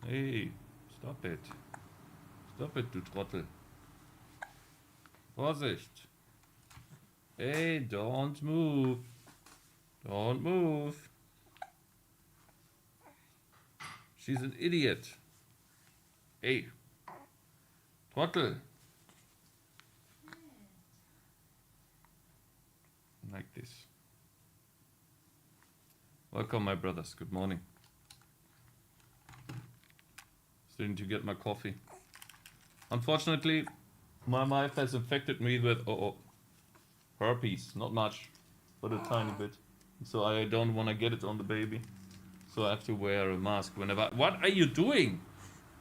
Hey, stop it. Stop it, du Trottel. Vorsicht. Hey, don't move. Don't move. She's an idiot. Hey. Trottel. Like this. Welcome, my brothers. Good morning. Starting to get my coffee. Unfortunately, my wife has infected me with herpes. Not much, but a tiny bit. So I don't want to get it on the baby. So I have to wear a mask whenever. What are you doing?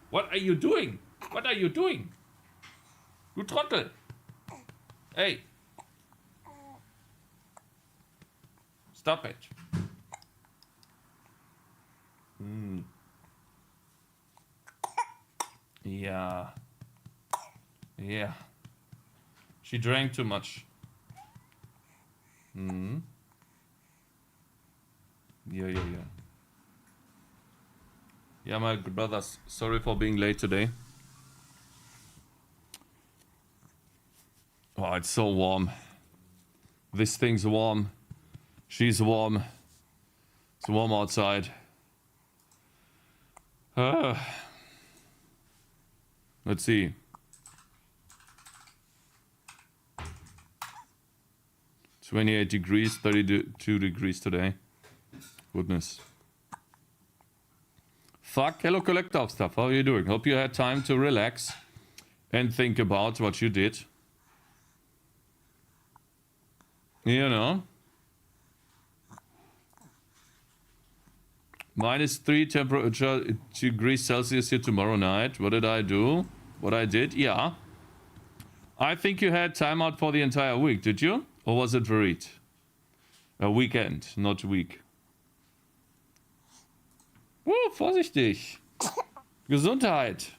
What are you doing? What are you doing? Du Trottel! Hey! Stop it. Yeah. Yeah. She drank too much. Yeah. Yeah, my brothers. Sorry for being late today. Oh, it's so warm. This thing's warm. She's warm. It's warm outside. Let's see. "28 degrees, 32 degrees today." Goodness. Fuck, hello collector stuff. How are you doing? Hope you had time to relax and think about what you did. You know. -3 temperature degrees Celsius here tomorrow night. What did I do? What I did? Yeah. I think you had time out for the entire week, did you? Or was it varied? A weekend, not week. Vorsichtig. Gesundheit.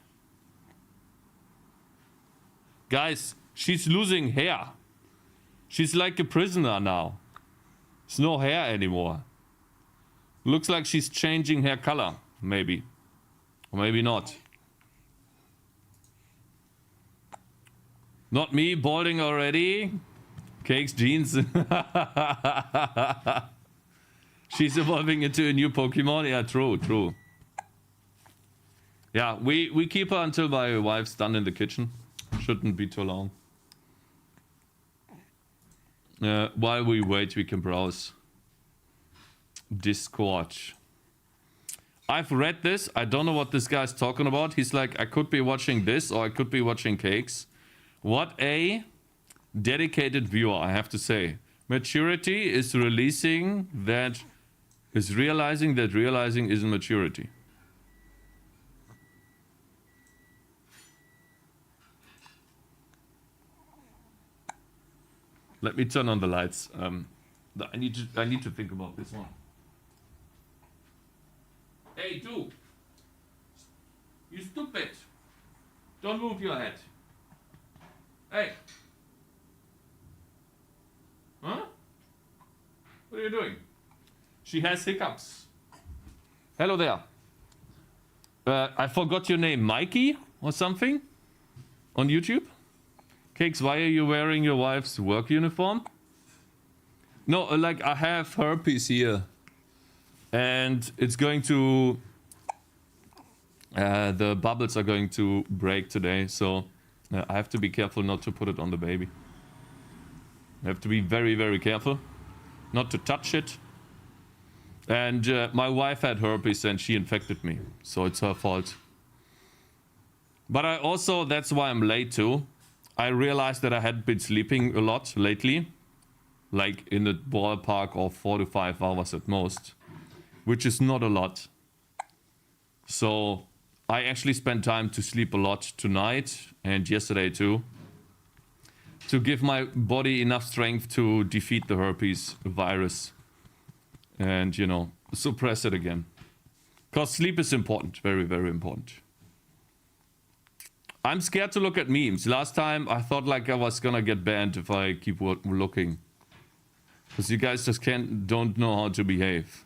Guys, she's losing hair. She's like a prisoner now. There's no hair anymore. Looks like she's changing hair color, maybe. Or maybe not. Not me, balding already. Cakes jeans. She's evolving into a new Pokemon. Yeah, true. Yeah, we keep her until my wife's done in the kitchen. Shouldn't be too long. While we wait, we can browse Discord. I've read this. I don't know what this guy's talking about. He's like, I could be watching this or I could be watching Cakes. What a dedicated viewer, I have to say. Maturity is realizing that realizing isn't maturity. Let me turn on the lights. I need to think about this one. Hey, du! You stupid! Don't move your head. Hey! Huh? What are you doing? She has hiccups. Hello there. I forgot your name. Mikey or something? On YouTube? Cakes, why are you wearing your wife's work uniform? No, like I have herpes here. And it's going to... the bubbles are going to break today, so I have to be careful not to put it on the baby. I have to be very, very careful not to touch it. And my wife had herpes and she infected me, so it's her fault. But I also, that's why I'm late too. I realized that I had been sleeping a lot lately, like in the ballpark of 4 to 5 hours at most, which is not a lot. So I actually spent time to sleep a lot tonight and yesterday too, to give my body enough strength to defeat the herpes virus and, you know, suppress it again. Because sleep is important, very, very important. I'm scared to look at memes. Last time I thought like I was gonna get banned if I keep looking. Because you guys just don't know how to behave.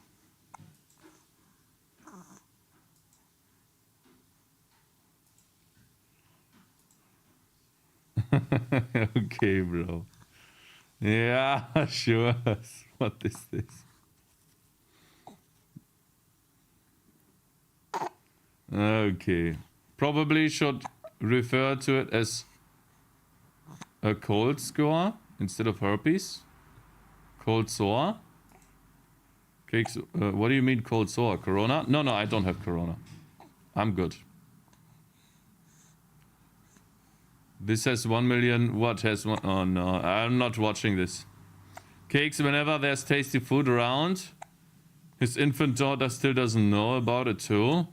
Okay, bro. Yeah, sure. What is this? Okay. Probably should refer to it as a cold score instead of herpes. Cold sore. Cakes, what do you mean cold sore? Corona? No, I don't have corona. I'm good. This has 1 million. What has one? Oh no, I'm not watching this. Cakes, whenever there's tasty food around, his infant daughter still doesn't know about it too.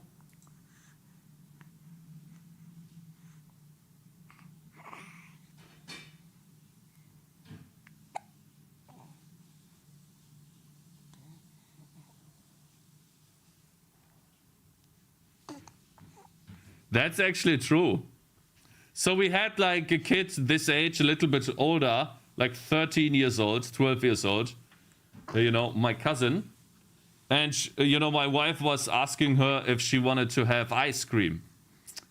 That's actually true. So we had like a kid this age, a little bit older, like 13 years old, 12 years old, you know, my cousin. And, you know, my wife was asking her if she wanted to have ice cream.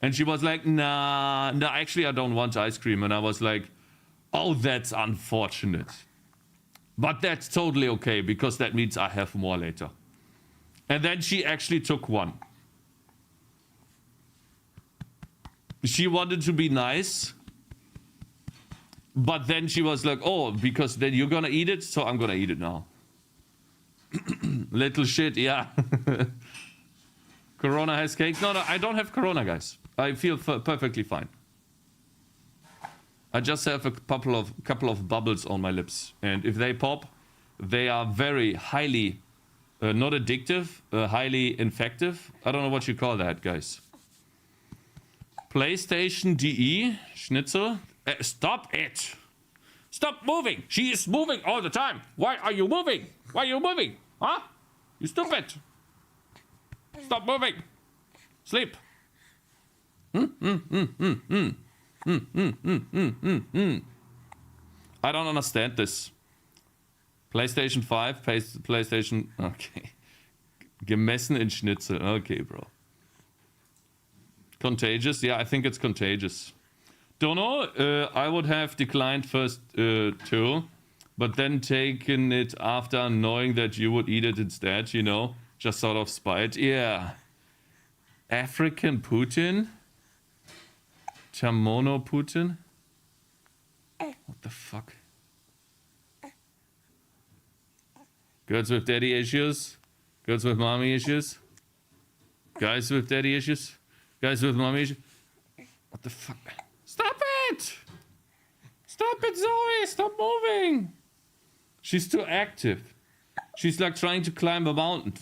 And she was like, nah, actually I don't want ice cream. And I was like, oh, that's unfortunate. But that's totally okay, because that means I have more later. And then she actually took one. She wanted to be nice, but then she was like, oh, because then you're gonna eat it, so I'm gonna eat it now. Little shit, yeah. Corona has cake. No, I don't have corona, guys. I feel perfectly fine. I just have a couple of bubbles on my lips, and if they pop, they are very highly, not addictive, highly infective. I don't know what you call that, guys. PlayStation DE, Schnitzel. Stop it! Stop moving! She is moving all the time! Why are you moving? Why are you moving? Huh? You stupid! Stop moving! Sleep! I don't understand this. PlayStation 5, PlayStation... Okay. Gemessen in Schnitzel. Okay, bro. Contagious? Yeah, I think it's contagious. Don't know. I would have declined first too, but then taken it after knowing that you would eat it instead, you know, just sort of spite. Yeah. African Putin? Chamono Putin? What the fuck? Girls with daddy issues? Girls with mommy issues? Guys with daddy issues? Guys with mommy issues? What the fuck? Stop it! Stop it, Zoe! Stop moving! She's too active. She's like trying to climb a mountain.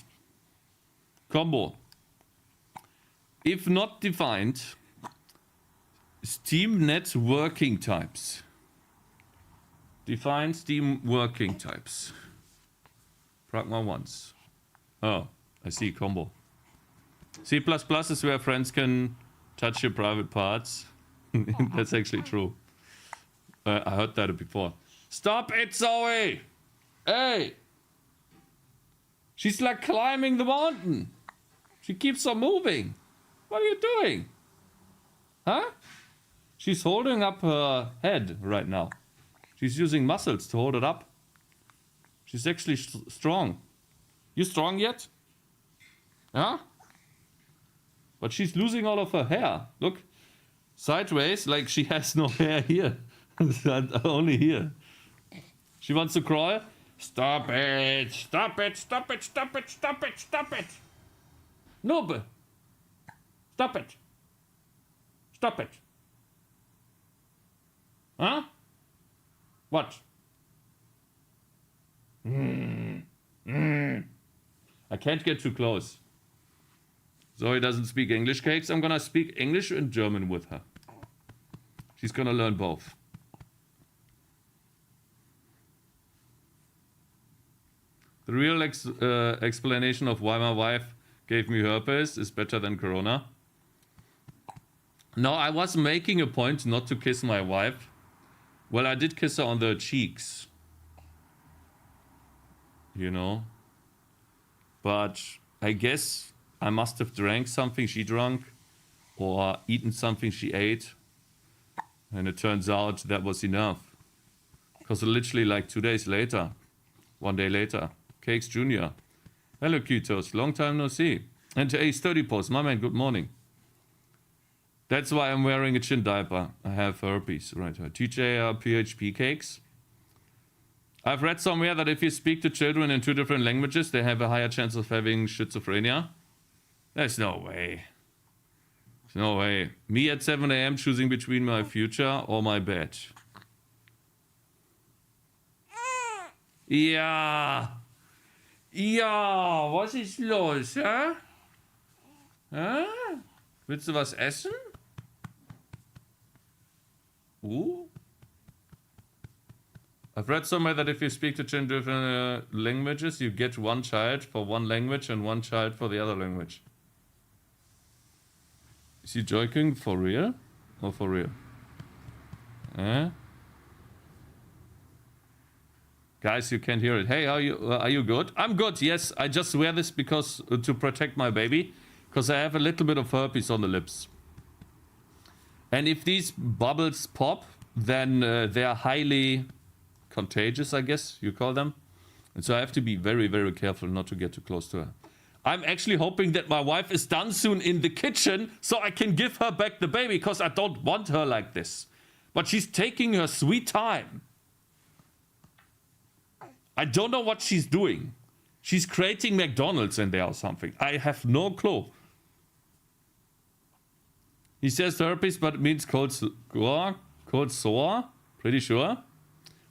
Combo. If not defined, Steam net working types. Define Steam working types. Pragma once. Oh, I see combo. C++ is where friends can touch your private parts. That's actually true. I heard that before. Stop it, Zoe! Hey! She's like climbing the mountain. She keeps on moving. What are you doing? Huh? She's holding up her head right now. She's using muscles to hold it up. She's actually strong. You strong yet? Huh? But she's losing all of her hair. Look. Sideways, like she has no hair here. Only here. She wants to crawl. Stop it! Stop it! Stop it! Stop it! Stop it! Stop it! Noob! Stop it! Stop it! Huh? What? I can't get too close. Zoe doesn't speak English, Cakes. I'm gonna speak English and German with her. She's gonna learn both. The real explanation of why my wife gave me herpes is better than corona. No, I was making a point not to kiss my wife. Well, I did kiss her on the cheeks. You know. But I guess I must have drank something she drank. Or eaten something she ate. And it turns out that was enough. Because literally like 2 days later, 1 day later, Cakez Jr. Hello, Kutos. Long time no see. And hey, Sturdy Post. My man, good morning. That's why I'm wearing a chin diaper. I have herpes. Right. TJ PHP Cakez. I've read somewhere that if you speak to children in 2 different languages, they have a higher chance of having schizophrenia. There's no way. There's no way. Me at 7 AM choosing between my future or my bed. Ja. Ja, was ist los, hä? Hä? Willst du was essen? I've read somewhere that if you speak to 10 different languages, you get 1 child for 1 language and 1 child for the other language. Is he joking for real? Or for real? Guys, you can't hear it. Hey, are you good? I'm good, yes. I just wear this because to protect my baby. Because I have a little bit of herpes on the lips. And if these bubbles pop, then they are highly contagious, I guess you call them. And so I have to be very, very careful not to get too close to her. I'm actually hoping that my wife is done soon in the kitchen so I can give her back the baby because I don't want her like this. But she's taking her sweet time. I don't know what she's doing. She's creating McDonald's in there or something. I have no clue. He says herpes, but it means cold sore. Pretty sure.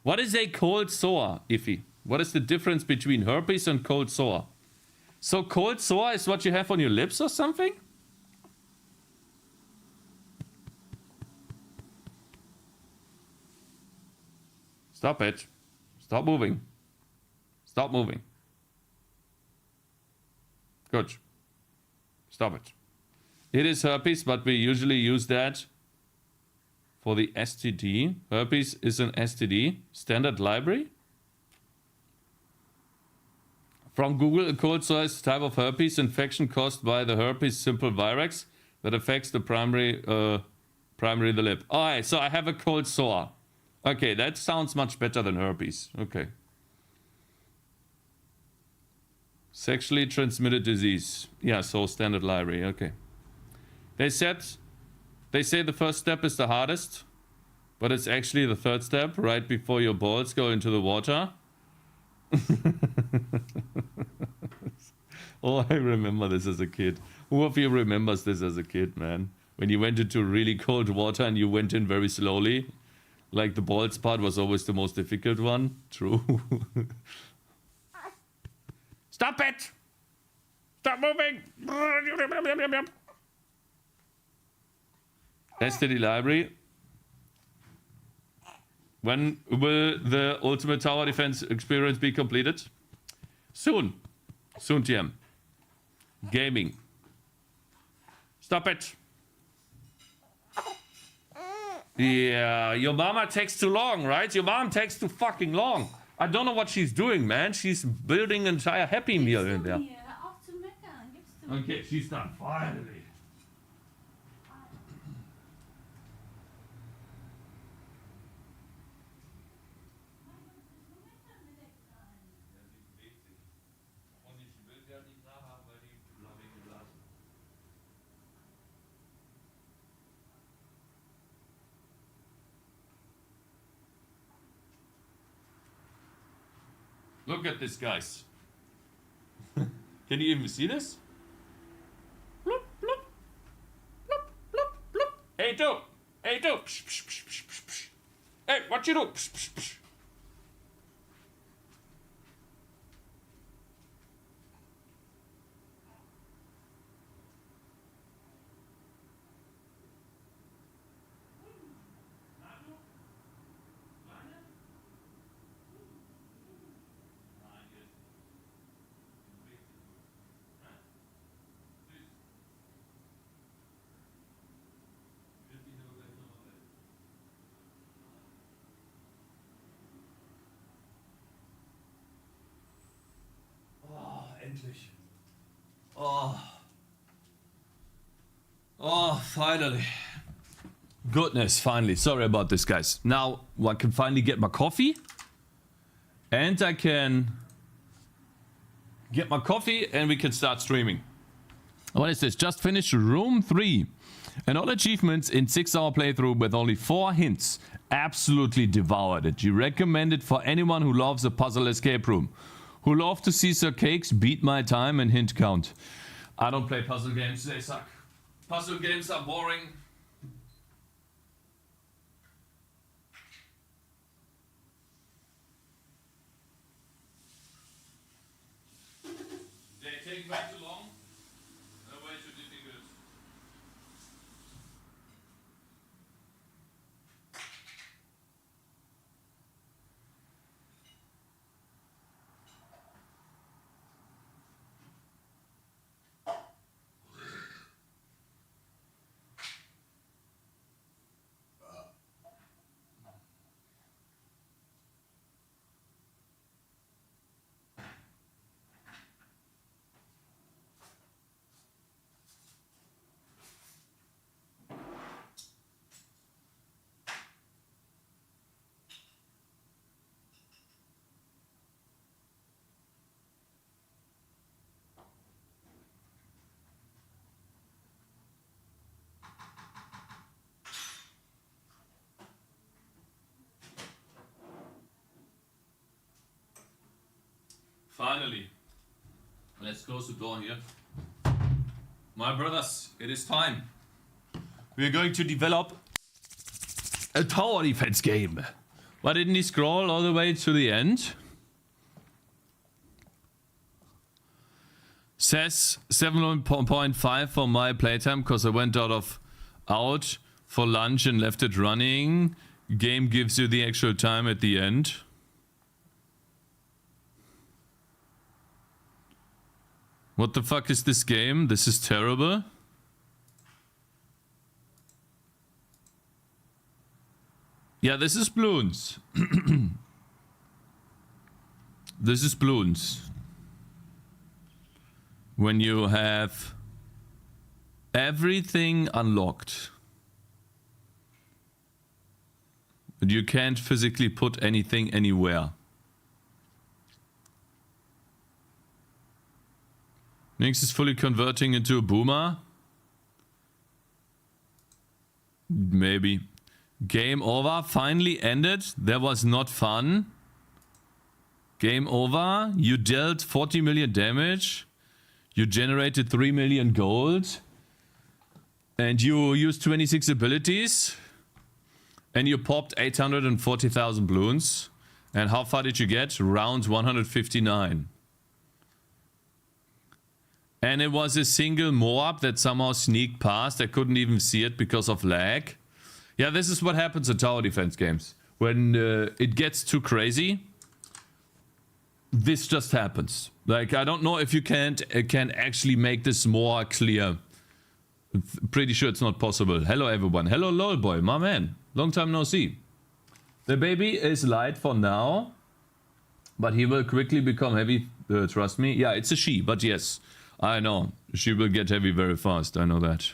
What is a cold sore, Iffy? What is the difference between herpes and cold sore? So cold sore is what you have on your lips or something? Stop it. Stop moving. Stop moving. Good. Stop it. It is herpes, but we usually use that for the STD. Herpes is an STD. Standard library. From Google, a cold sore is a type of herpes infection caused by the herpes simple virus that affects the primary the lip. Alright, so I have a cold sore. Okay, that sounds much better than herpes. Okay. Sexually transmitted disease. Yeah, so standard library. Okay. They say the first step is the hardest, but it's actually the 3rd step, right before your balls go into the water. Oh, I remember this as a kid. Who of you remembers this as a kid, man? When you went into really cold water and you went in very slowly. Like the balls part was always the most difficult one. True. Stop it! Stop moving! STD library. When will the ultimate tower defense experience be completed? Soon. Soon, TM. Gaming. Stop it. Yeah, your mama takes too long, right? Your mom takes too fucking long. I don't know what she's doing, man. She's building an entire Happy Meal in there. Okay, she's done. Finally. Look at this, guys. Can you even see this? Bloop, bloop, bloop, bloop, bloop. Hey, do. Hey, do. Psh, psh, psh, psh, psh, psh. Hey, what you do? Psh, psh, psh. Endlich. Oh. Oh, finally. Goodness, finally. Sorry about this, guys. Now I can finally get my coffee. And I can get my coffee and we can start streaming. What is this? Just finished room 3. And all achievements in 6-hour playthrough with only 4 hints. Absolutely devoured it. You recommend it for anyone who loves a puzzle escape room. Who love to see Sir Cakez beat my time and hint count. I don't play puzzle games, they suck. Puzzle games are boring. They take way too long. They're way too difficult. Finally, let's close the door here. My brothers, it is time. We are going to develop a tower defense game. Why didn't he scroll all the way to the end? Says 7.5 for my playtime because I went out for lunch and left it running. Game gives you the actual time at the end. What the fuck is this game? This is terrible. Yeah, this is Bloons. This is Bloons. When you have everything unlocked. But you can't physically put anything anywhere. Nix is fully converting into a boomer. Maybe. Game over. Finally ended. That was not fun. Game over. You dealt 40 million damage. You generated 3 million gold. And you used 26 abilities. And you popped 840,000 balloons. And how far did you get? Round 159. And it was a single Moab that somehow sneaked past. I couldn't even see it because of lag. Yeah, this is what happens in tower defense games. When it gets too crazy, this just happens. Like, I don't know if you can actually make this more clear. Pretty sure it's not possible. Hello, everyone. Hello, lolboy, my man. Long time no see. The baby is light for now, but he will quickly become heavy. Trust me. Yeah, it's a she, but yes. I know. She will get heavy very fast. I know that.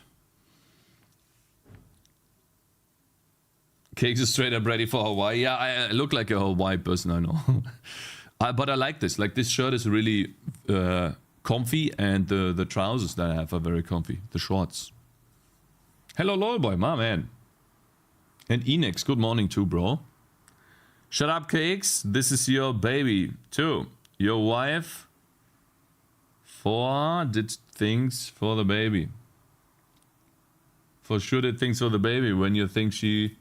Cakez is straight up ready for Hawaii. Yeah, I look like a Hawaii person, I know. But I like this. Like, this shirt is really comfy, and the trousers that I have are very comfy. The shorts. Hello, lolboy, my man. And Enex, good morning too, bro. Shut up, Cakez. This is your baby, too. Your wife... did things for the baby. For sure did things for the baby when you think she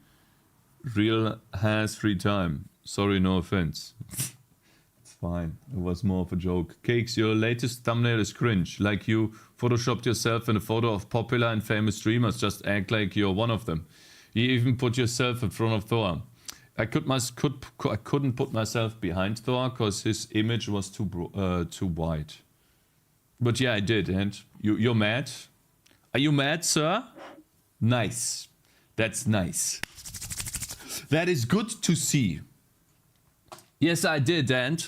real has free time. Sorry, no offense. It's fine. It was more of a joke. Cakez, your latest thumbnail is cringe. Like you photoshopped yourself in a photo of popular and famous streamers. Just act like you're one of them. You even put yourself in front of Thor. I couldn't put myself behind Thor because his image was too wide. But yeah, I did. And you're mad? Are you mad, sir? Nice. That's nice. That is good to see. Yes, I did, and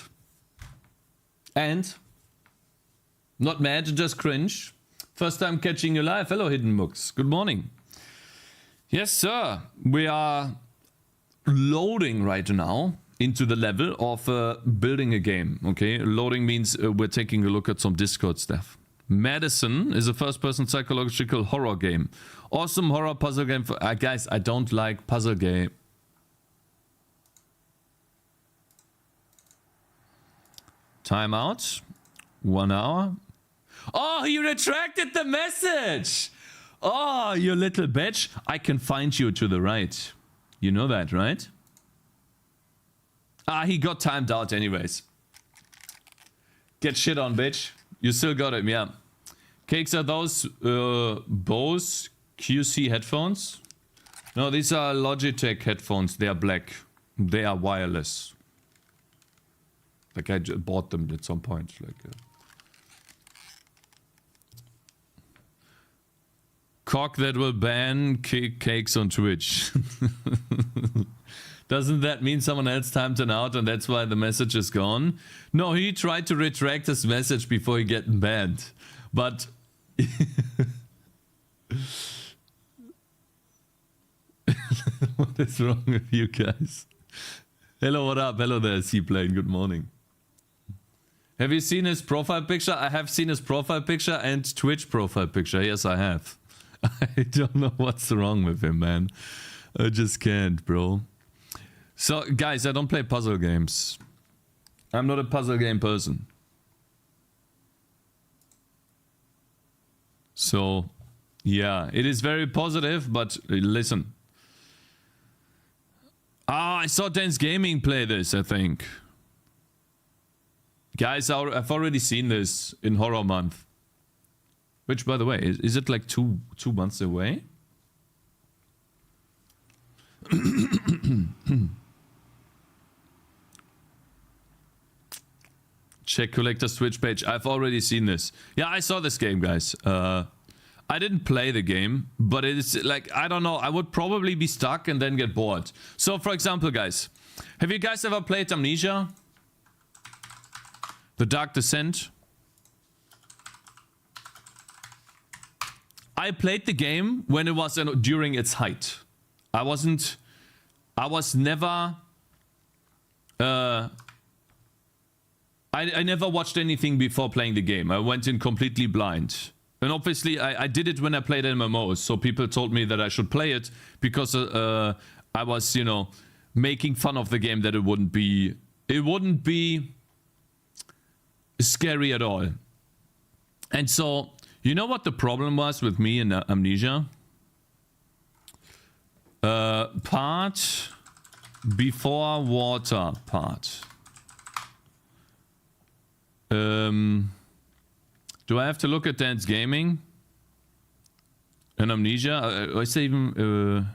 not mad, just cringe. First time catching you live. Hello, Hidden Mooks. Good morning. Yes, sir. We are loading right now into the level of building a game. Okay, loading means we're taking a look at some Discord stuff. Medicine is a first-person psychological horror game. Awesome horror puzzle game for guys. I don't like puzzle game. Timeout. 1 hour. Oh, he retracted the message. Oh, you little bitch. I can find you to the right. You know that, right? Ah, he got timed out anyways. Get shit on, bitch. You still got him, yeah. Cakes, are those Bose QC headphones? No, these are Logitech headphones. They are black. They are wireless. Like I bought them at some point. Like. Cock that will ban Cakes on Twitch. Doesn't that mean someone else timed him out and that's why the message is gone? No, he tried to retract his message before he get banned. But... what is wrong with you guys? Hello, what up? Hello there, Seaplane. Good morning. Have you seen his profile picture? I have seen his profile picture and Twitch profile picture. Yes, I have. I don't know what's wrong with him, man. I just can't, bro. So, guys, I don't play puzzle games. I'm not a puzzle game person. So, yeah, it is very positive, but listen. Ah, I saw Dance Gaming play this, I think. Guys, I've already seen this in Horror Month. Which, by the way, is it like two months away? Check Collector's Twitch page. I've already seen this. Yeah, I saw this game, guys. I didn't play the game, but it's like, I don't know. I would probably be stuck and then get bored. So, for example, guys, have you guys ever played Amnesia? The Dark Descent? I played the game when it was during its height. I was never... I never watched anything before playing the game. I went in completely blind. And obviously, I did it when I played MMOs. So people told me that I should play it because I was, you know, making fun of the game, that it wouldn't be scary at all. And so, you know what the problem was with me in Amnesia? Part before water part. Do I have to look at Dance Gaming? And Amnesia? I say even...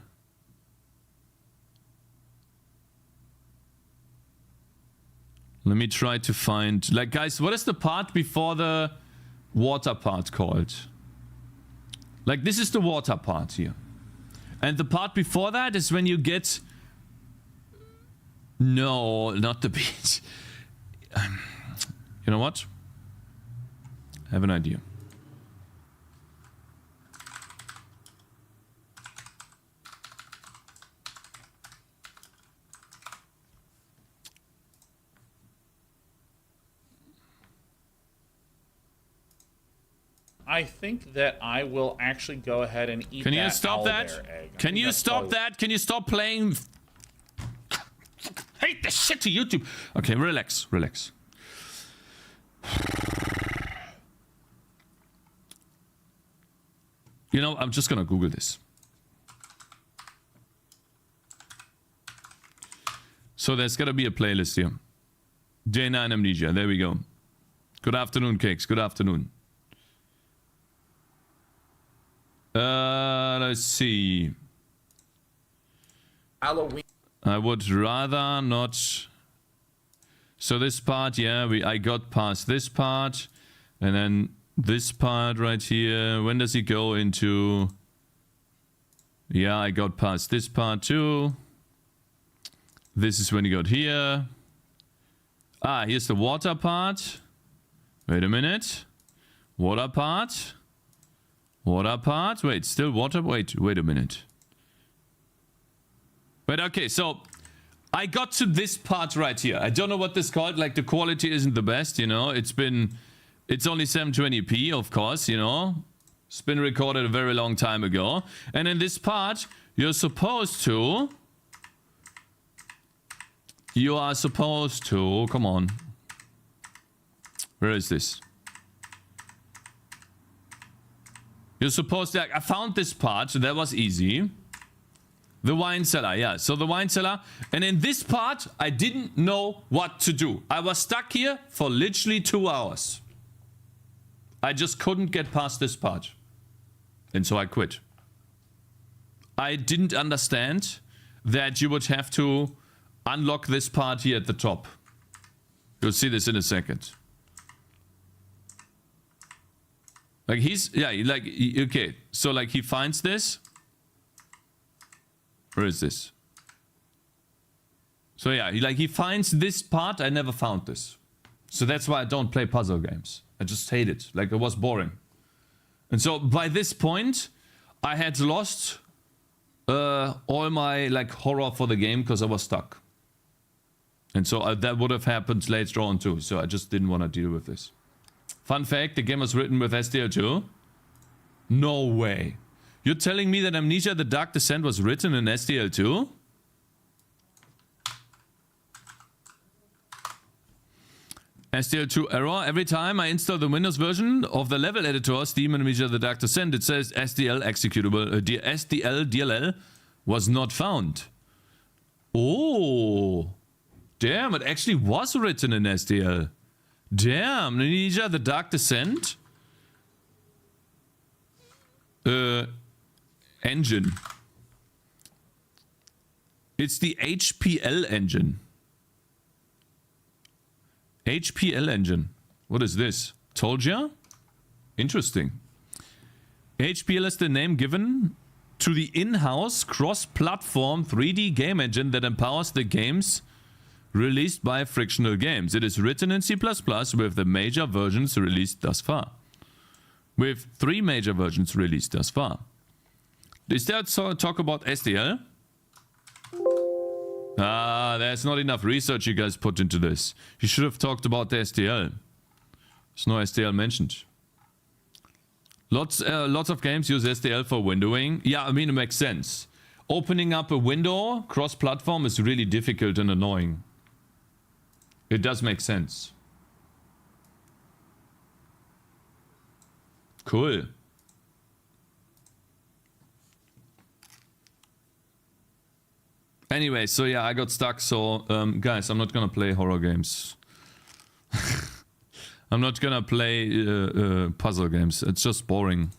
let me try to find... Like, guys, what is the part before the water part called? Like, this is the water part here. And the part before that is when you get... No, not the beach. You know what? I have an idea. I think that I will actually go ahead and eat that. Can you stop that? Egg. Can you stop that? Can you stop playing? Hate this shit to YouTube. Okay, relax, relax. You know, I'm just gonna Google this. So there's gotta be a playlist here. Day 9 Amnesia. There we go. Good afternoon, Cakes. Good afternoon. Let's see. Halloween. I would rather not. So this part, yeah, I got past this part, and then this part right here. When does he go into? Yeah, I got past this part too. This is when he got here. Ah, here's the water part. Wait a minute. Water part. Water part. Wait, still water. Wait a minute. But okay, so I got to this part right here. I don't know what this called. Like, the quality isn't the best, you know. It's only 720p, of course, you know. It's been recorded a very long time ago. And in this part, you are supposed to... Come on. Where is this? You're supposed to... I found this part, so that was easy. The wine cellar, yeah. So the wine cellar. And in this part, I didn't know what to do. I was stuck here for literally 2 hours. I just couldn't get past this part. And so I quit. I didn't understand that you would have to unlock this part here at the top. You'll see this in a second. Like okay. So like he finds this. Where is this? So yeah, he finds this part. I never found this. So that's why I don't play puzzle games. I just hate it. Like, it was boring. And so by this point, I had lost all my like horror for the game because I was stuck. And so that would have happened later on too. So I just didn't want to deal with this. Fun fact, the game was written with SDL2. No way. You're telling me that Amnesia The Dark Descent was written in SDL2? SDL2 error. Every time I install the Windows version of the level editor, Steam Amnesia The Dark Descent, it says SDL executable. SDL DLL was not found. Oh. Damn, it actually was written in SDL. Damn, Amnesia The Dark Descent. Engine. It's the HPL engine. HPL engine. What is this? Told ya? Interesting. HPL is the name given to the in-house cross-platform 3D game engine that empowers the games released by Frictional Games. It is written in C++ with the major versions released thus far. With 3 major versions released thus far. Is there talk about SDL? Ah, there's not enough research you guys put into this. You should have talked about the SDL. There's no SDL mentioned. Lots of games use SDL for windowing. Yeah, I mean, it makes sense. Opening up a window cross-platform is really difficult and annoying. It does make sense. Cool. Anyway, so yeah, I got stuck. So, guys, I'm not gonna play horror games. I'm not gonna play puzzle games. It's just boring.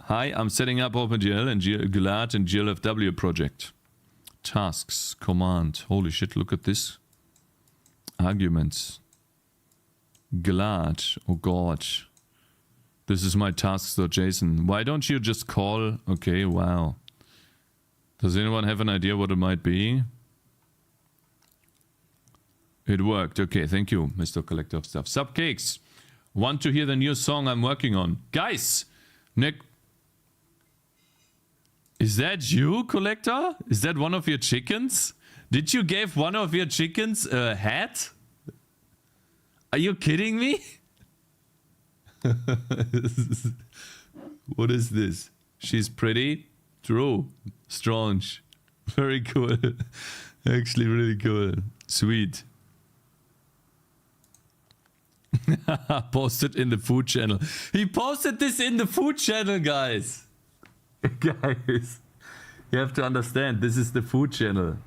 Hi, I'm setting up OpenGL and GLAD and GLFW project. Tasks, command. Holy shit, look at this. Arguments. GLAD. Oh god. This is my tasks.json. Why don't you just call... Okay, wow. Does anyone have an idea what it might be? It worked. Okay, thank you, Mr. Collector of Stuff. Sup, Cakez. Want to hear the new song I'm working on? Guys! Nick... Is that you, Collector? Is that one of your chickens? Did you give one of your chickens a hat? Are you kidding me? What is this? She's pretty? True. Strange. Very cool. Actually really cool. Sweet. Posted in the food channel. He posted this in the food channel, guys. Guys, you have to understand, this is the food channel.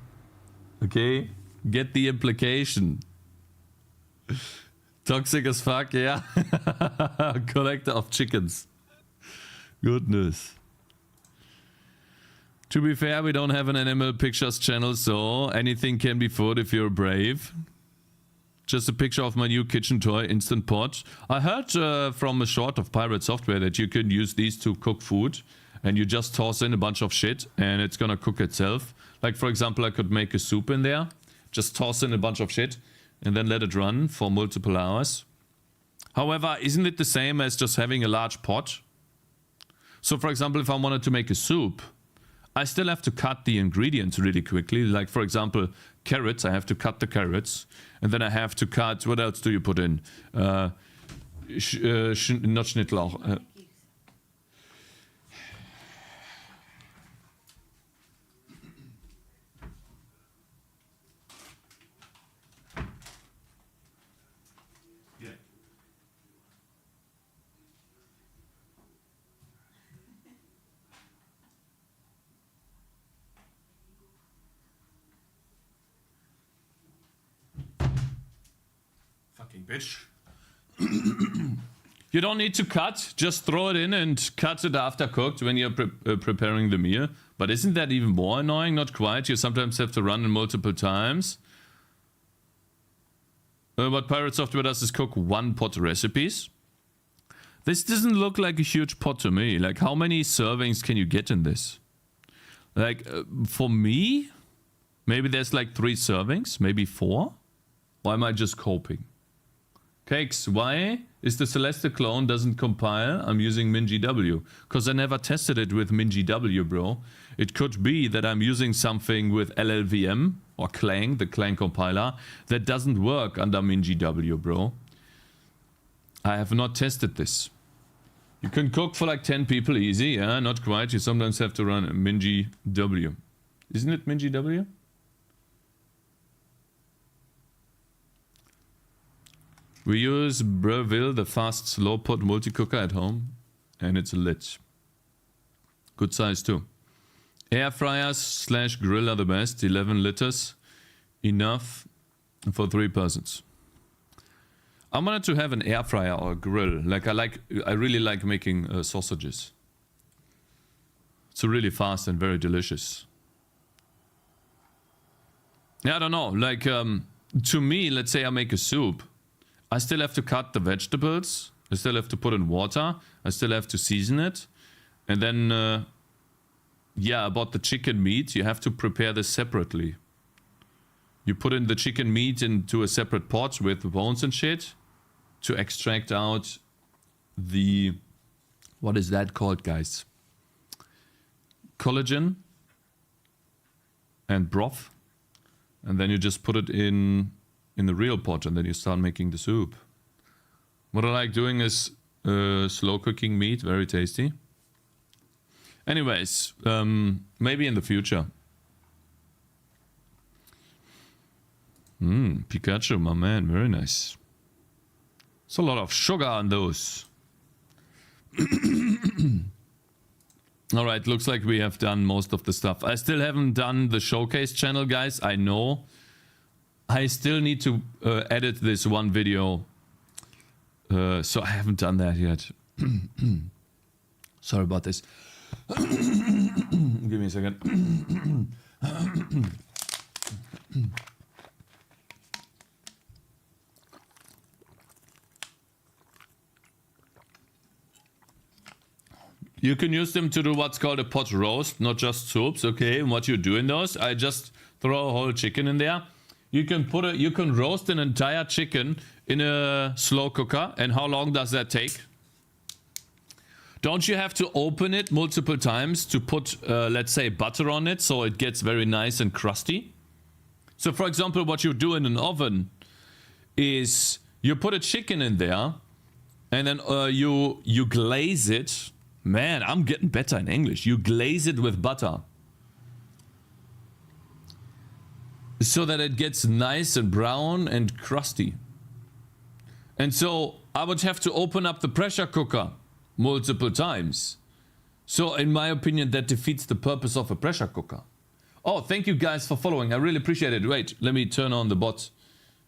Okay? Get the implication. Toxic as fuck, yeah. Collector of chickens. Goodness. To be fair, we don't have an animal pictures channel, so anything can be food if you're brave. Just a picture of my new kitchen toy, Instant Pot. I heard from a short of Pirate Software that you can use these to cook food. And you just toss in a bunch of shit and it's gonna cook itself. Like, for example, I could make a soup in there. Just toss in a bunch of shit and then let it run for multiple hours. However, isn't it the same as just having a large pot? So, for example, if I wanted to make a soup, I still have to cut the ingredients really quickly. Like, for example, carrots. I have to cut the carrots. And then I have to cut... What else do you put in? Not Schnittlauch. Bitch. You don't need to cut, just throw it in and cut it after cooked when you're preparing the meal. But isn't that even more annoying? Not quite. You sometimes have to run it multiple times. What Pirate Software does is cook one pot recipes. This doesn't look like a huge pot to me. Like, how many servings can you get in this? Like, for me, maybe there's like 3 servings, maybe 4. Or am I just coping? Cakez, why is the Celeste clone doesn't compile? I'm using MinGW. Because I never tested it with MinGW, bro. It could be that I'm using something with LLVM or Clang, the Clang compiler, that doesn't work under MinGW, bro. I have not tested this. You can cook for like 10 people easy, yeah, not quite. You sometimes have to run MinGW. Isn't it MinGW? We use Breville, the fast slow pot multi-cooker at home, and it's lit. Good size too. Air fryers / grill are the best. 11 liters, enough for 3 persons. I wanted to have an air fryer or a grill. I really like making sausages. It's really fast and very delicious. Yeah, I don't know. Like to me, let's say I make a soup. I still have to cut the vegetables. I still have to put in water. I still have to season it. And then, yeah, about the chicken meat, you have to prepare this separately. You put in the chicken meat into a separate pot with bones and shit to extract out the... What is that called, guys? Collagen and broth. And then you just put it in the real pot, and then you start making the soup. What I like doing is slow cooking meat, very tasty. Anyways, maybe in the future. Pikachu, my man, very nice. It's a lot of sugar on those. Alright, looks like we have done most of the stuff. I still haven't done the showcase channel, guys, I know. I still need to edit this one video, so I haven't done that yet. Sorry about this. Give me a second. You can use them to do what's called a pot roast, not just soups, okay? And what you do in those, I just throw a whole chicken in there. You can roast an entire chicken in a slow cooker. And how long does that take? Don't you have to open it multiple times to put, let's say, butter on it so it gets very nice and crusty? So, for example, what you do in an oven is you put a chicken in there and then you glaze it. Man, I'm getting better in English. You glaze it with butter. So that it gets nice and brown and crusty. And so I would have to open up the pressure cooker multiple times. So in my opinion, that defeats the purpose of a pressure cooker. Oh, thank you guys for following. I really appreciate it. Wait, let me turn on the bot.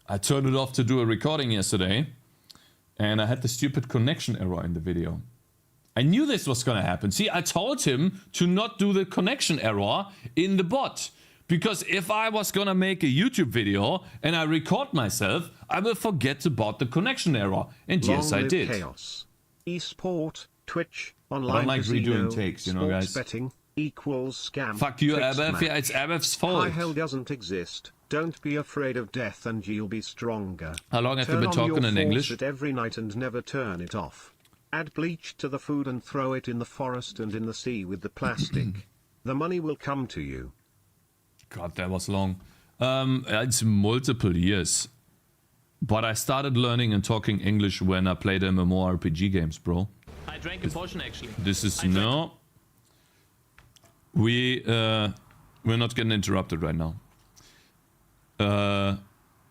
I turned it off to do a recording yesterday. And I had the stupid connection error in the video. I knew this was going to happen. See, I told him to not do the connection error in the bot. Because if I was gonna make a YouTube video and I record myself, I will forget about the connection error. And yes, I did. Chaos. Esport, Twitch, online I don't like casino, redoing takes, you know, guys. Betting equals scam. Fuck you, Abev. Yeah, it's Abev's fault. High hell doesn't exist. Don't be afraid of death and you'll be stronger. How long have you been talking in English? Turn on your faucet every night and never turn it off. Add bleach to the food and throw it in the forest and in the sea with the plastic. the money will come to you. God, that was long. It's multiple years. But I started learning and talking English when I played MMORPG games, bro. I drank a potion actually. This is no. We're not getting interrupted right now.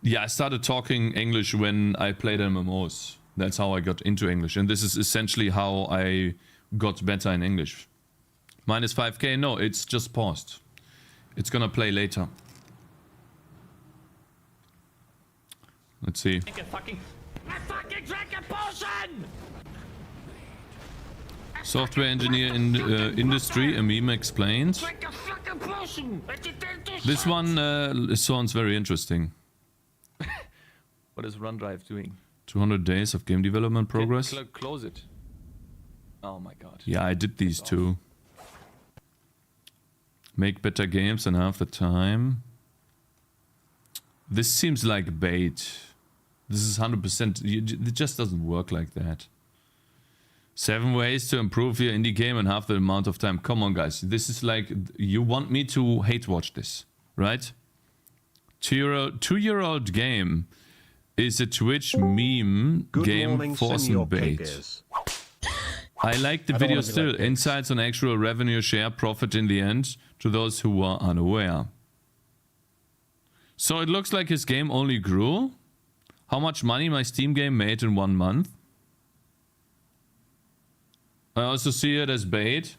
Yeah, I started talking English when I played MMOs. That's how I got into English, and this is essentially how I got better in English. Minus 5k? No, it's just paused. It's gonna play later. Let's see. I fucking drank a potion! Software engineer in industry, a meme explained. Drink a fucking potion! This one sounds very interesting. What is Run Drive doing? 200 days of game development progress. Close it. Oh my god. Yeah, I did these too. Make better games in half the time. This seems like bait. This is 100%. It just doesn't work like that. 7 ways to improve your indie game in half the amount of time. Come on, guys. This is like, you want me to hate watch this, right? 2-year-old game is a Twitch meme Good game morning, force Senor and bait. Cakez. I like the video still. Like insights on actual revenue share, profit in the end, to those who are unaware. So it looks like his game only grew. How much money my Steam game made in 1 month. I also see it as bait.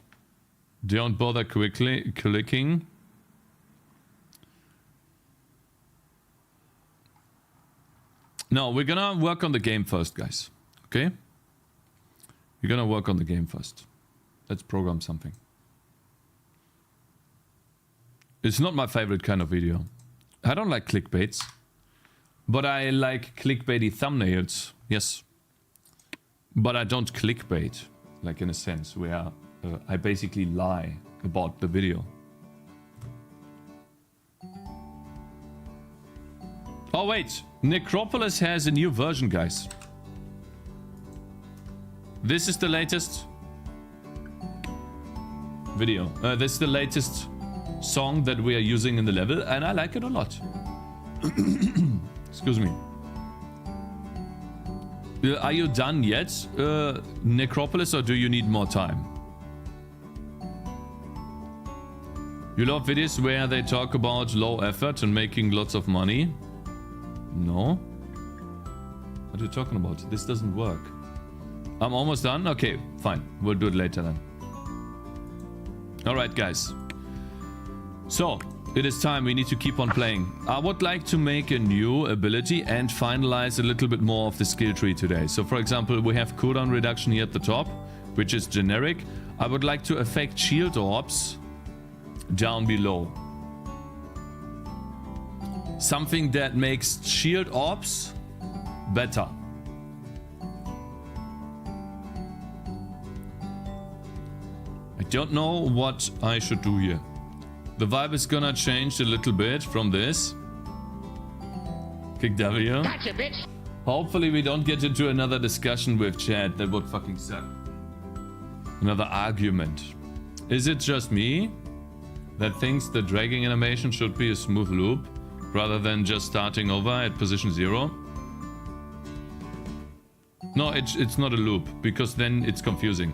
Don't bother quickly clicking. No, we're gonna work on the game first, guys. Okay? We're gonna work on the game first. Let's program something. It's not my favorite kind of video. I don't like clickbaits. But I like clickbaity thumbnails. Yes. But I don't clickbait. Like in a sense where I basically lie about the video. Oh wait, Necropolis has a new version, guys. This is the latest video. This is the latest song that we are using in the level, and I like it a lot. Excuse me. Are you done yet, Necropolis, or do you need more time? You love videos where they talk about low effort and making lots of money? No. What are you talking about? This doesn't work. I'm almost done? Okay, fine. We'll do it later then. Alright, guys. So, it is time. We need to keep on playing. I would like to make a new ability and finalize a little bit more of the skill tree today. So, for example, we have cooldown reduction here at the top, which is generic. I would like to affect shield orbs down below. Something that makes shield orbs better. I don't know what I should do here. The vibe is gonna change a little bit from this. Kick W. Gotcha, bitch. Hopefully we don't get into another discussion with chat. That would fucking suck. Another argument. Is it just me that thinks the dragging animation should be a smooth loop rather than just starting over at position 0? No, it's not a loop, because then it's confusing.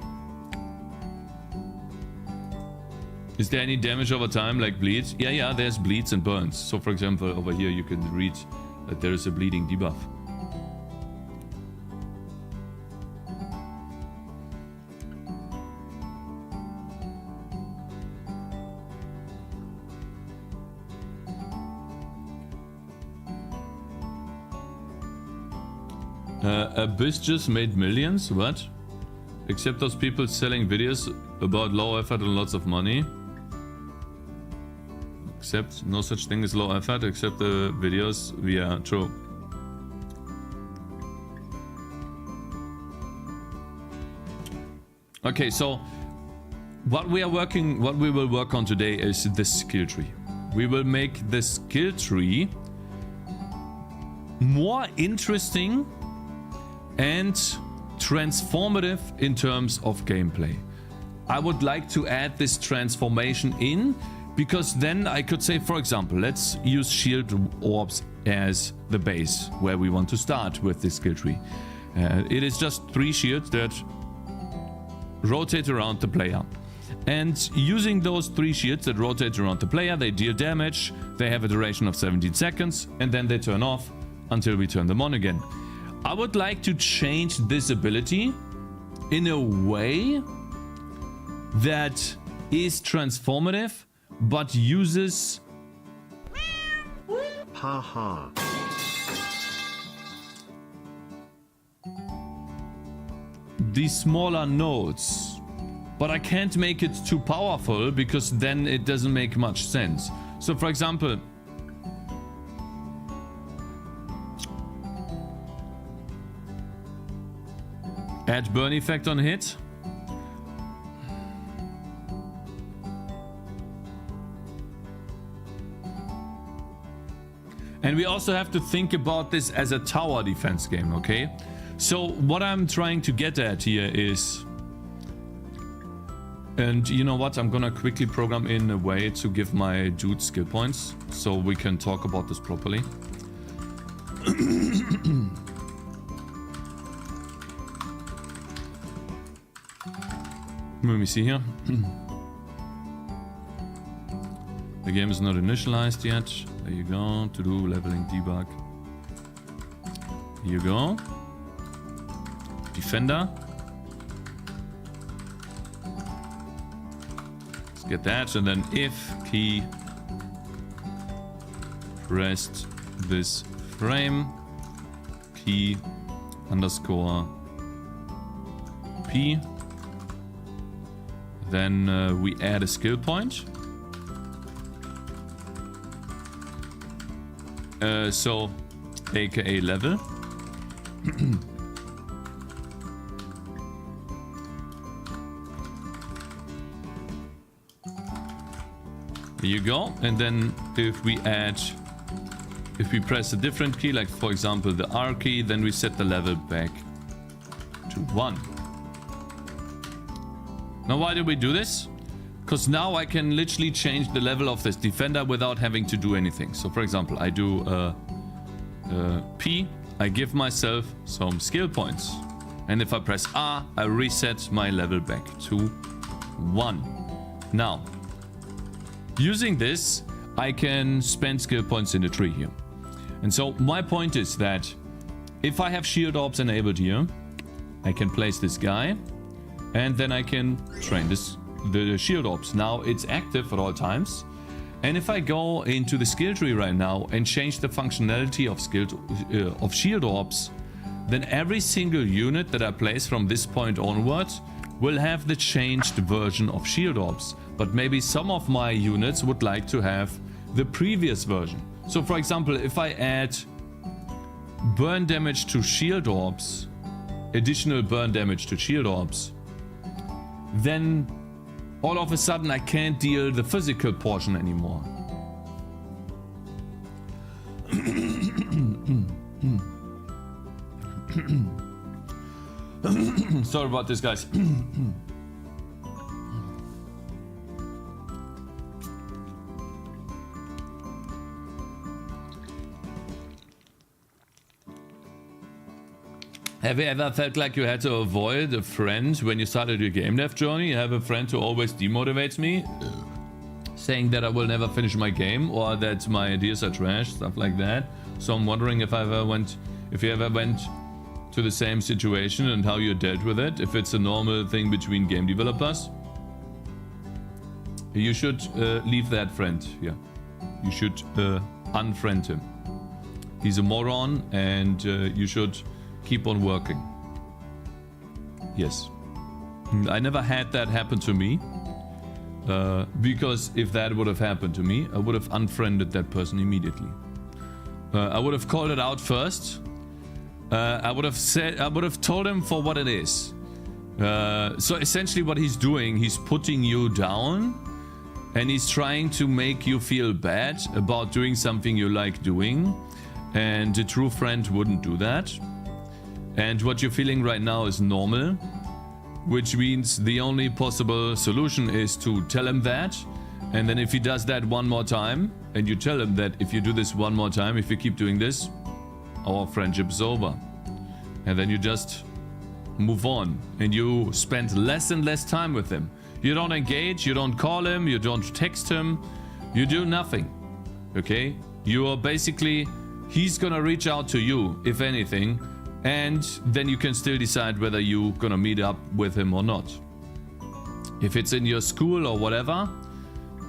Is there any damage over time, like bleeds? Yeah, there's bleeds and burns. So for example, over here you can read that there is a bleeding debuff. Abyss just made millions? What? Except those people selling videos about low effort and lots of money. Except no such thing as low effort, except the videos. Yeah, true. Okay, so what we will work on today is the skill tree. We will make the skill tree more interesting and transformative in terms of gameplay. I would like to add this transformation in, because then I could say, for example, let's use shield orbs as the base where we want to start with this skill tree. It is just 3 shields that rotate around the player. And using those 3 shields that rotate around the player, they deal damage, they have a duration of 17 seconds, and then they turn off until we turn them on again. I would like to change this ability in a way that is transformative, but uses... Haha. these smaller nodes. But I can't make it too powerful, because then it doesn't make much sense. So for example, add burn effect on hit. And we also have to think about this as a tower defense game, okay? So what I'm trying to get at here is... And you know what? I'm gonna quickly program in a way to give my dude skill points, so we can talk about this properly. Let me see here. The game is not initialized yet. There you go. To do leveling debug. Here you go. Defender. Let's get that. And then if key pressed this frame, key underscore P, then we add a skill point. So, aka level. There you go. And then if we press a different key, like for example the R key, then we set the level back to 1. Now why did we do this? Because now I can literally change the level of this defender without having to do anything. So for example, I do P, I give myself some skill points. And if I press R, I reset my level back to 1. Now, using this, I can spend skill points in the tree here. And so my point is that if I have shield orbs enabled here, I can place this guy, and then I can train the shield orbs. Now it's active at all times. And if I go into the skill tree right now and change the functionality of shield orbs, then every single unit that I place from this point onward will have the changed version of shield orbs. But maybe some of my units would like to have the previous version. So for example, if I add burn damage to shield orbs, additional burn damage to shield orbs, then all of a sudden I can't deal the physical portion anymore. Sorry about this, guys. Have you ever felt like you had to avoid a friend when you started your game dev journey? I have a friend who always demotivates me, saying that I will never finish my game or that my ideas are trash, stuff like that. So I'm wondering if you ever went to the same situation and how you dealt with it, if it's a normal thing between game developers. You should leave that friend, yeah. You should unfriend him. He's a moron, and you should keep on working. Yes. I never had that happen to me. Because if that would have happened to me, I would have unfriended that person immediately. I would have called it out first. I would have told him for what it is. So essentially what he's doing, he's putting you down, and he's trying to make you feel bad about doing something you like doing. And a true friend wouldn't do that. And what you're feeling right now is normal. which means the only possible solution is to tell him that. And then if he does that one more time, and you tell him that if you do this one more time, if you keep doing this, our friendship is over. And then you just move on, and you spend less and less time with him. You don't engage, you don't call him, you don't text him, you do nothing. Okay? You are basically, he's gonna reach out to you, if anything, and then you can still decide whether you're gonna meet up with him or not. If it's in your school or whatever,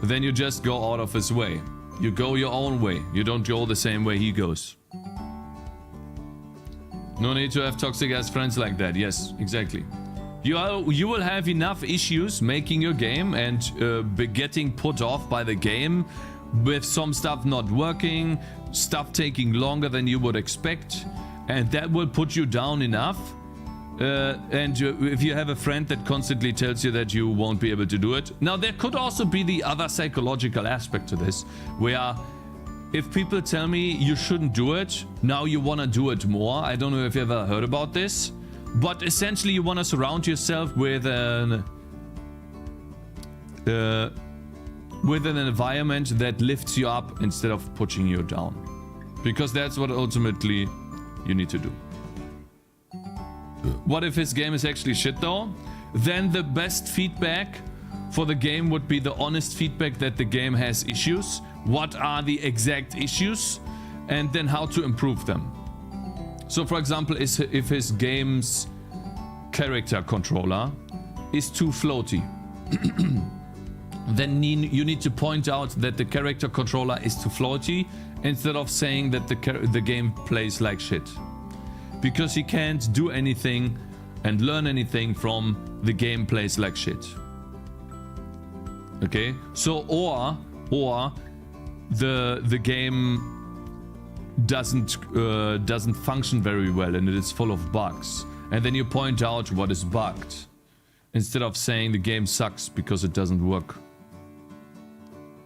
then you just go out of his way. You go your own way. You don't go the same way he goes. No need to have toxic ass friends like that. Yes, exactly. You will have enough issues making your game and getting put off by the game with some stuff not working, stuff taking longer than you would expect, and that will put you down enough. And if you have a friend that constantly tells you that you won't be able to do it. Now, there could also be the other psychological aspect to this, where if people tell me you shouldn't do it, now you want to do it more. I don't know if you ever heard about this, but essentially you want to surround yourself with an environment that lifts you up instead of pushing you down, because that's what ultimately you need to do. What if his game is actually shit though? Then the best feedback for the game would be the honest feedback that the game has issues. What are the exact issues? And then how to improve them. So for example, if his game's character controller is too floaty, then you need to point out that the character controller is too floaty instead of saying that the game plays like shit. Because he can't do anything and learn anything from the game plays like shit. Okay? So or the game doesn't function very well and it is full of bugs. And then you point out what is bugged instead of saying the game sucks because it doesn't work.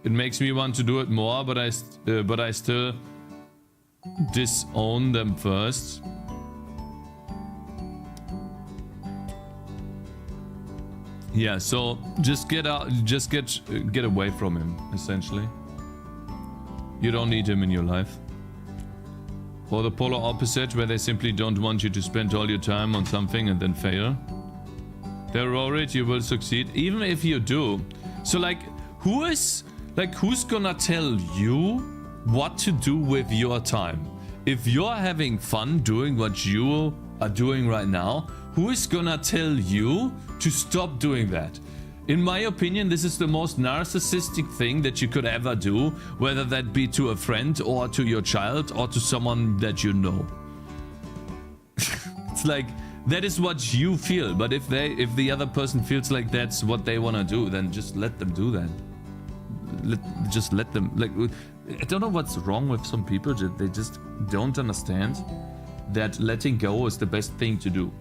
It makes me want to do it more, but I still disown them first. Yeah, so just get out, just get away from him, essentially. You don't need him in your life. Or the polar opposite, where they simply don't want you to spend all your time on something and then fail. They're worried you will succeed, even if you do. So like, who's gonna tell you what to do with your time? If you're having fun doing what you are doing right now, who is gonna tell you to stop doing that? In my opinion, this is the most narcissistic thing that you could ever do, whether that be to a friend or to your child or to someone that you know. It's like, that is what you feel, but if the other person feels like that's what they want to do, then just let them do that. Just let them. Like, I don't know what's wrong with some people, they just don't understand that letting go is the best thing to do.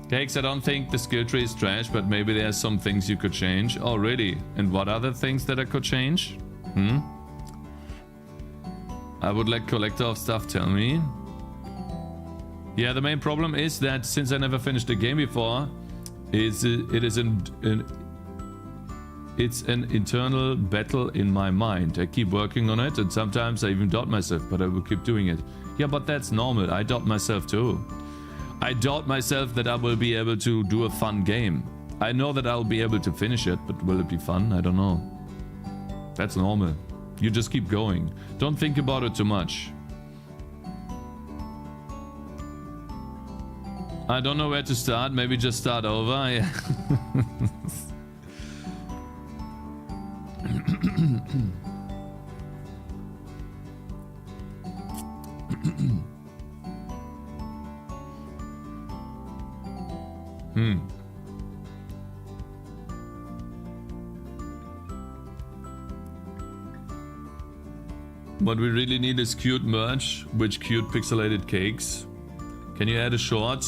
Cakez, I don't think the skill tree is trash, but maybe there's some things you could change. Oh, really? And what are the things that I could change? I would like collector of stuff, tell me. Yeah, the main problem is that since I never finished the game before, it's an internal battle in my mind. I keep working on it, and sometimes I even doubt myself, but I will keep doing it. Yeah, but that's normal. I doubt myself too. I doubt myself that I will be able to do a fun game. I know that I'll be able to finish it, but will it be fun? I don't know. That's normal. You just keep going. Don't think about it too much. I don't know where to start. Maybe just start over. Yeah. What we really need is cute merch, which cute pixelated cakes. Can you add a short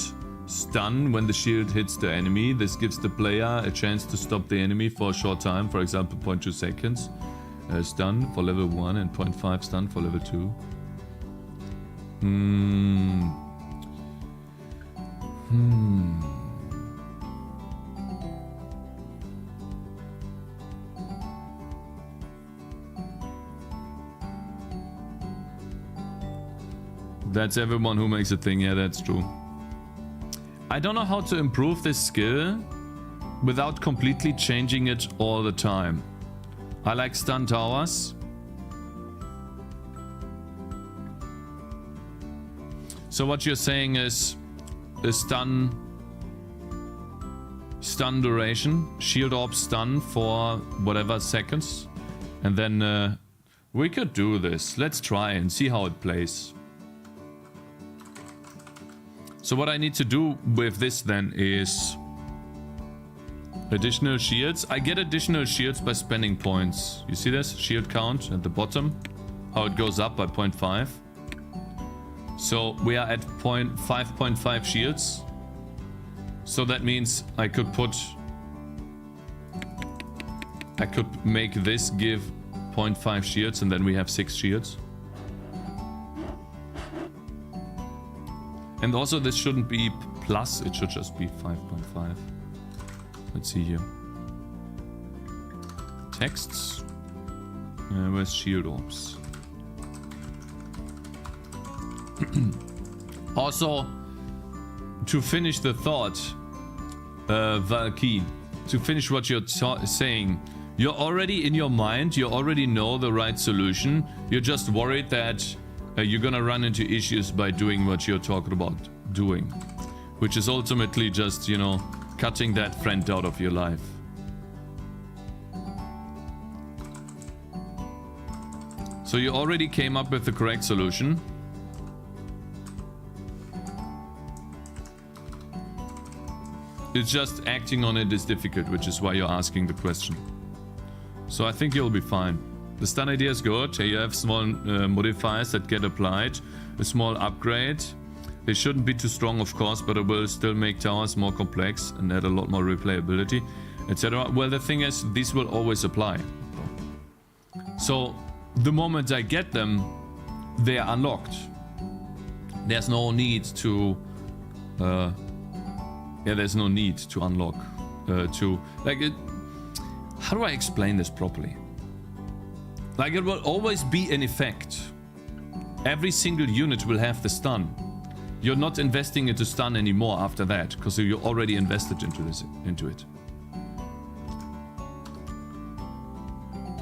stun when the shield hits the enemy? This gives the player a chance to stop the enemy for a short time, for example 0.2 seconds. Stun for level 1 and 0.5 stun for level 2. That's everyone who makes a thing. Yeah, that's true. I don't know how to improve this skill without completely changing it all the time. I like stun towers. So what you're saying is a stun duration, shield orb stun for whatever seconds, and then we could do this. Let's try and see how it plays. So what I need to do with this then is additional shields. I get additional shields by spending points. You see this shield count at the bottom, how it goes up by 0.5. So we are at 5.5 shields. So that means I could make this give 0.5 shields, and then we have 6 shields. And also this shouldn't be plus, it should just be 5.5. Let's see here. Texts. Where's shield orbs? Also, to finish the thought, Valky, to finish what you're saying, you're already in your mind, you already know the right solution. You're just worried that you're gonna run into issues by doing what you're talking about doing, which is ultimately just, you know, cutting that friend out of your life. So you already came up with the correct solution. It's just acting on it is difficult, which is why you're asking the question. So I think you'll be fine. The stun idea is good. Here you have small modifiers that get applied. A small upgrade. They shouldn't be too strong, of course, but it will still make towers more complex and add a lot more replayability, etc. Well, the thing is, these will always apply. So the moment I get them, they are unlocked. There's no need to... there's no need to unlock, how do I explain this properly? Like, it will always be an effect. Every single unit will have the stun. You're not investing into stun anymore after that, because you already invested into it.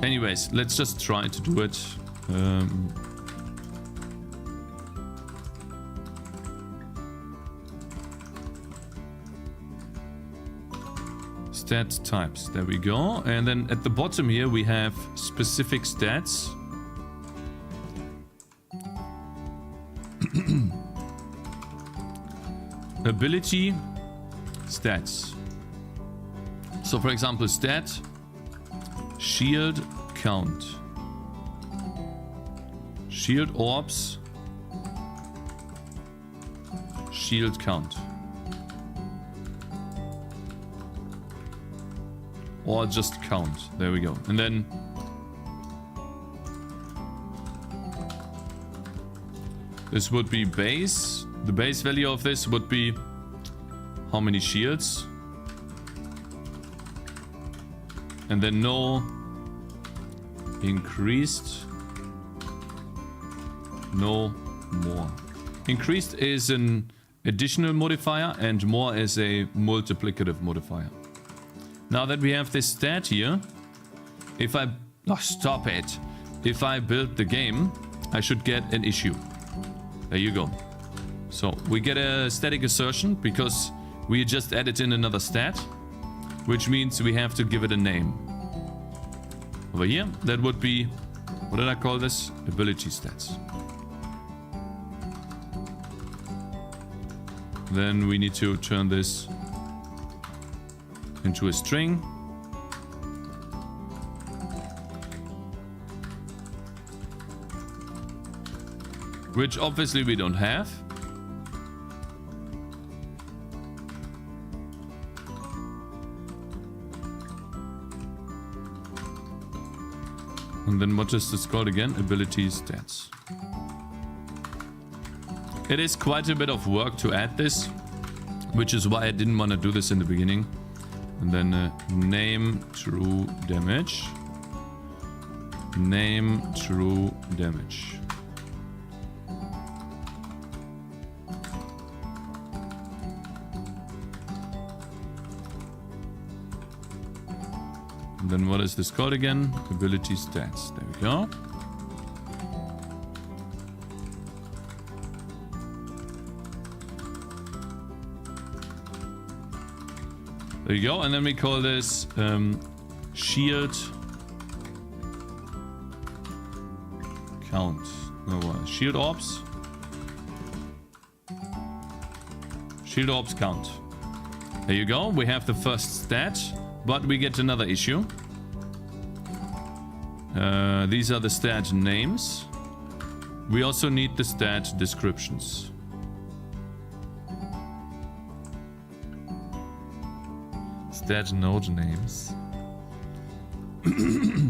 Anyways, let's just try to do it. Stat types, there we go. And then at the bottom here we have specific stats. Ability stats. So for example, stat shield count, shield orbs, shield count. Or just count. There we go. And then this would be base. The base value of this would be how many shields. And then no increased, no more. Increased is an additional modifier and more is a multiplicative modifier. Now that we have this stat here, if I... Oh, stop it. If I build the game, I should get an issue. There you go. So we get a static assertion because we just added in another stat, which means we have to give it a name. Over here, that would be... What did I call this? Ability stats. Then we need to turn this into a string. Which obviously we don't have. And then what is this called again? Ability stats. It is quite a bit of work to add this, which is why I didn't want to do this in the beginning. And then name true damage. Name true damage. And then what is this called again? Ability stats. There we go. There you go. And then we call this shield count. No, shield orbs. Shield orbs count. There you go. We have the first stat, but we get another issue. These are the stat names. We also need the stat descriptions. Stat node names.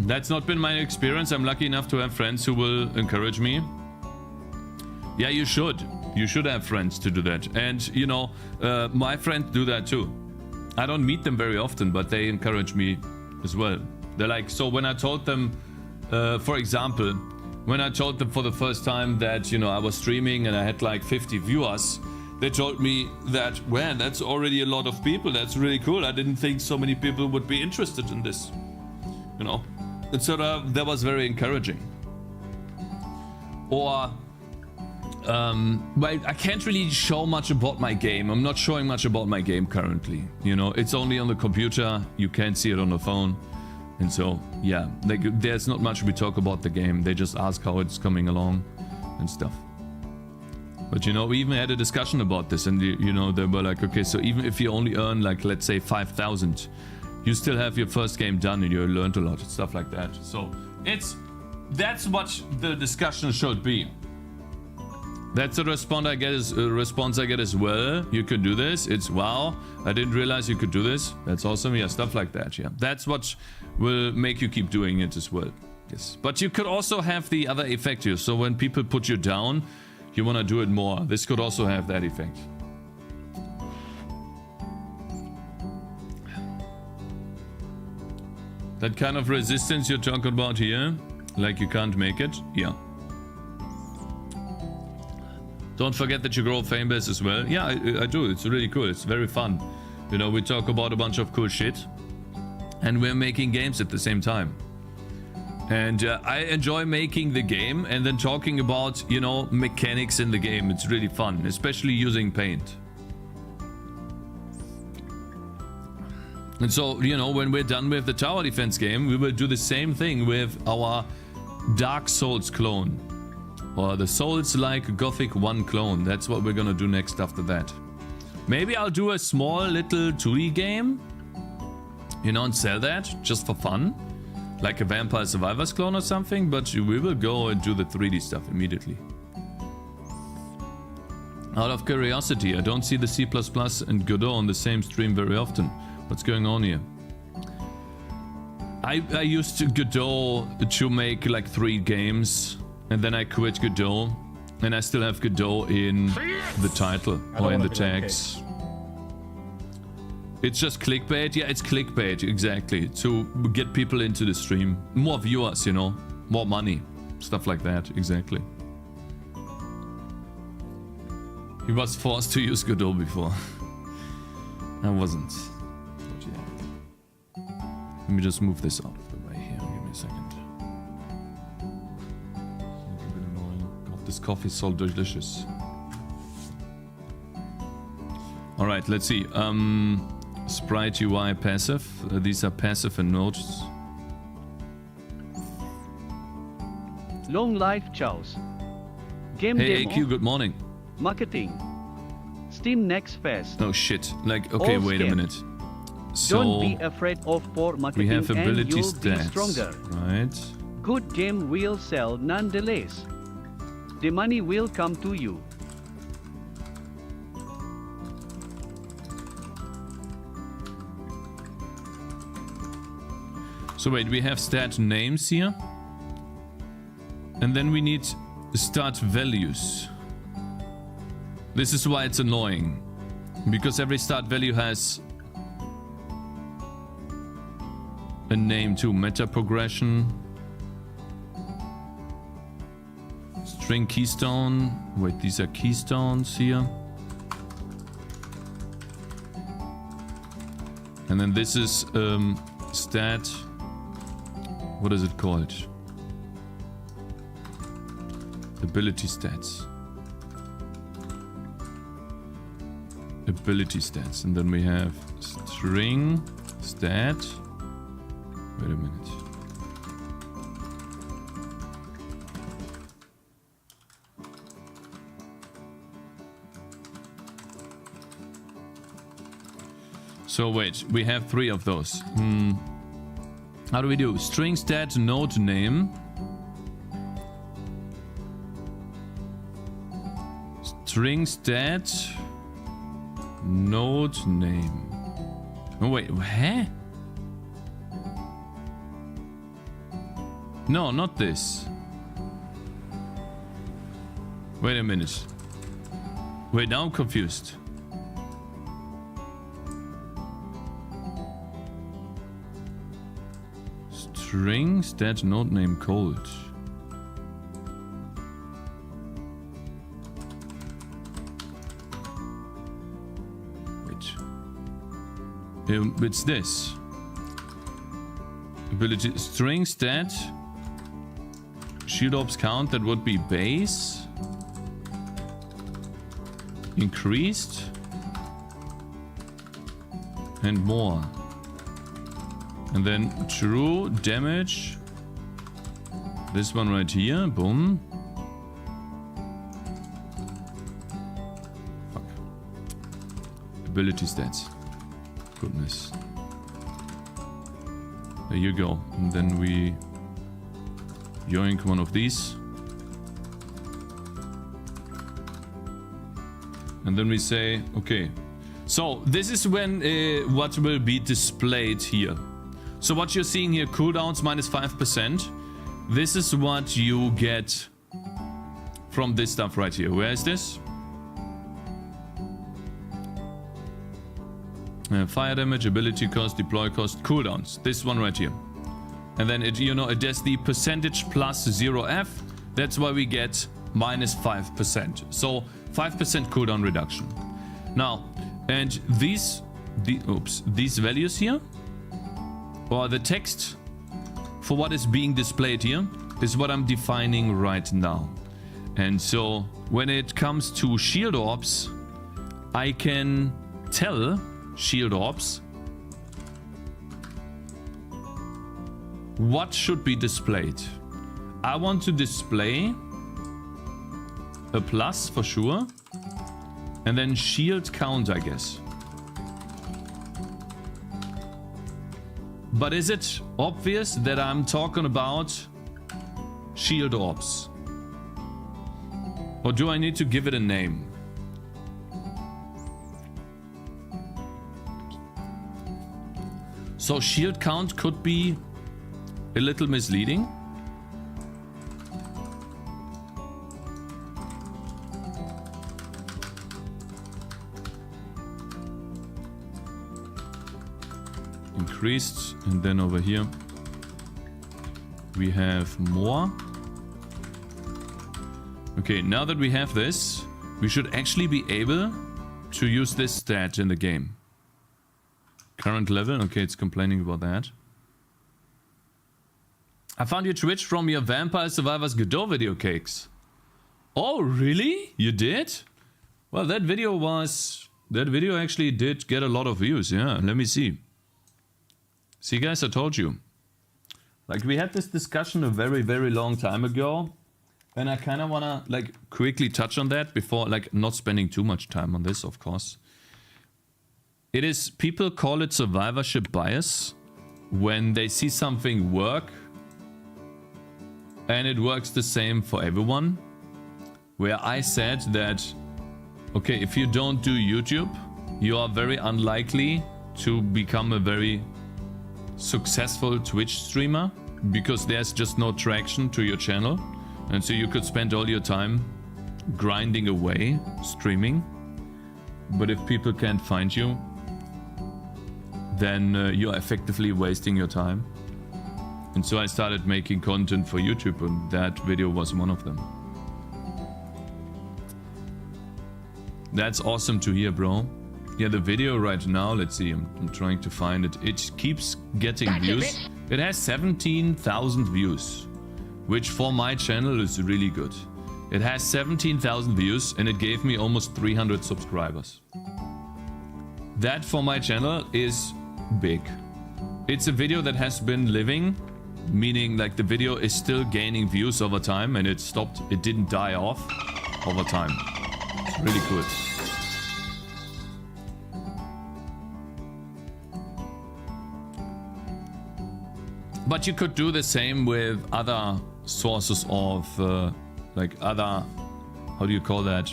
That's not been my experience. I'm lucky enough to have friends who will encourage me. Yeah, you should. You should have friends to do that. And, you know, my friends do that too. I don't meet them very often, but they encourage me as well. They're like, so when I told them, for example, when I told them for the first time that, you know, I was streaming and I had like 50 viewers, they told me that, man, that's already a lot of people. That's really cool. I didn't think so many people would be interested in this. You know, and so that was very encouraging. Or, well, I can't really show much about my game. I'm not showing much about my game currently. You know, it's only on the computer. You can't see it on the phone. And so, yeah, like, there's not much we talk about the game. They just ask how it's coming along and stuff. But, you know, we even had a discussion about this. And, you know, they were like, okay, so even if you only earn, like, let's say 5,000, you still have your first game done and you learned a lot and stuff like that. So that's what the discussion should be. That's the response I get as well. You could do this. It's wow. I didn't realize you could do this. That's awesome. Yeah, stuff like that. Yeah, that's what will make you keep doing it as well. Yes, but you could also have the other effect here. So when people put you down, you want to do it more. This could also have that effect. That kind of resistance you're talking about here, like you can't make it, yeah. Don't forget that you grow fan base as well. Yeah, I do. It's really cool. It's very fun. You know, we talk about a bunch of cool shit, and we're making games at the same time. And I enjoy making the game and then talking about, you know, mechanics in the game. It's really fun, especially using paint. And so, you know, when we're done with the tower defense game, we will do the same thing with our Dark Souls clone. Or the Souls-like Gothic 1 clone. That's what we're gonna do next after that. Maybe I'll do a small little 2D game, you know, and sell that just for fun. Like a Vampire Survivors clone or something, but we will go and do the 3D stuff immediately. Out of curiosity, I don't see the C++ and Godot on the same stream very often. What's going on here? I used Godot to make like 3 games, and then I quit Godot, and I still have Godot in the title or in the tags. It's just clickbait. Yeah, it's clickbait, exactly. To get people into the stream. More viewers, you know, more money, stuff like that, exactly. He was forced to use Godot before. I wasn't. Let me just move this out of the way here. Give me a second. It's a bit annoying. God, this coffee is so delicious. Alright, let's see. Sprite UI passive. These are passive and nodes. Long life Chaos. Game Hey demo. AQ, good morning. Marketing. Steam Next Fest. Oh shit. Like, okay, All wait a scam. minute. Don't be So, afraid of poor we marketing have ability and you'll stats. be stronger. Right. Good game will sell nonetheless. The money will come to you. So wait, we have stat names here. And then we need start values. This is why it's annoying. Because every start value has a name too. Meta progression. String keystone. Wait, these are keystones here. And then this is stat What is it called? Ability stats. Ability stats. And then we have string stat. Wait a minute. So wait, we have 3 of those. How do we do? String stat node name. String stat node name. Oh wait, huh? No, not this. Wait a minute. Wait, now I'm confused. String stat node name cold. Wait. It's this. Ability string stat. Shield ops count, that would be base. Increased. And more. And then true damage. This one right here. Boom. Fuck. Ability stats. Goodness. There you go. And then we yoink one of these. And then we say, okay. So this is when what will be displayed here. So what you're seeing here, cooldowns minus 5%. This is what you get from this stuff right here. Where is this? Fire damage, ability cost, deploy cost, cooldowns. This one right here. And then it, you know, it does the percentage plus 0f. That's why we get minus 5%. So 5% cooldown reduction. Now, and these values here, or the text for what is being displayed here, is what I'm defining right now. And so when it comes to shield orbs, I can tell shield orbs what should be displayed. I want to display a plus for sure, and then shield count, I guess. But is it obvious that I'm talking about shield orbs? Or do I need to give it a name? So shield count could be a little misleading. Increased, and then over here we have more. Okay, now that we have this, we should actually be able to use this stat in the game. Current level, okay, it's complaining about that. I found your Twitch from your Vampire Survivors Godot video, Cakez. Oh, really? You did? Well, that video actually did get a lot of views, yeah, let me see. See guys, I told you. Like, we had this discussion a very, very long time ago. And I kind of want to, like, quickly touch on that before, like, not spending too much time on this, of course. It is, people call it survivorship bias when they see something work and it works the same for everyone. Where I said that, okay, if you don't do YouTube, you are very unlikely to become a very successful Twitch streamer because there's just no traction to your channel. And so you could spend all your time grinding away, streaming. But if people can't find you, then you're effectively wasting your time. And so I started making content for YouTube, and that video was one of them. That's awesome to hear, bro. Yeah, the video right now, let's see, I'm trying to find it. It keeps getting views. It has 17,000 views, which for my channel is really good. It has 17,000 views and it gave me almost 300 subscribers. That for my channel is big. It's a video that has been living, meaning like the video is still gaining views over time and it stopped, it didn't die off over time. It's really good. But you could do the same with other sources of, like other, how do you call that?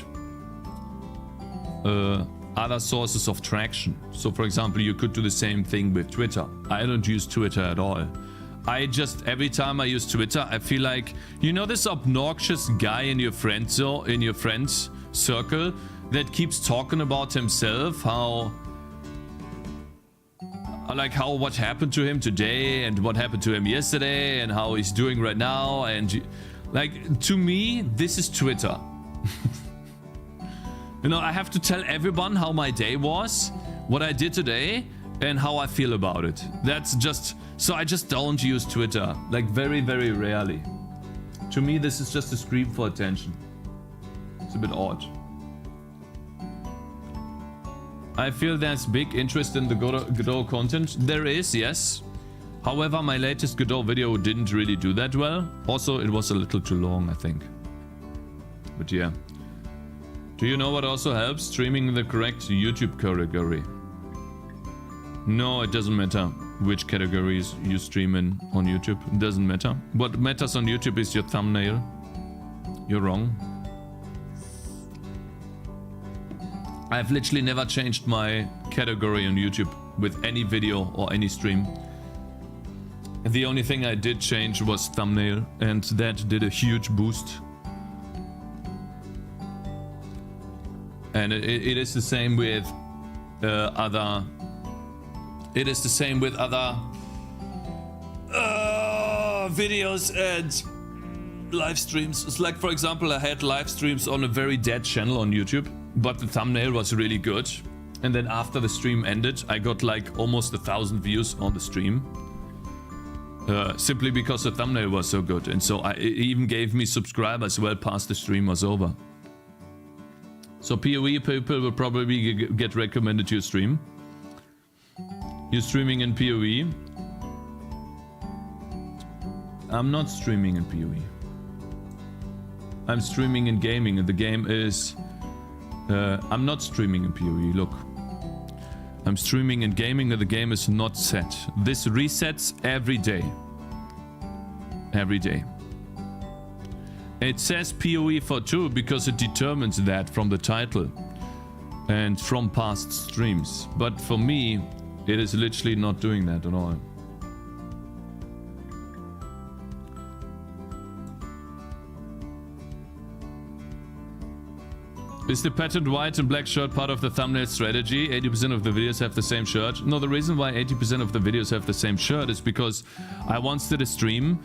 Other sources of traction. So for example, you could do the same thing with Twitter. I don't use Twitter at all. I just, every time I use Twitter, I feel like, you know, this obnoxious guy in your friends circle that keeps talking about himself, what happened to him today and what happened to him yesterday and how he's doing right now, and like, to me, this is Twitter. You know, I have to tell everyone how my day was, what I did today, and how I feel about it. That's just, so I just don't use Twitter, like very, very rarely. To me, this is just a scream for attention. It's a bit odd. I feel there's big interest in the Godot content. There is, yes. However, my latest Godot video didn't really do that well. Also, it was a little too long, I think. But yeah. Do you know what also helps? Streaming the correct YouTube category. No, it doesn't matter which categories you stream in on YouTube. It doesn't matter. What matters on YouTube is your thumbnail. You're wrong. I've literally never changed my category on YouTube with any video or any stream. The only thing I did change was thumbnail, and that did a huge boost. And it is the same with other... It is the same with other videos and live streams. It's like, for example, I had live streams on a very dead channel on YouTube, but the thumbnail was really good. And then after the stream ended, I got like almost 1,000 views on the stream. Simply because the thumbnail was so good. And so it even gave me subscribers well past the stream was over. So PoE people will probably get recommended your stream. You're streaming in PoE. I'm not streaming in PoE. I'm streaming in gaming, and the game is... I'm not streaming in PoE, look. I'm streaming in gaming and the game is not set. This resets every day. Every day. It says PoE for 2 because it determines that from the title and from past streams. But for me, it is literally not doing that at all. Is the patterned white and black shirt part of the thumbnail strategy? 80% of the videos have the same shirt. No, the reason why 80% of the videos have the same shirt is because I once did a stream.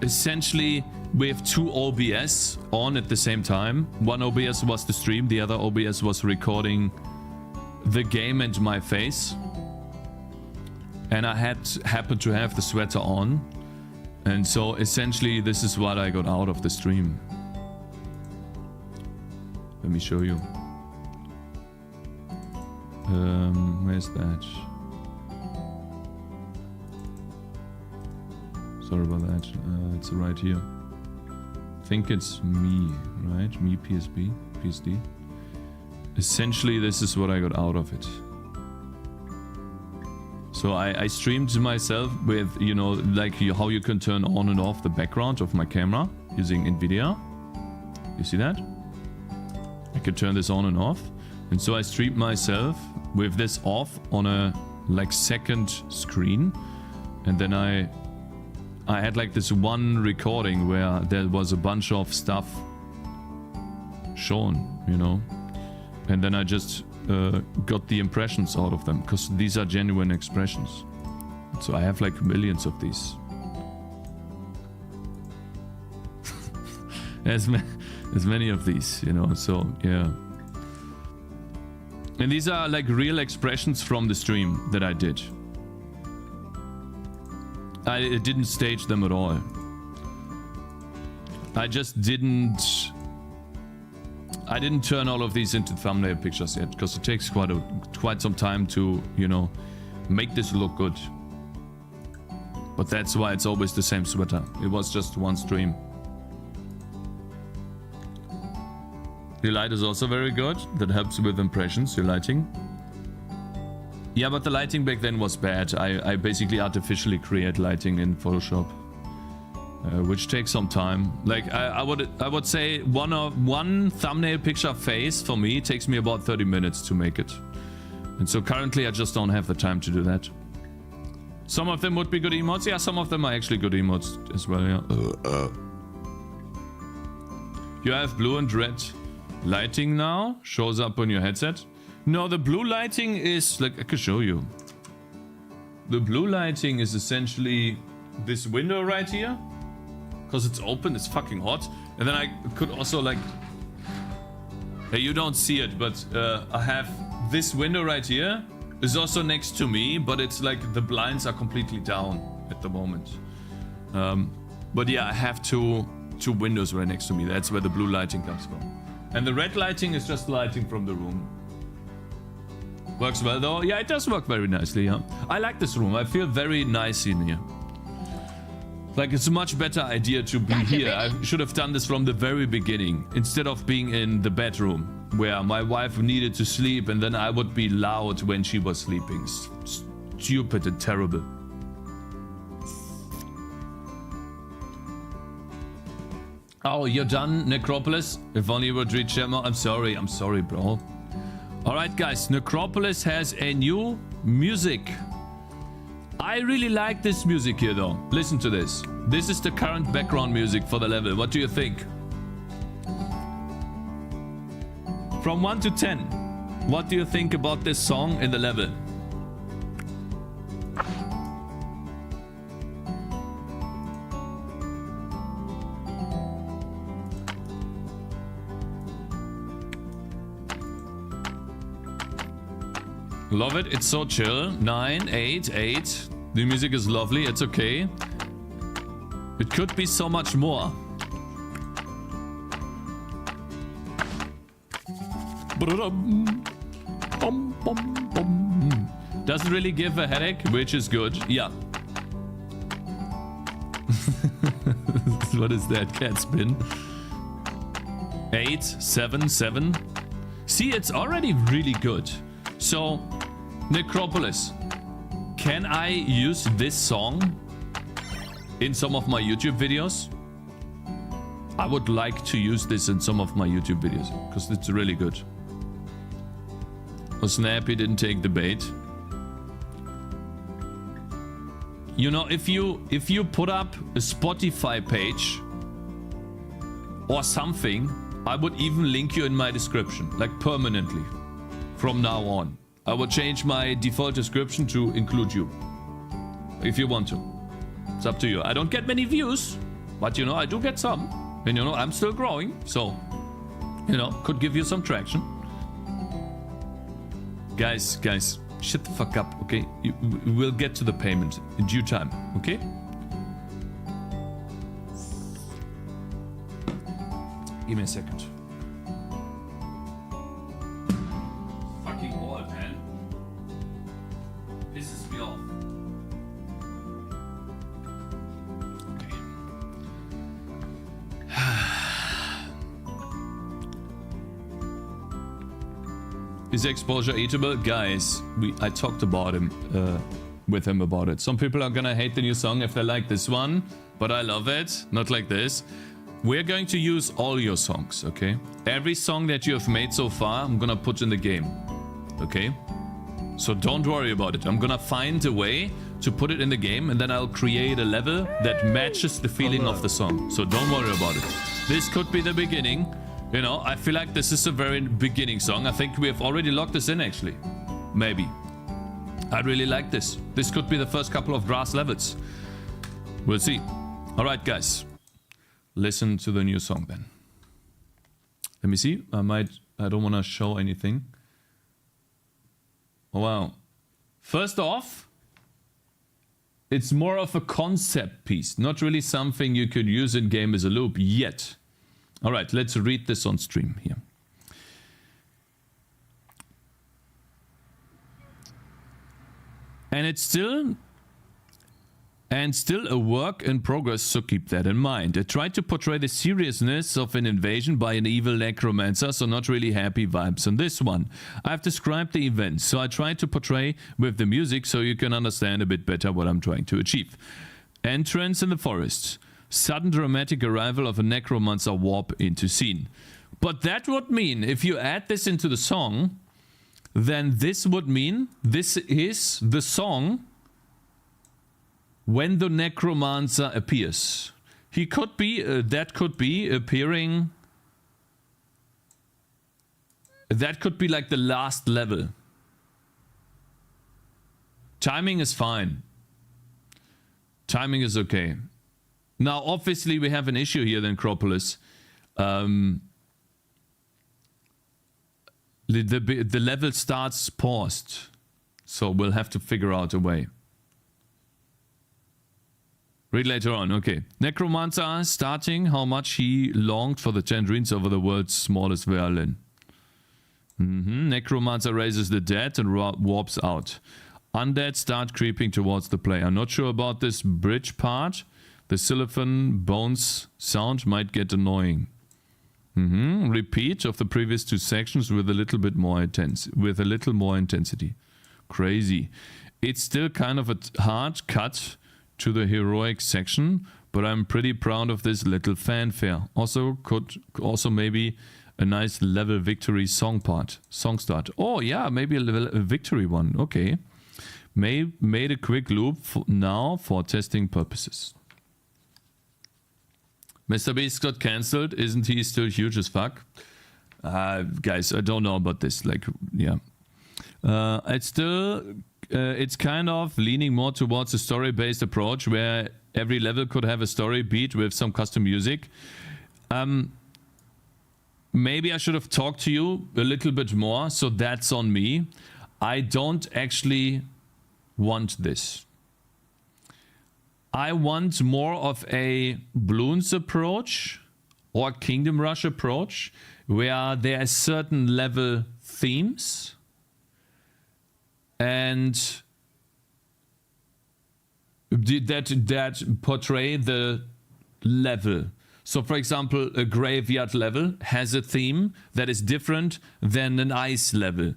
Essentially, we have 2 OBS on at the same time. One OBS was the stream, the other OBS was recording the game and my face. And I happened to have the sweater on. And so essentially, this is what I got out of the stream. Let me show you. Where's that? Sorry about that. It's right here. I think it's me, right? Me PSB, PSD. Essentially, this is what I got out of it. So I streamed myself with, you know, like how you can turn on and off the background of my camera using NVIDIA. You see that? I could turn this on and off. And so I streamed myself with this off on a like second screen. And then I had like this one recording where there was a bunch of stuff shown, you know. And then I just got the impressions out of them, because these are genuine expressions. So I have like millions of these. As many of these, you know, so yeah. And these are like real expressions from the stream that I did. I didn't stage them at all. I just didn't... I didn't turn all of these into thumbnail pictures yet, because it takes quite some time to, you know, make this look good. But that's why it's always the same sweater. It was just one stream. Your light is also very good. That helps with impressions, your lighting. Yeah, but the lighting back then was bad. I basically artificially create lighting in Photoshop. Which takes some time. Like I would say one thumbnail picture face for me takes me about 30 minutes to make it. And so currently I just don't have the time to do that. Some of them would be good emotes. Yeah, some of them are actually good emotes as well, yeah. You have blue and red lighting now. Shows up on your headset. No, the blue lighting is like, I can show you. The blue lighting is essentially this window right here. Because it's open, it's fucking hot. And then I could also like... Hey, you don't see it, but I have this window right here. Is also next to me, but it's like the blinds are completely down at the moment. But yeah, I have two windows right next to me. That's where the blue lighting comes from. And the red lighting is just lighting from the room. Works well though. Yeah, it does work very nicely, yeah. I like this room. I feel very nice in here. Like, it's a much better idea to be here. I should have done this from the very beginning, instead of being in the bedroom, where my wife needed to sleep, and then I would be loud when she was sleeping. Stupid and terrible. Oh, you're done, Necropolis? If only you would reach Gemma. I'm sorry, bro. Alright, guys, Necropolis has a new music. I really like this music here, though. Listen to this. This is the current background music for the level. What do you think? From 1 to 10, what do you think about this song in the level? Love it. It's so chill. 9, 8, 8. The music is lovely. It's okay. It could be so much more. Doesn't really give a headache, which is good. Yeah. What is that? Cat spin. 8, 7, 7. See, it's already really good. So, Necropolis, can I use this song in some of my YouTube videos? I would like to use this in some of my YouTube videos, because it's really good. Oh snap, he didn't take the bait. You know, if you put up a Spotify page or something, I would even link you in my description, like permanently. From now on, I will change my default description to include you. If you want to. It's up to you. I don't get many views, but you know, I do get some. And you know, I'm still growing, so, you know, could give you some traction. Guys, shut the fuck up, okay? We'll get to the payment in due time, okay? Give me a second. Pisses me off. Okay. Is exposure eatable? Guys, I talked about him with him about it. Some people are gonna hate the new song if they like this one, but I love it. Not like this. We're going to use all your songs, okay? Every song that you have made so far, I'm gonna put in the game, okay? So don't worry about it. I'm gonna find a way to put it in the game, and then I'll create a level that matches the feeling of the song. So don't worry about it. This could be the beginning. You know, I feel like this is a very beginning song. I think we have already locked this in, actually. Maybe. I really like this. This could be the first couple of grass levels. We'll see. Alright, guys. Listen to the new song, then. Let me see. I don't want to show anything. Wow. First off, it's more of a concept piece, not really something you could use in game as a loop yet. All right, let's read this on stream here. And it's still a work in progress, so keep that in mind. I tried to portray the seriousness of an invasion by an evil necromancer, so not really happy vibes on this one. I've described the event, so I tried to portray with the music so you can understand a bit better what I'm trying to achieve. Entrance in the forest. Sudden dramatic arrival of a necromancer warp into scene. But that would mean, if you add this into the song, then this would mean this is the song when the necromancer appears. He could be, that could be appearing, that could be like the last level. Timing is fine. Timing is okay. Now, obviously, we have an issue here, then, Necropolis. The level starts paused, so we'll have to figure out a way. Read later on, okay. Necromancer starting how much he longed for the tangerines over the world's smallest violin. Necromancer raises the dead and warps out. Undead start creeping towards the player. Not sure about this bridge part. The xylophone bones sound might get annoying. Repeat of the previous two sections with a little bit more intensity. Crazy. It's still kind of a hard cut to the heroic section, but I'm pretty proud of this little fanfare. Also maybe a nice level victory song start. Oh yeah, maybe a victory one. Okay. Made a quick loop now for testing purposes. Mr. Beast got cancelled. Isn't he still huge as fuck? Guys, I don't know about this. Like, yeah. It's kind of leaning more towards a story-based approach where every level could have a story beat with some custom music. Maybe I should have talked to you a little bit more, so that's on me. I don't actually want this. I want more of a Bloons approach or Kingdom Rush approach where there are certain level themes and that portray the level. So for example, a graveyard level has a theme that is different than an ice level.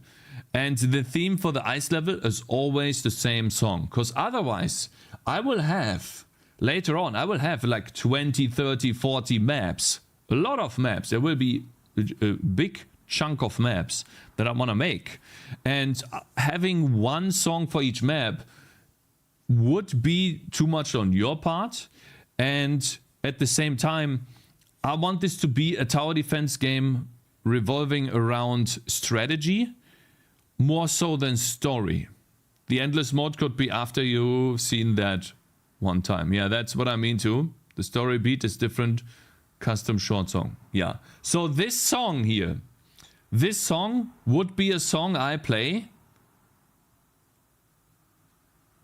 And the theme for the ice level is always the same song, because otherwise I will have, later on, I will have like 20, 30, 40 maps. A lot of maps. There will be a big chunk of maps that I want to make. And having one song for each map would be too much on your part. And at the same time, I want this to be a tower defense game revolving around strategy more so than story. The endless mode could be after you've seen that one time. Yeah, that's what I mean too. The story beat is different. Custom short song. Yeah. So this song here, this song would be a song I play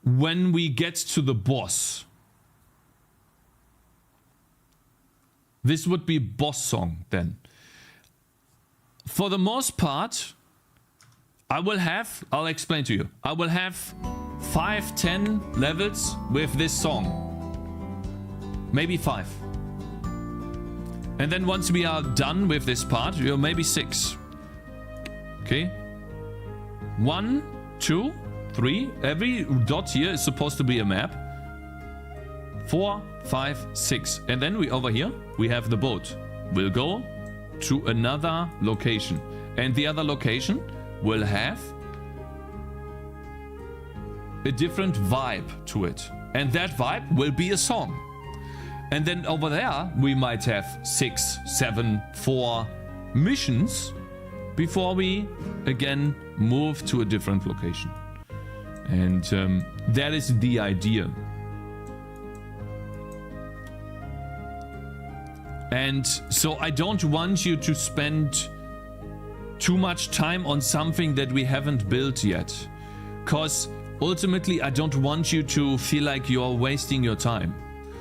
when we get to the boss. This would be boss song then. For the most part, I'll explain to you. I will have 5-10 levels with this song. Maybe 5. And then once we are done with this part, maybe 6. Okay? 1, 2, 3. Every dot here is supposed to be a map. 4, 5, 6. And then over here, we have the boat. We'll go to another location. And the other location will have a different vibe to it. And that vibe will be a song. And then over there, we might have 6, 7, 4 missions before we again move to a different location. And that is the idea. And so I don't want you to spend too much time on something that we haven't built yet. because ultimately I don't want you to feel like you're wasting your time.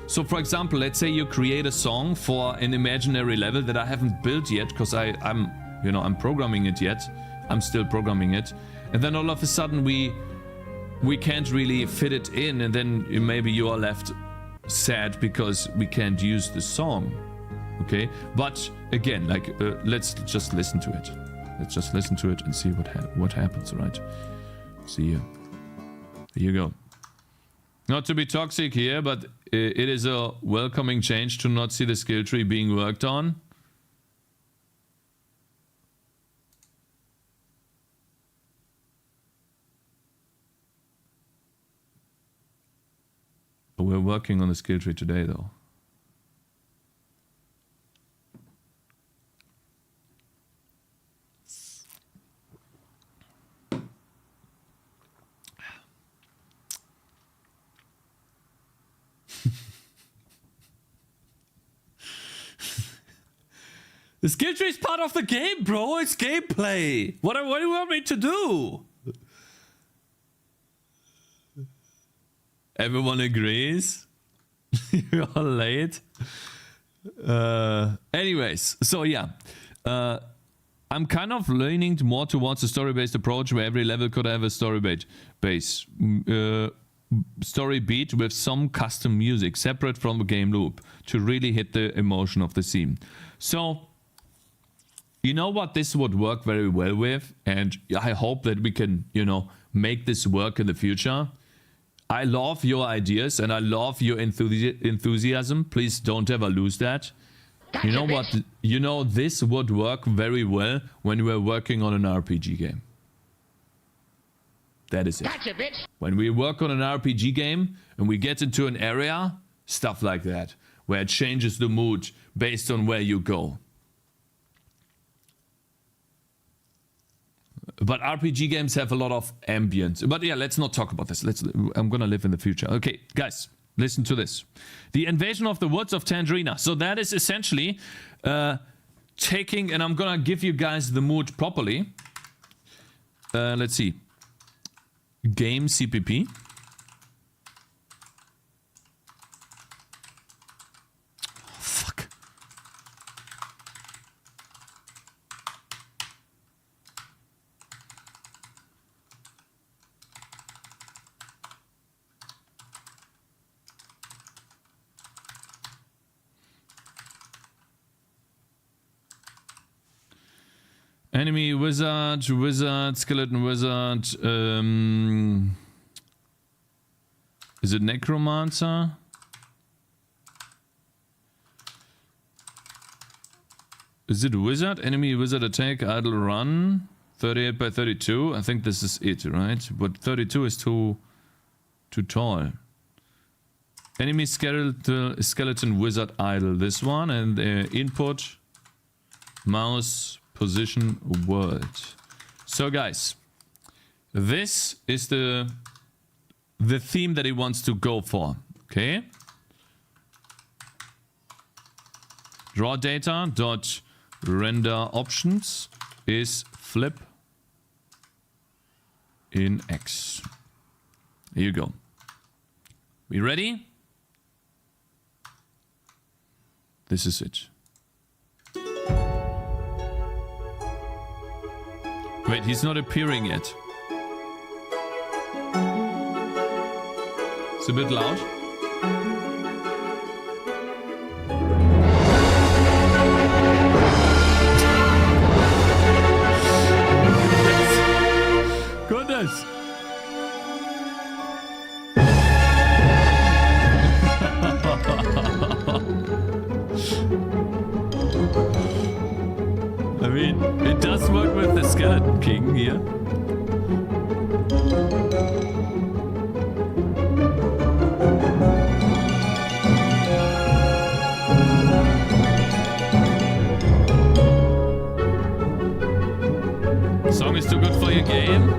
So for example, let's say you create a song for an imaginary level that I haven't built yet because I'm programming it yet. I'm still programming it. And then all of a sudden we can't really fit it in, and then maybe you are left sad because we can't use the song. Okay? But again, like let's just listen to it. Let's just listen to it and see what happens, right? See you. Here you go. Not to be toxic here, but it is a welcoming change to not see the skill tree being worked on. We're working on the skill tree today, though. The skill tree is part of the game, bro. It's gameplay. What do you want me to do? Everyone agrees. You're all late. Anyways, so yeah. I'm kind of leaning more towards a story-based approach where every level could have a story beat with some custom music separate from the game loop to really hit the emotion of the scene. So, you know what this would work very well with, and I hope that we can, make this work in the future. I love your ideas and I love your enthusiasm. Please don't ever lose that. You know what? This would work very well when we're working on an RPG game. That is it. Gotcha, bitch. When we work on an RPG game and we get into an area, stuff like that, where it changes the mood based on where you go. But RPG games have a lot of ambience. But yeah, let's not talk about this. I'm gonna live in the future. Okay, guys, listen to this. The invasion of the woods of Tangerina. So that is essentially taking, and I'm gonna give you guys the mood properly. Let's see. Game CPP. Fuck. Enemy wizard, skeleton wizard, is it necromancer? Is it wizard? Enemy wizard attack, idle run, 38 by 32. I think this is it, right? But 32 is too tall. Enemy skeleton wizard idle, this one, and input, mouse, position, world. So guys, this is the theme that he wants to go for. Okay. Draw data dot render options is flip in X. Here you go. We ready? This is it. Wait, he's not appearing yet. It's a bit loud. Goodness! I mean, it does work with the Skeleton King here. The song is too good for your game.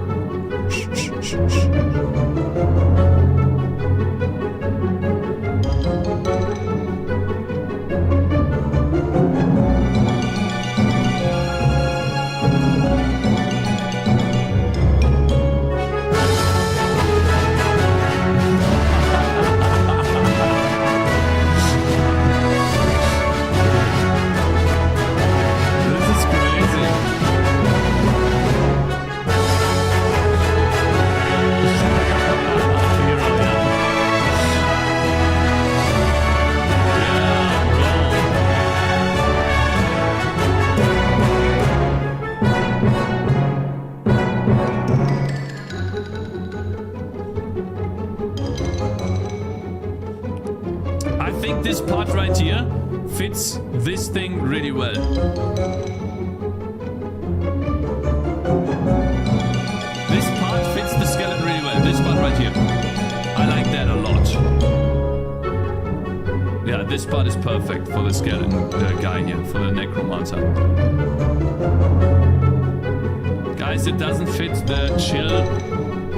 think this part right here fits this thing really well. This part fits the skeleton really well. This part right here. I like that a lot. Yeah, this part is perfect for the skeleton guy here, for the necromancer. Guys, it doesn't fit the chill,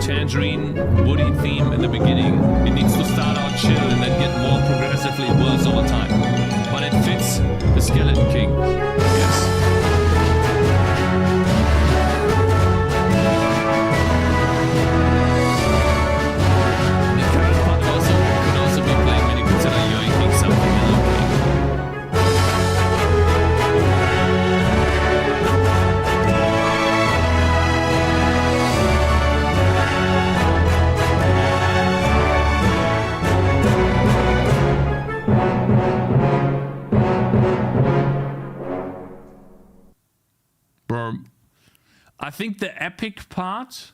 tangerine, woody theme in the beginning. It needs to start out chill and then get more progressively worse over time. But it fits the Skeleton King. Yes. The current part could also be playing when you consider yoinking something a little bit. I think the epic part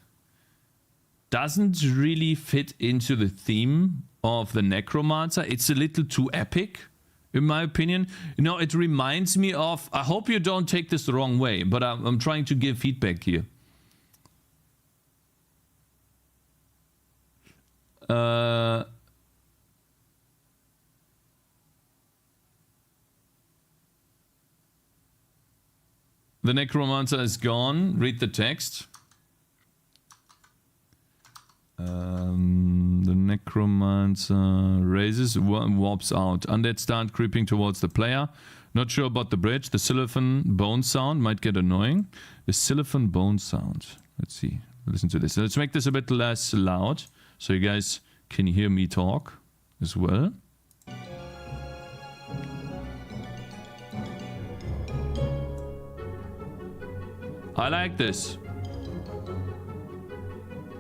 doesn't really fit into the theme of the necromancer. It's a little too epic, in my opinion. You know, it reminds me of... I hope you don't take this the wrong way, but I'm trying to give feedback here. The necromancer is gone. Read the text. The necromancer raises, warps out. Undead start creeping towards the player. Not sure about the bridge. The xylophone bone sound might get annoying. The xylophone bone sound. Let's see. Listen to this. Let's make this a bit less loud so you guys can hear me talk as well. I like this.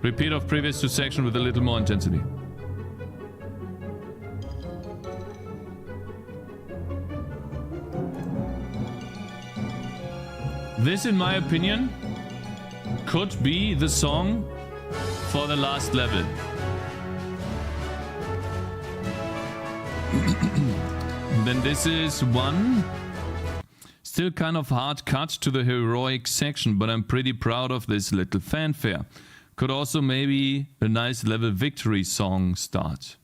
Repeat of previous two sections with a little more intensity. This, in my opinion, could be the song for the last level. Then this is one. Still kind of hard cut to the heroic section, but I'm pretty proud of this little fanfare. Could also maybe a nice level victory song start.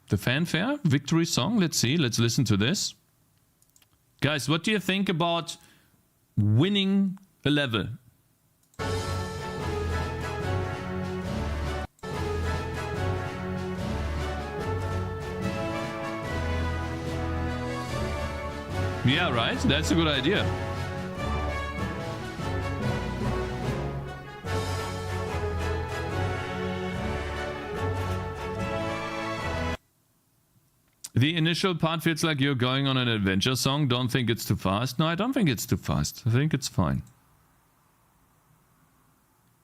The fanfare? Victory song? Let's see. Let's listen to this. Guys, what do you think about winning a level? Yeah, right? That's a good idea. The initial part feels like you're going on an adventure song. Don't think it's too fast. No, I don't think it's too fast. I think it's fine.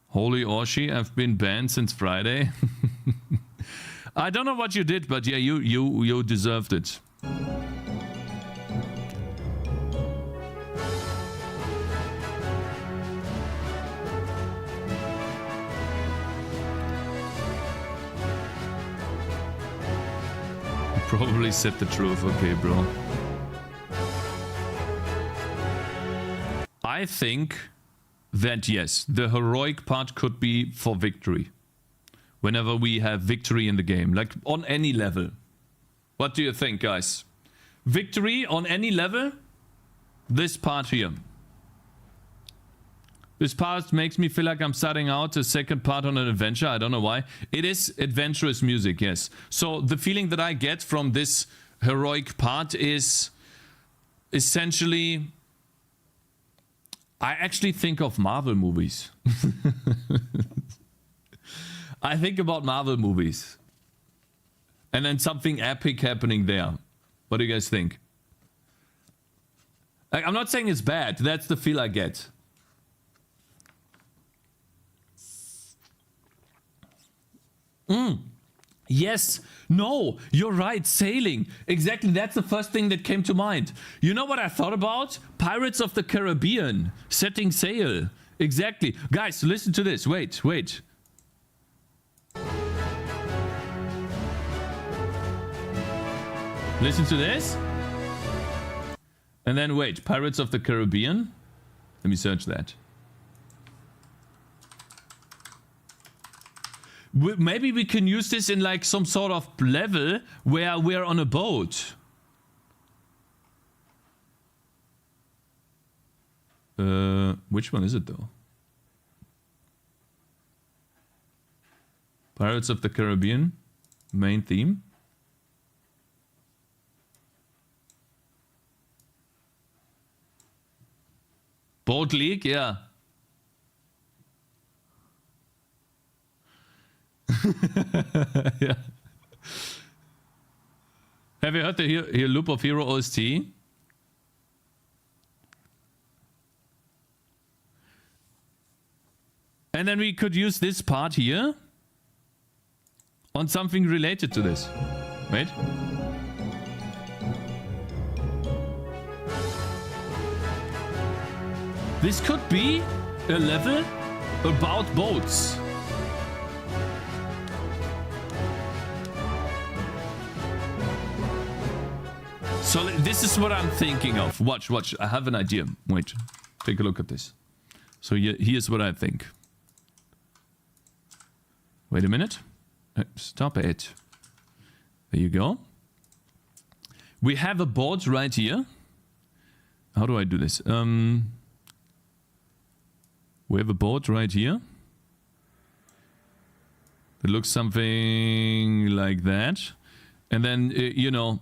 Holy Orshi, I've been banned since Friday. I don't know what you did, but yeah, you deserved it. Probably said the truth. Okay, bro. I think that yes, the heroic part could be for victory. Whenever we have victory in the game, like on any level. What do you think, guys? Victory on any level? This part here. This part makes me feel like I'm starting out a second part on an adventure. I don't know why. It is adventurous music, yes. So the feeling that I get from this heroic part is essentially... I actually think of Marvel movies. I think about Marvel movies. And then something epic happening there. What do you guys think? Like, I'm not saying it's bad. That's the feel I get. Yes. No. You're right. Sailing. Exactly. That's the first thing that came to mind. You know what I thought about? Pirates of the Caribbean. Setting sail. Exactly. Guys, listen to this. Wait. Listen to this. And then wait, Pirates of the Caribbean. Let me search that. Maybe we can use this in like some sort of level where we're on a boat. Which one is it though? Pirates of the Caribbean, main theme. Boat League, yeah. Yeah. Have you heard the Loop of Hero OST? And then we could use this part here on something related to this. Wait. This could be a level about boats. So this is what I'm thinking of. Watch, watch. I have an idea. Wait, take a look at this. So here's what I think. Wait a minute. Stop it. There you go. We have a board right here. How do I do this? We have a board right here. It looks something like that. And then, you know,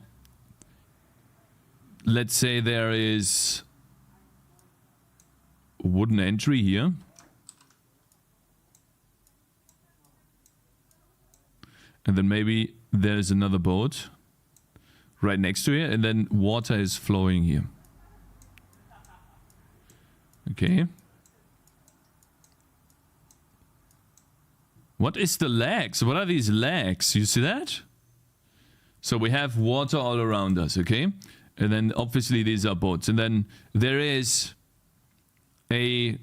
let's say there is a wooden entry here. And then maybe there's another boat right next to it, and then water is flowing here. Okay. What is the legs? What are these legs? You see that? So we have water all around us, okay? And then obviously these are boats. And then there is a,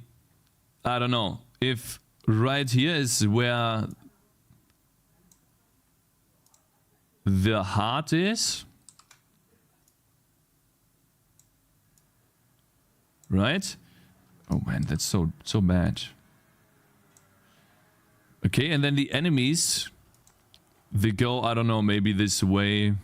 I don't know, if right here is where the heart is, right? Oh man, that's so bad. Okay, and then the enemies, they go, I don't know, maybe this way.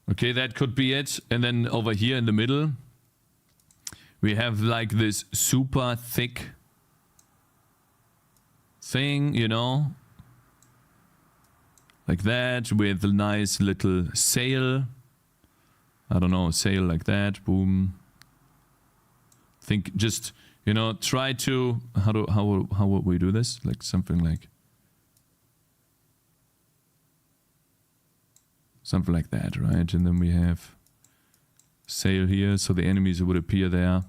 Okay, that could be it. And then over here in the middle, we have like this super thick thing, you know, like that, with a nice little sail. I don't know, sail like that, boom. Think just, you know, try to, how would we do this? Like something like that, right? And then we have sail here, so the enemies would appear there.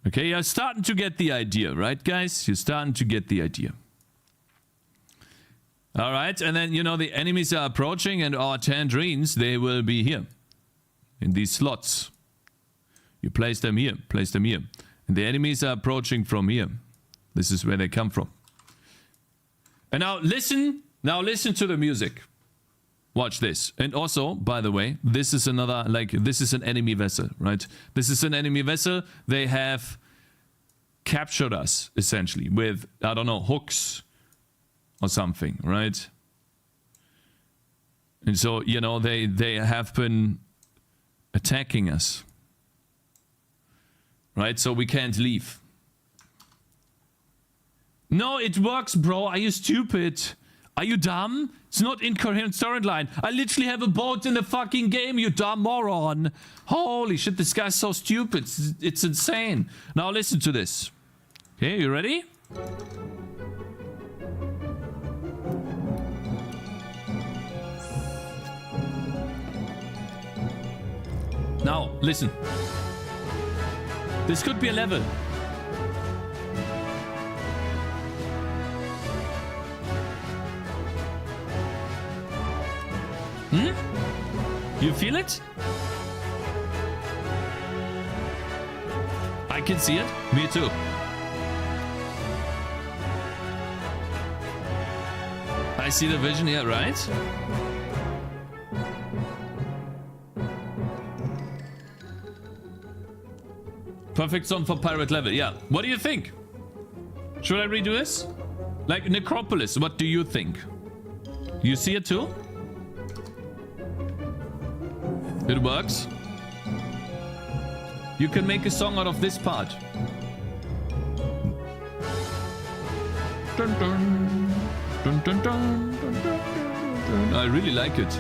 Okay, you're starting to get the idea, right, guys? You're starting to get the idea. All right, and then, you know, the enemies are approaching, and our tangerines, they will be here in these slots. You place them here, and the enemies are approaching from here. This is where they come from. And now listen to the music. Watch this. And also, by the way, this is another, like, this is an enemy vessel, right? This is an enemy vessel. They have captured us, essentially, with, I don't know, hooks or something, right? And so, you know, they have been attacking us, right? So we can't leave. No, it works, bro. Are you stupid? Are you dumb? It's not incoherent storyline. I literally have a boat in the fucking game, you dumb moron. Holy shit, this guy's so stupid. It's insane. Now listen to this. Okay, you ready? Now, listen. This could be a level. You feel it? I can see it. Me too. see the vision here, right? Perfect song for pirate level, yeah. What do you think? Should I redo this? Like Necropolis, what do you think? You see it too? It works. You can make a song out of this part. Dun, dun, dun, dun, dun, dun, dun, dun. I really like it.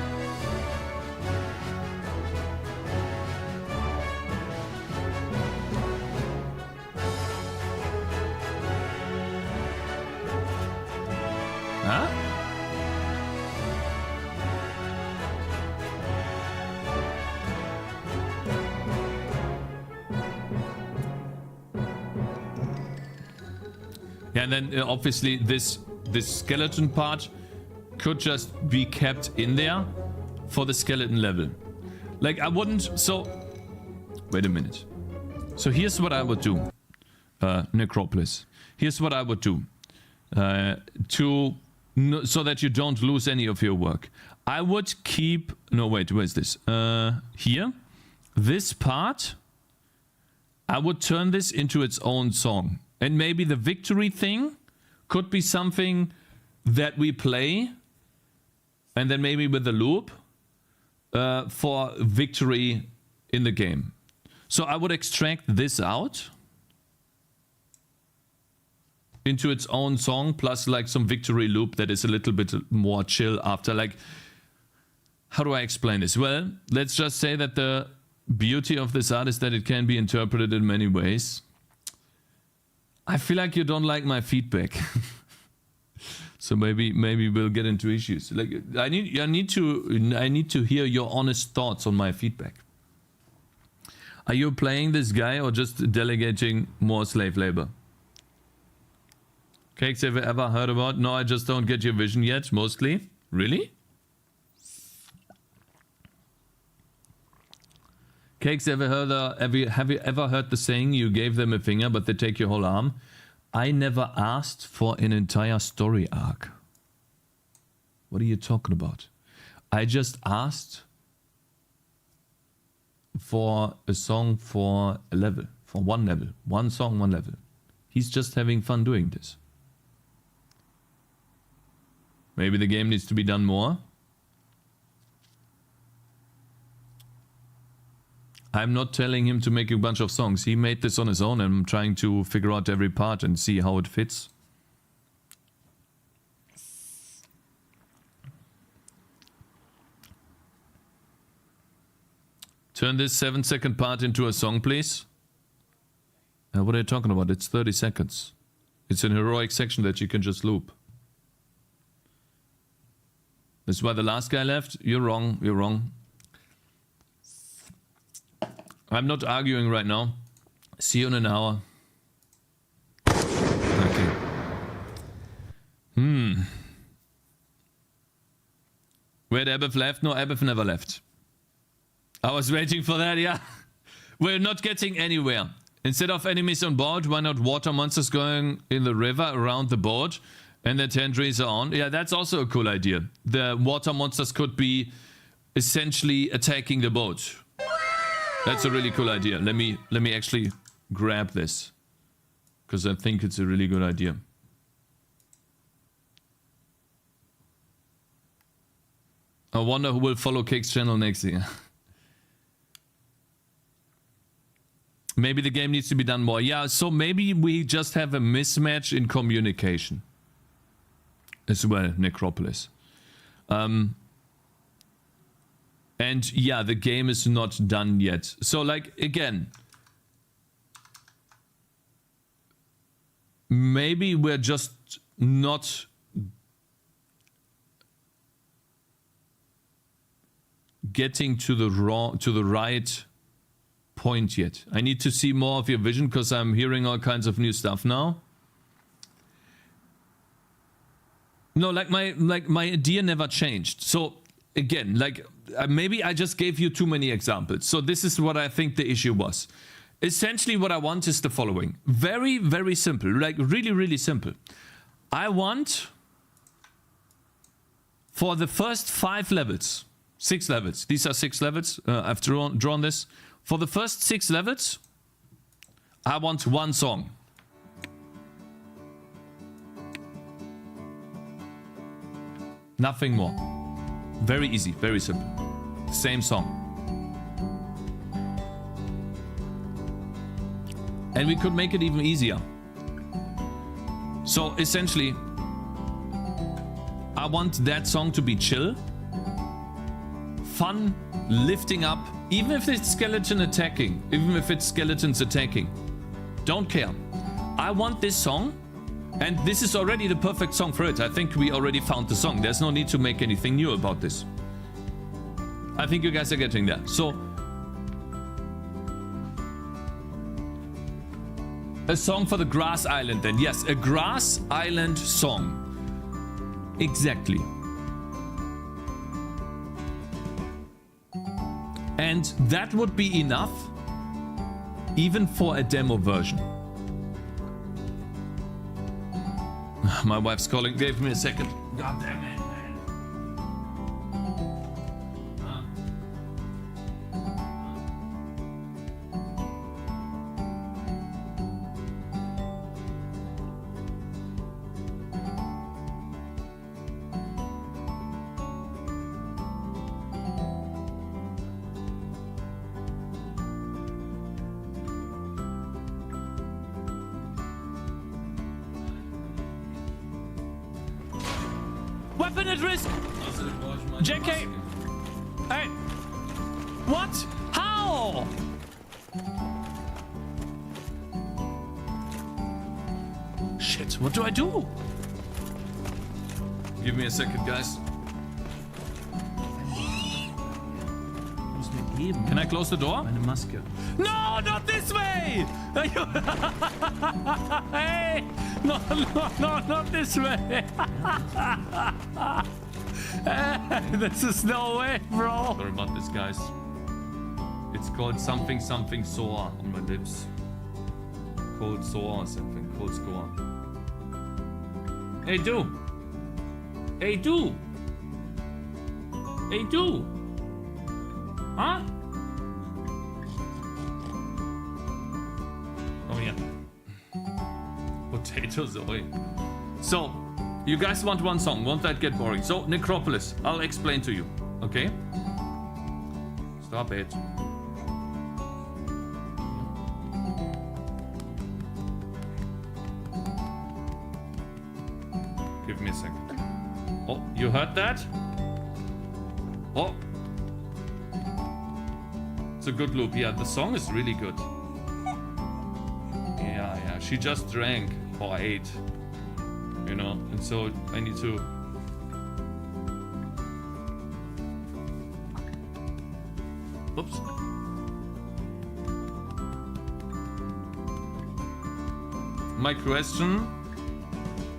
Huh? Yeah, and then obviously this skeleton part could just be kept in there for the skeleton level. Like I wouldn't. So wait a minute. So here's what I would do. Necropolis. Here's what I would do. So that you don't lose any of your work. I would keep... No, wait, where's this? Here. This part, I would turn this into its own song. And maybe the victory thing could be something that we play. And then maybe with the loop for victory in the game. So I would extract this out into its own song, plus like some victory loop that is a little bit more chill after. Like, how do I explain this? Well, let's just say that the beauty of this art is that it can be interpreted in many ways. I feel like you don't like my feedback. So maybe we'll get into issues. Like I need to hear your honest thoughts on my feedback. Are you playing this guy or just delegating more slave labor? Cakez, have you ever heard about? No, I just don't get your vision yet, mostly. Really? Cakez, have you ever heard the saying, you gave them a finger, but they take your whole arm? I never asked for an entire story arc. What are you talking about? I just asked for a song for a level. For one level. One song, one level. He's just having fun doing this. Maybe the game needs to be done more. I'm not telling him to make a bunch of songs. He made this on his own and I'm trying to figure out every part and see how it fits. Turn this 7-second part into a song, please. What are you talking about? It's 30 seconds. It's an heroic section that you can just loop. That's why the last guy left. You're wrong. You're wrong. I'm not arguing right now. See you in an hour. Okay. Where Abev left? No, Abev never left. I was waiting for that, yeah. We're not getting anywhere. Instead of enemies on board, why not water monsters going in the river around the boat? And the 10 trees are on. Yeah, that's also a cool idea. The water monsters could be essentially attacking the boat. That's a really cool idea. Let me actually grab this. Because I think it's a really good idea. I wonder who will follow Cake's channel next year. Maybe the game needs to be done more. Yeah, so maybe we just have a mismatch in communication. As well, Necropolis. And yeah, the game is not done yet. So like, again, maybe we're just not getting to the right point yet. I need to see more of your vision because I'm hearing all kinds of new stuff now. No, like my idea never changed. So again, like maybe I just gave you too many examples. So this is what I think the issue was. Essentially what I want is the following. Very, very simple. Like really, really simple. I want For the first 5 levels, 6 levels, these are 6 levels, I've drawn this. For the first 6 levels, I want one song. Nothing more. Very easy, very simple. Same song. And we could make it even easier. So essentially, I want that song to be chill, fun, lifting up, even if it's skeleton attacking, even if it's skeletons attacking. Don't care. I want this song, and this is already the perfect song for it. I think we already found the song. There's no need to make anything new about this. I think you guys are getting there. So, a song for the grass island then. Yes, a grass island song. Exactly. And that would be enough even for a demo version. My wife's calling. Give me a second. God damn it, man. Weapon at risk! JK! Hey! What? How? Shit, what do I do? Give me a second, guys. Can I close the door? Eine Maske. No, not this way! Hey! No, not this way! This is no way, bro! Sorry about this, guys. It's called something sore on my lips. Cold sore or something. Cold score. Hey, do! Hey, do! Hey, do! Huh? Oh yeah. Potatoes away. So, you guys want one song, won't that get boring? So, Necropolis, I'll explain to you, okay? Stop it. Give me a second. Oh, you heard that? Oh. It's a good loop. Yeah, the song is really good. Yeah. She just drank or ate, you know, and so I need to. Oops.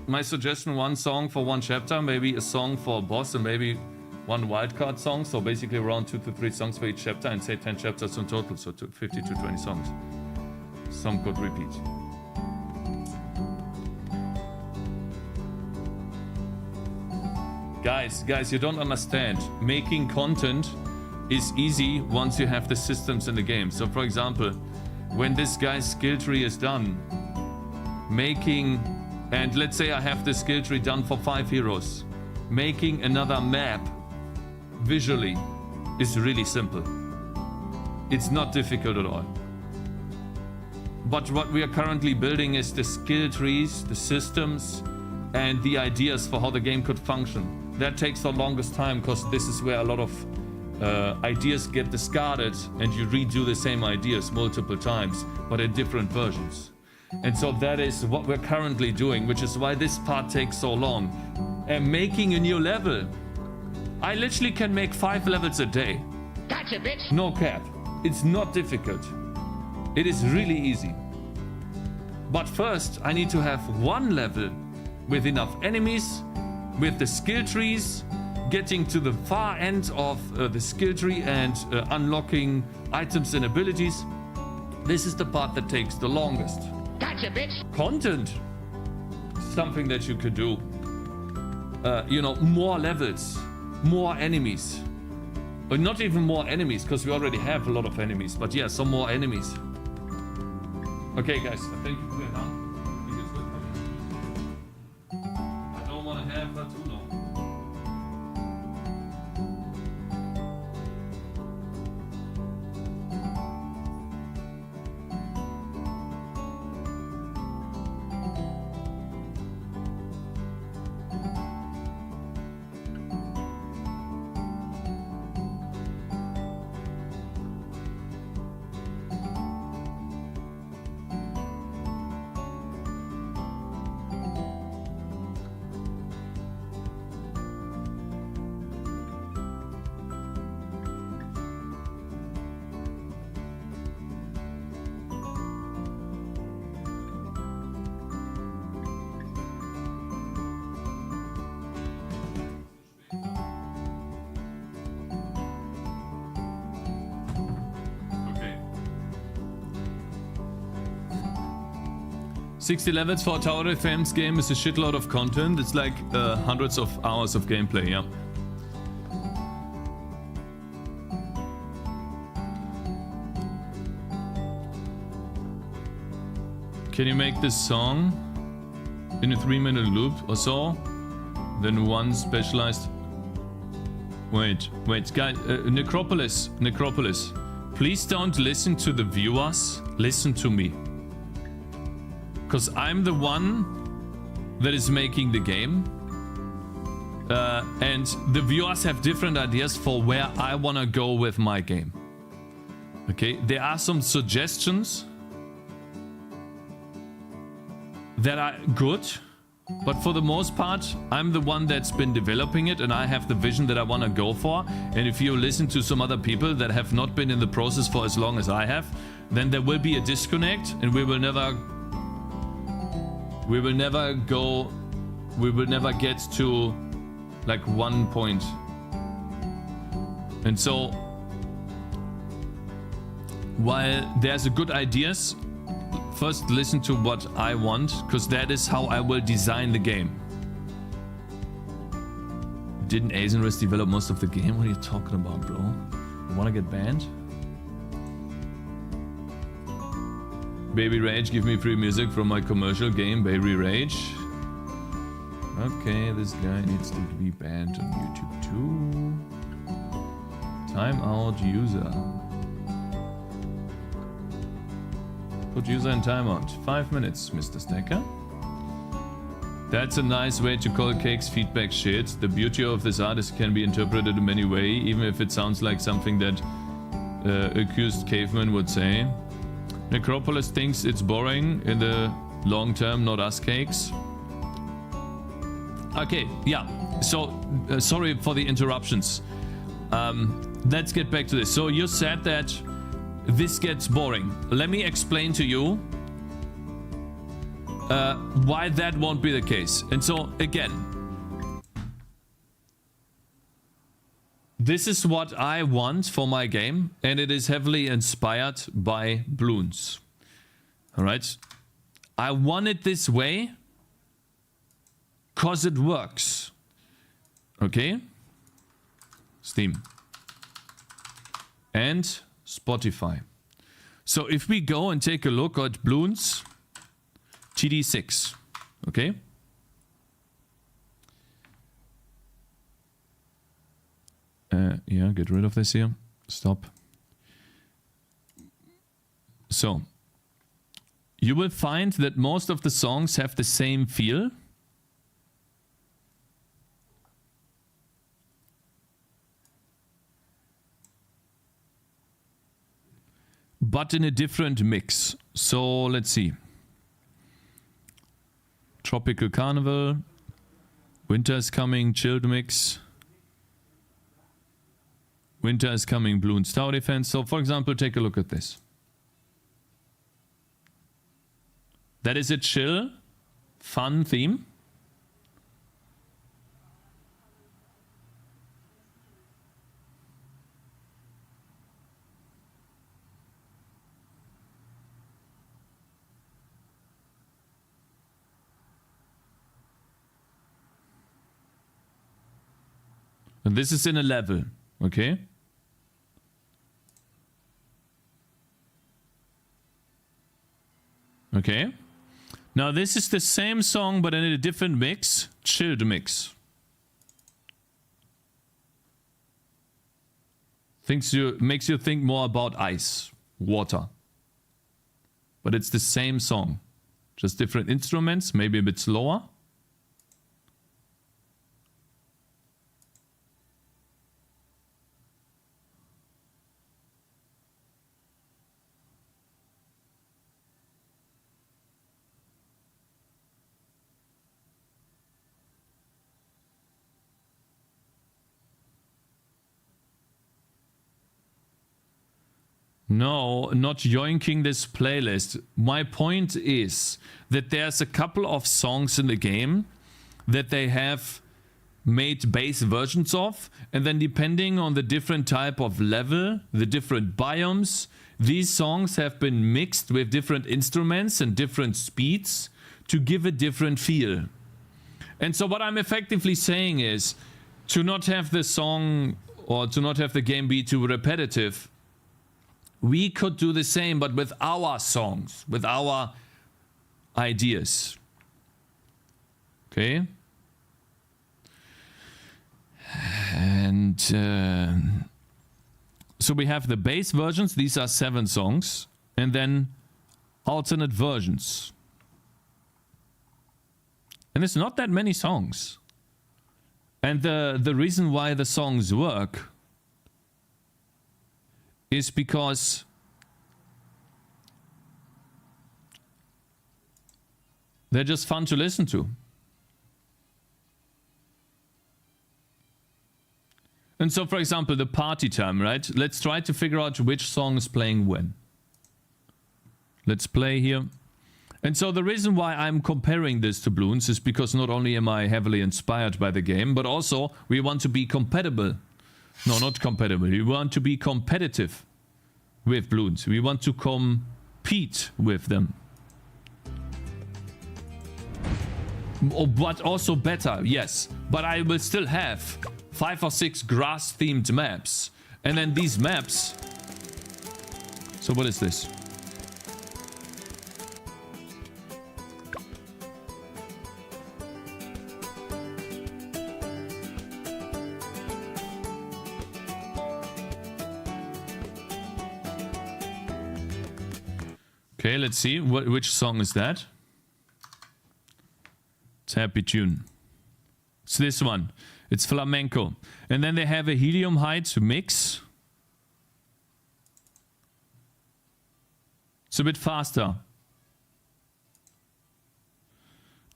My suggestion: one song for one chapter, maybe a song for a boss, and maybe one wildcard song, so basically around 2 to 3 songs for each chapter, and say 10 chapters in total, so 50 to 20 songs. Some could repeat. Guys, you don't understand. Making content is easy once you have the systems in the game. So for example, when this guy's skill tree is done, and let's say I have the skill tree done for 5 heroes, making another map visually is really simple. It's not difficult at all. But what we are currently building is the skill trees, the systems, and the ideas for how the game could function. That takes the longest time because this is where a lot of ideas get discarded and you redo the same ideas multiple times, but in different versions. And so that is what we're currently doing, which is why this part takes so long. And making a new level, I literally can make 5 levels a day. Gotcha, bitch. No cap. It's not difficult. It is really easy. But first, I need to have one level with enough enemies, with the skill trees, getting to the far end of the skill tree and unlocking items and abilities. This is the part that takes the longest. Gotcha, bitch. Content. Something that you could do. you know, more levels, more enemies. But not even more enemies, because we already have a lot of enemies. But yeah, some more enemies. Okay, guys, thank you for your help. I don't want to have her too long. Okay. 60 levels for a tower defense game is a shitload of content. It's like hundreds of hours of gameplay, yeah. Can you make this song in a 3-minute loop or so? Then one specialized... Wait, guys, Necropolis, please don't listen to the viewers, listen to me. Because I'm the one that is making the game. And the viewers have different ideas for where I want to go with my game. Okay, there are some suggestions that are good, but for the most part, I'm the one that's been developing it and I have the vision that I want to go for. And if you listen to some other people that have not been in the process for as long as I have, then there will be a disconnect and we will never get to like one point. And so while there's a good ideas, first listen to what I want, because that is how I will design the game. Didn't Azenrest develop most of the game? What are you talking about, bro? You wanna get banned? Baby Rage, give me free music from my commercial game, Baby Rage. Okay, this guy needs to be banned on YouTube too. Timeout user. Put user in timeout. 5 minutes, Mr. Stacker. That's a nice way to call Cakez feedback shit. The beauty of this artist can be interpreted in many ways, even if it sounds like something that accused caveman would say. Necropolis thinks it's boring in the long term, not us, Cakez. Okay, yeah. So, sorry for the interruptions. Let's get back to this. So you said that this gets boring. Let me explain to you why that won't be the case. And so, again, this is what I want for my game, and it is heavily inspired by Bloons. Alright? I want it this way because it works. Okay? Steam. And Spotify. So if we go and take a look at Bloons TD6, okay? Yeah, get rid of this here. Stop. So, you will find that most of the songs have the same feel. But in a different mix. So let's see. Tropical Carnival. Winter is coming, chilled mix. Winter is coming, Bloons Tower Defense. So for example, take a look at this. That is a chill, fun theme. And this is in a level, okay? Okay. Now this is the same song but in a different mix, chilled mix. Makes you think more about ice, water. But it's the same song. Just different instruments, maybe a bit slower. No, not yoinking this playlist. My point is that there's a couple of songs in the game that they have made base versions of, and then depending on the different type of level, the different biomes, these songs have been mixed with different instruments and different speeds to give a different feel. And so what I'm effectively saying is to not have the song or to not have the game be too repetitive. We could do the same, but with our songs, with our ideas. Okay? And so we have the base versions. These are 7 songs. And then alternate versions. And it's not that many songs. And the reason why the songs work is because they're just fun to listen to. And so, for example, the party time, right? Let's try to figure out which song is playing when. Let's play here. And so the reason why I'm comparing this to Bloons is because not only am I heavily inspired by the game, but also we want to be compatible. No, not compatible. We want to be competitive with Bloons. We want to compete with them. Oh, but also better, yes. But I will still have 5 or 6 grass-themed maps. And then these maps... So what is this? Okay, let's see. Which song is that? It's Happy Tune. It's this one. It's flamenco. And then they have a helium height mix. It's a bit faster.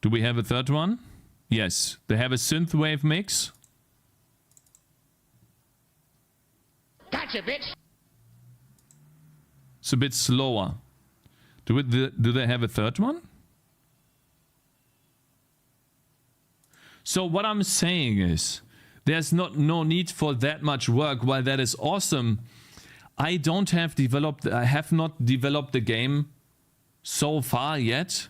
Do we have a third one? Yes. They have a synthwave mix. Gotcha, bitch. It's a bit slower. Do they have a third one? So what I'm saying is, there's no need for that much work. While that is awesome, I have not developed the game so far yet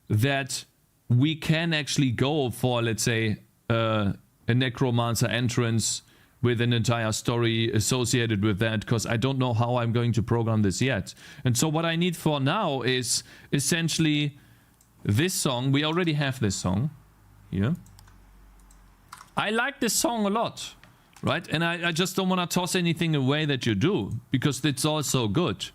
that we can actually go for, let's say, a necromancer entrance with an entire story associated with that, because I don't know how I'm going to program this yet. And so what I need for now is essentially this song. We already have this song here. I like this song a lot, right? And I just don't want to toss anything away that you do, because it's all so good.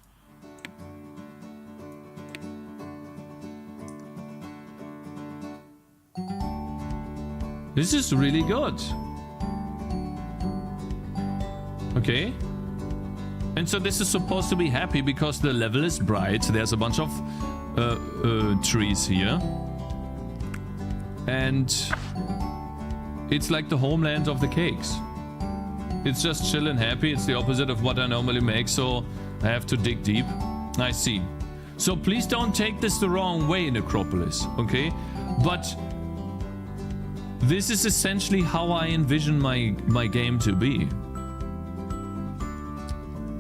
This is really good. Okay. And so this is supposed to be happy because the level is bright. There's a bunch of trees here. And it's like the homeland of the Cakez. It's just chill and happy. It's the opposite of what I normally make, so I have to dig deep. I see. So please don't take this the wrong way, Necropolis, okay? But this is essentially how I envision my game to be.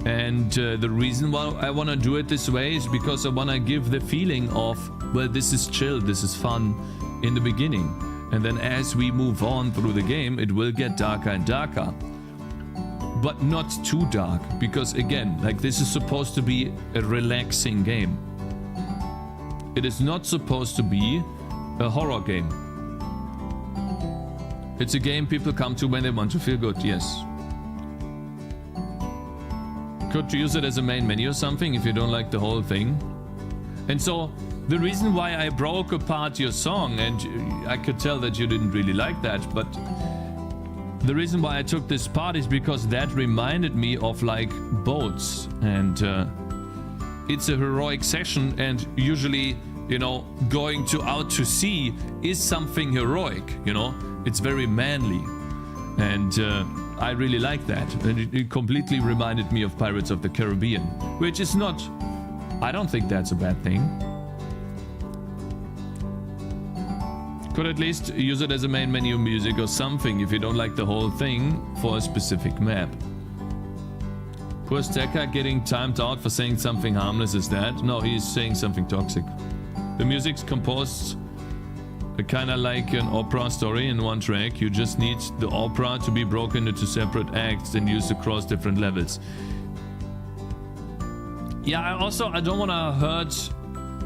And the reason why I want to do it this way is because I want to give the feeling of, well, this is chill, this is fun in the beginning. And then as we move on through the game, it will get darker and darker. But not too dark, because again, like, this is supposed to be a relaxing game. It is not supposed to be a horror game. It's a game people come to when they want to feel good, yes. Could use it as a main menu or something if you don't like the whole thing. And so, the reason why I broke apart your song, and I could tell that you didn't really like that, but the reason why I took this part is because that reminded me of, like, boats. And it's a heroic session, and usually, you know, going out to sea is something heroic, you know? It's very manly. And I really like that. And it completely reminded me of Pirates of the Caribbean, which is not... I don't think that's a bad thing. Could at least use it as a main menu music or something if you don't like the whole thing for a specific map. Poor Stacker getting timed out for saying something harmless is that? No, he's saying something toxic. The music's composed kinda like an opera story in one track. You just need the opera to be broken into separate acts and used across different levels. Yeah, I don't wanna hurt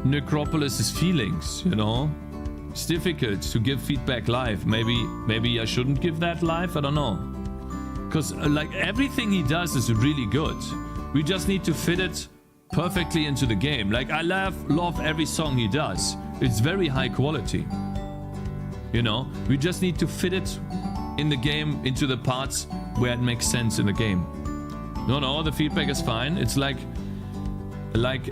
Necropolis's feelings, you know? It's difficult to give feedback live. Maybe I shouldn't give that live, I don't know. Because like everything he does is really good. We just need to fit it perfectly into the game. Like I love every song he does. It's very high quality. You know, we just need to fit it in the game into the parts where it makes sense in the game. No, the feedback is fine. It's like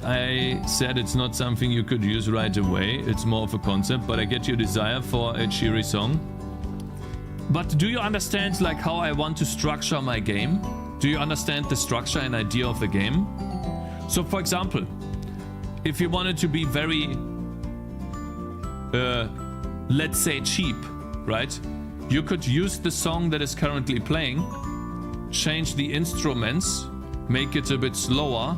I said, it's not something you could use right away. It's more of a concept, but I get your desire for a cheery song. But do you understand like how I want to structure my game? Do you understand the structure and idea of the game? So for example, if you wanted to be very, let's say cheap, right? You could use the song that is currently playing, change the instruments, make it a bit slower,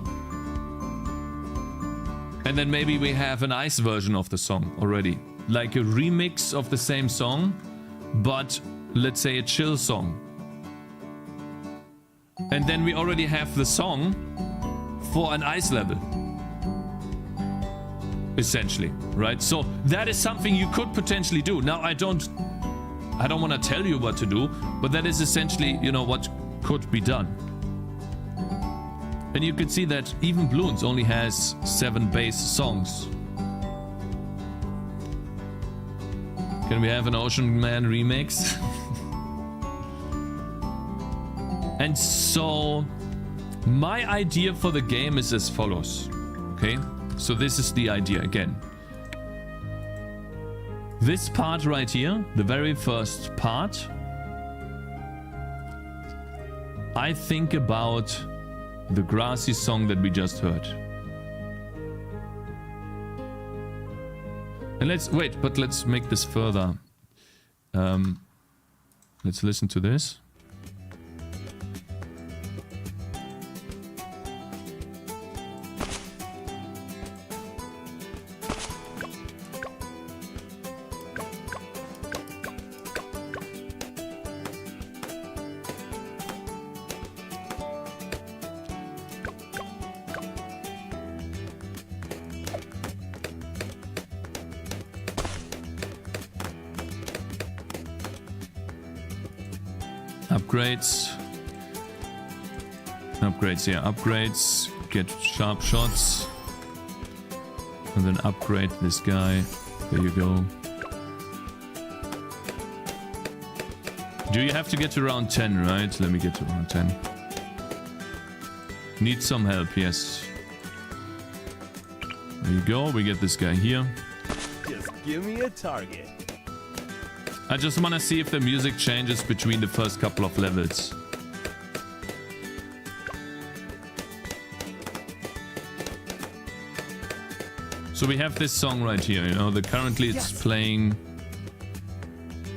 and then maybe we have an ice version of the song already. Like a remix of the same song, but let's say a chill song. And then we already have the song for an ice level. Essentially, right? So that is something you could potentially do. Now I don't want to tell you what to do, but that is essentially, you know, what could be done. And you can see that even Bloons only has 7 bass songs. Can we have an Ocean Man remix? And so my idea for the game is as follows. Okay, so this is the idea again. This part right here, the very first part, I think about the grassy song that we just heard. And let's make this further. Let's listen to this. Upgrades, get sharp shots, and then upgrade this guy. There you go. Do you have to get to round 10, right? Let me get to round 10. Need some help, yes. There you go, we get this guy here. Just give me a target. I just want to see if the music changes between the first couple of levels. So we have this song right here, you know, currently it's playing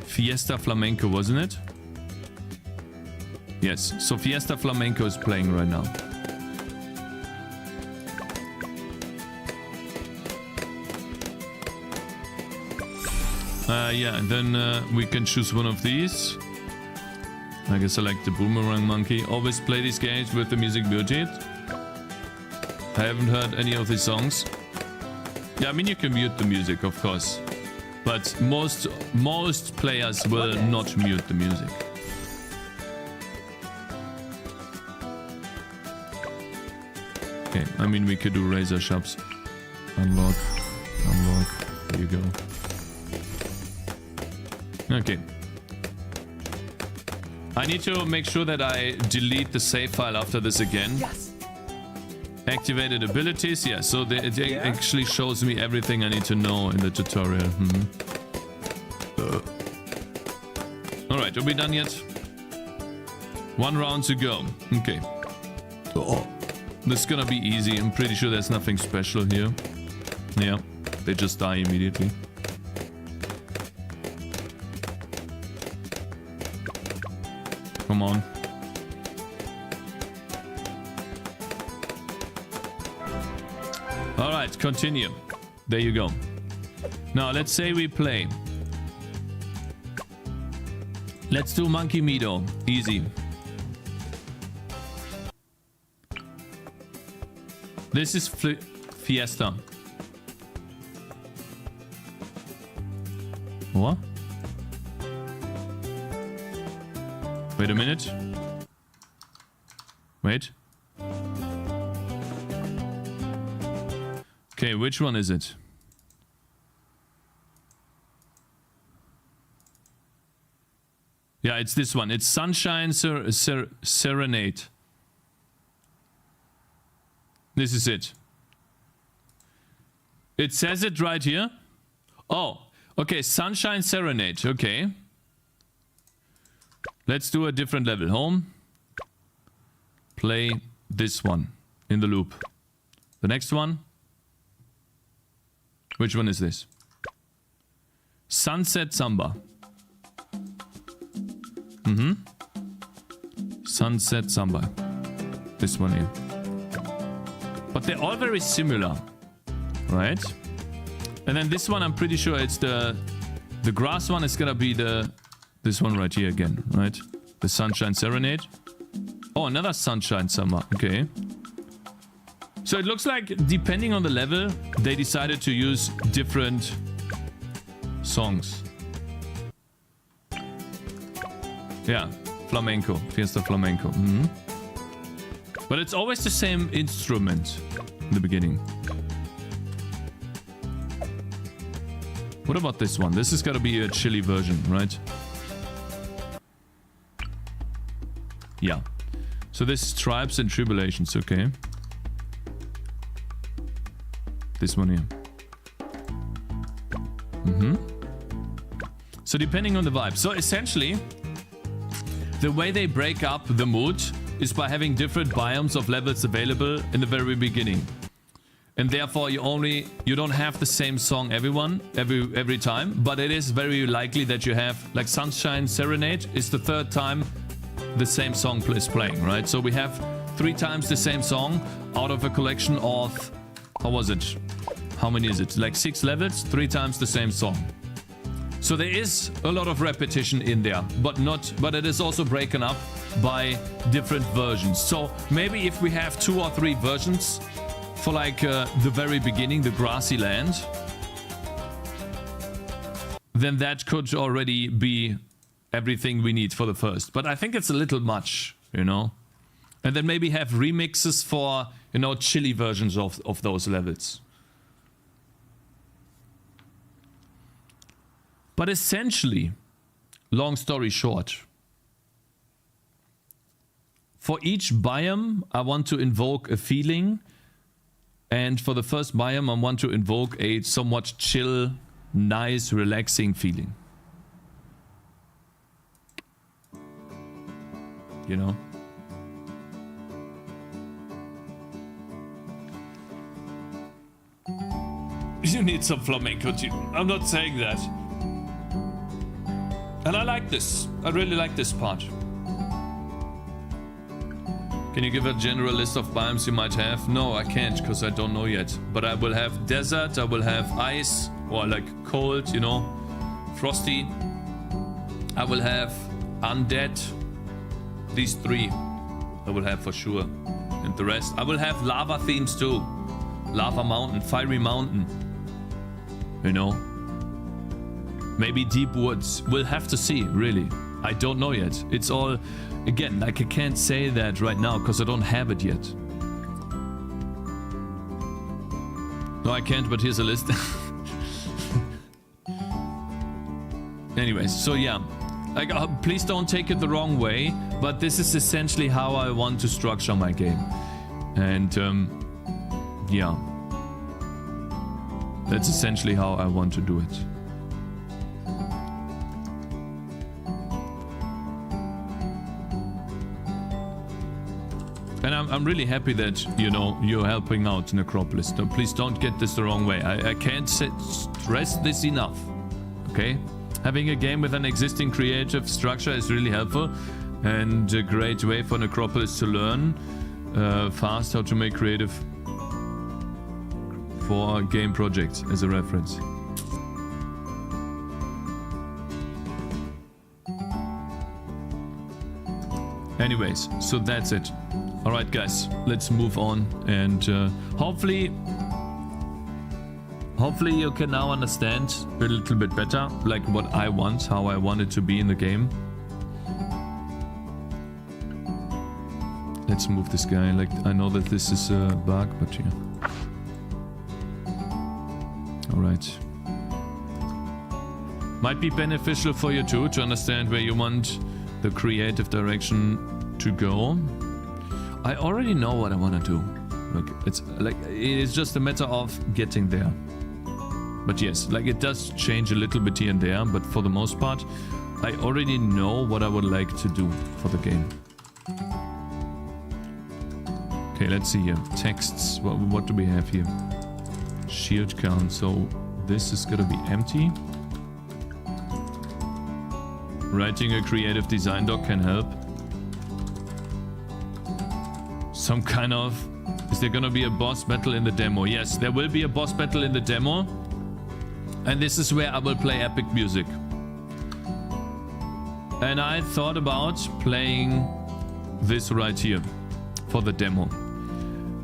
Fiesta Flamenco, wasn't it? Yes, so Fiesta Flamenco is playing right now. Yeah, and then we can choose one of these. I can select the boomerang monkey. Always play these games with the music muted. I haven't heard any of these songs. Yeah, I mean you can mute the music, of course, but most players will not mute the music. Okay, I mean we could do razor shops. Unlock. There you go. Okay. I need to make sure that I delete the save file after this again. Yes. Activated abilities, yeah, so it actually shows me everything I need to know in the tutorial. Alright, are we done yet? 1 round to go. Okay. Oh, this is gonna be easy. I'm pretty sure there's nothing special here. Yeah, they just die immediately. Come on. Alright, continue. There you go. Now, let's say we play. Let's do Monkey Meadow. Easy. This is Fiesta. What? Wait a minute. Wait. Okay, which one is it? Yeah, it's this one. It's Sunshine Serenade. This is it. It says it right here. Oh, okay. Sunshine Serenade. Okay. Let's do a different level. Home. Play this one in the loop. The next one. Which one is this? Sunset Samba. Sunset Samba. This one here. But they're all very similar, right? And then this one, I'm pretty sure it's the grass one is gonna be this one right here again, right? The Sunshine Serenade. Oh, another Sunshine Summer. Okay. So it looks like, depending on the level, they decided to use different songs. Yeah, flamenco, Fiesta Flamenco. But it's always the same instrument in the beginning. What about this one? This is gotta be a chili version, right? Yeah. So this is Tribes and Tribulations, okay. This one here. So depending on the vibe. So essentially, the way they break up the mood is by having different biomes of levels available in the very beginning. And therefore you don't have the same song every time, but it is very likely that you have, like Sunshine Serenade is the 3rd time the same song is playing, right? So we have 3 times the same song out of a collection of, how was it? How many is it? Like 6 levels, 3 times the same song. So there is a lot of repetition in there, but it is also broken up by different versions. So maybe if we have 2 or 3 versions for like the very beginning, the grassy land, then that could already be everything we need for the first. But I think it's a little much, you know? And then maybe have remixes for, you know, chili versions of those levels. But essentially, long story short, for each biome, I want to invoke a feeling. And for the first biome, I want to invoke a somewhat chill, nice, relaxing feeling. You know? You need some flamenco too. I'm not saying that. And I like this. I really like this part. Can you give a general list of biomes you might have? No, I can't, because I don't know yet. But I will have desert, I will have ice, or like cold, you know. Frosty. I will have Undead. These 3 I will have for sure. And the rest, I will have lava themes too. Lava Mountain, Fiery Mountain. You know? Maybe Deep Woods. We'll have to see, really. I don't know yet. It's all, again, like I can't say that right now because I don't have it yet. No, I can't, but here's a list. Anyways, so yeah. Like, please don't take it the wrong way, but this is essentially how I want to structure my game. And, yeah. That's essentially how I want to do it. And I'm really happy that, you know, you're helping out Necropolis. So please don't get this the wrong way. I can't stress this enough. Okay? Having a game with an existing creative structure is really helpful and a great way for Necropolis to learn fast how to make creative for game projects as a reference. Anyways, so that's it. Alright guys, let's move on and hopefully you can now understand a little bit better, like what I want, how I want it to be in the game. Let's move this guy, like I know that this is a bug, but yeah. Alright. Might be beneficial for you too, to understand where you want the creative direction to go. I already know what I want to do. It's just a matter of getting there. But yes, like it does change a little bit here and there, but for the most part, I already know what I would like to do for the game. Okay, let's see here. Texts. What do we have here? Shield count. So this is gonna be empty. Writing a creative design doc can help. Some kind of... Is there gonna be a boss battle in the demo? Yes, there will be a boss battle in the demo. And this is where I will play epic music. And I thought about playing this right here for the demo.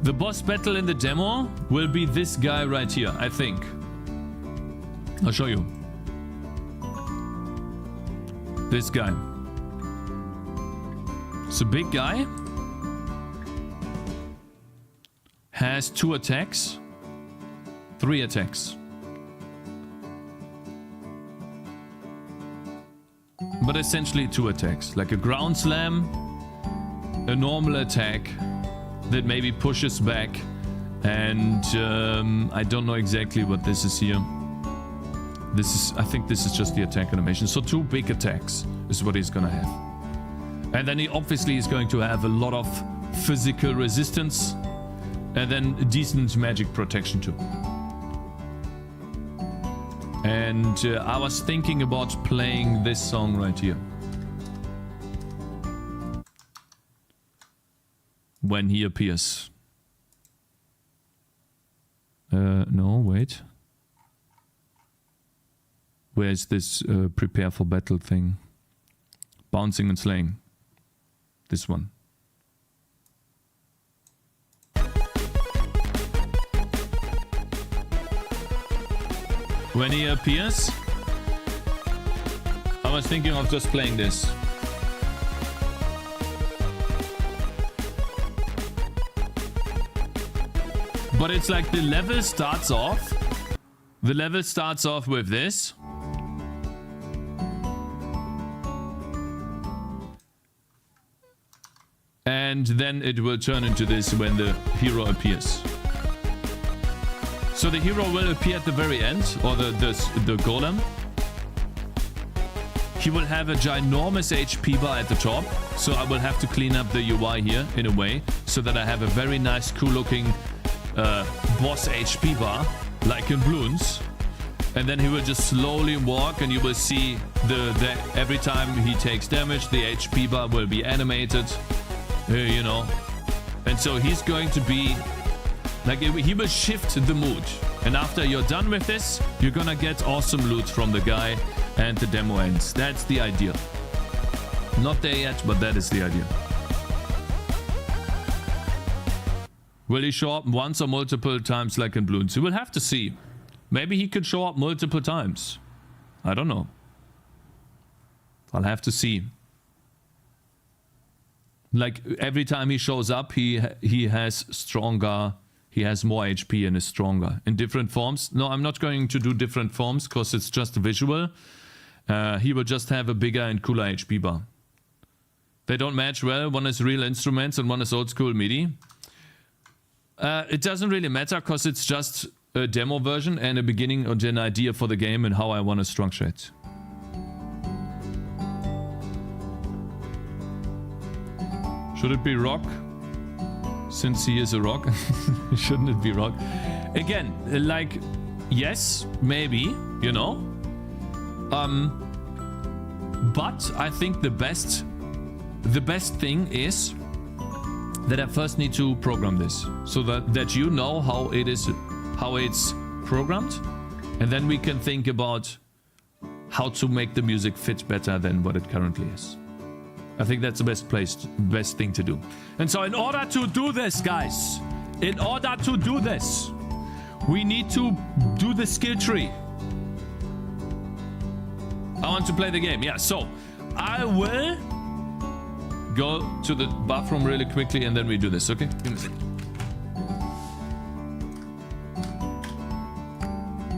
The boss battle in the demo will be this guy right here, I think. I'll show you. This guy. It's a big guy. Has 2 attacks. 3 attacks. But essentially 2 attacks. Like a ground slam, a normal attack that maybe pushes back, and I don't know exactly what this is here. I think this is just the attack animation. So 2 big attacks is what he's gonna have. And then he obviously is going to have a lot of physical resistance and then decent magic protection too. And I was thinking about playing this song right here. When he appears. No, wait. Where's this prepare for battle thing? Bouncing and slaying. This one. When he appears, I was thinking of just playing this. But it's like the level starts off. The level starts off with this. And then it will turn into this when the hero appears. So the hero will appear at the very end, or the golem. He will have a ginormous HP bar at the top, so I will have to clean up the UI here in a way, so that I have a very nice, cool looking boss HP bar, like in Bloons. And then he will just slowly walk, and you will see every time he takes damage, the HP bar will be animated, you know. And so he's going to be Like, he will shift the mood. And after you're done with this, you're gonna get awesome loot from the guy and the demo ends. That's the idea. Not there yet, but that is the idea. Will he show up once or multiple times like in Bloons? We will have to see. Maybe he could show up multiple times. I don't know. I'll have to see. Like, every time he shows up, he has stronger... He has more HP and is stronger. In different forms. No, I'm not going to do different forms because it's just visual. He will just have a bigger and cooler HP bar. They don't match well. One is real instruments and one is old school MIDI. It doesn't really matter because it's just a demo version and a beginning and an idea for the game and how I want to structure it. Should it be rock? Since he is a rock, shouldn't it be rock? Again, like, yes, maybe, you know. But I think the best thing is that I first need to program this so that you know how it's programmed, and then we can think about how to make the music fit better than what it currently is. I think that's the best thing to do. And so in order to do this, guys, we need to do the skill tree. I want to play the game. Yeah, so I will go to the bathroom really quickly and then we do this, okay? Give me a second.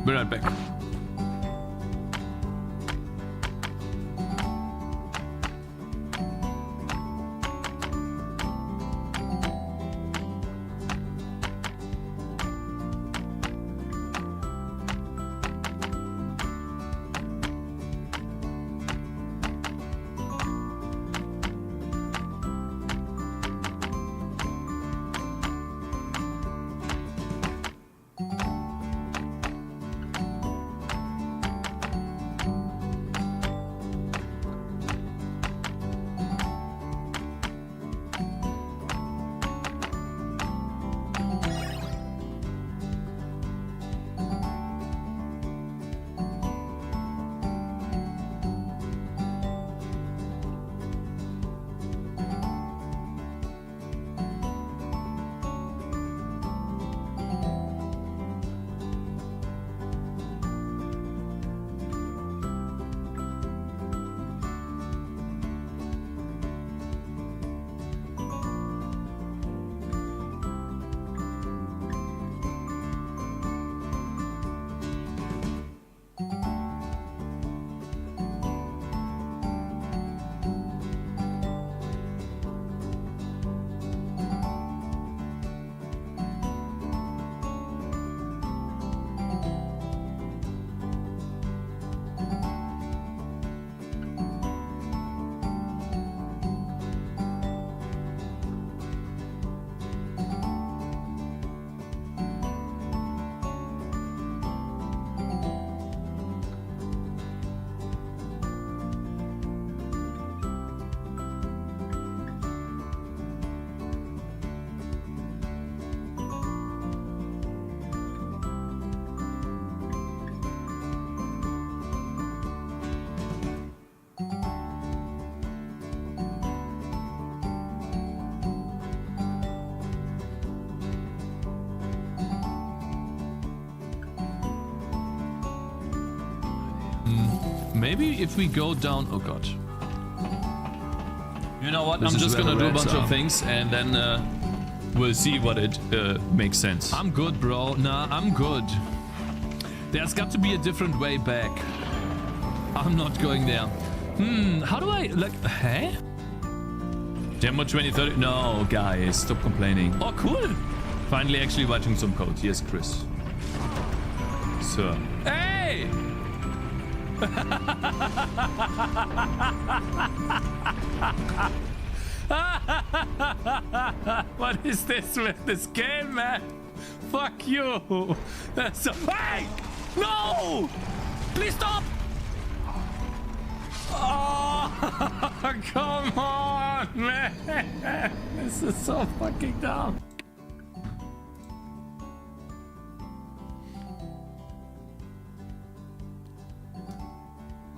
Be right back. Maybe if we go down... Oh god. You know what? I'm just gonna do a bunch of things and then we'll see what it makes sense. I'm good, bro. Nah, I'm good. There's got to be a different way back. I'm not going there. How do I... like... Hey? Demo 2030... No, guys. Stop complaining. Oh, cool. Finally actually watching some code. Yes, Chris. So... Hey! What is this with this game, man? Fuck you! So, hey! No! Please stop! Oh, come on, man! This is so fucking dumb.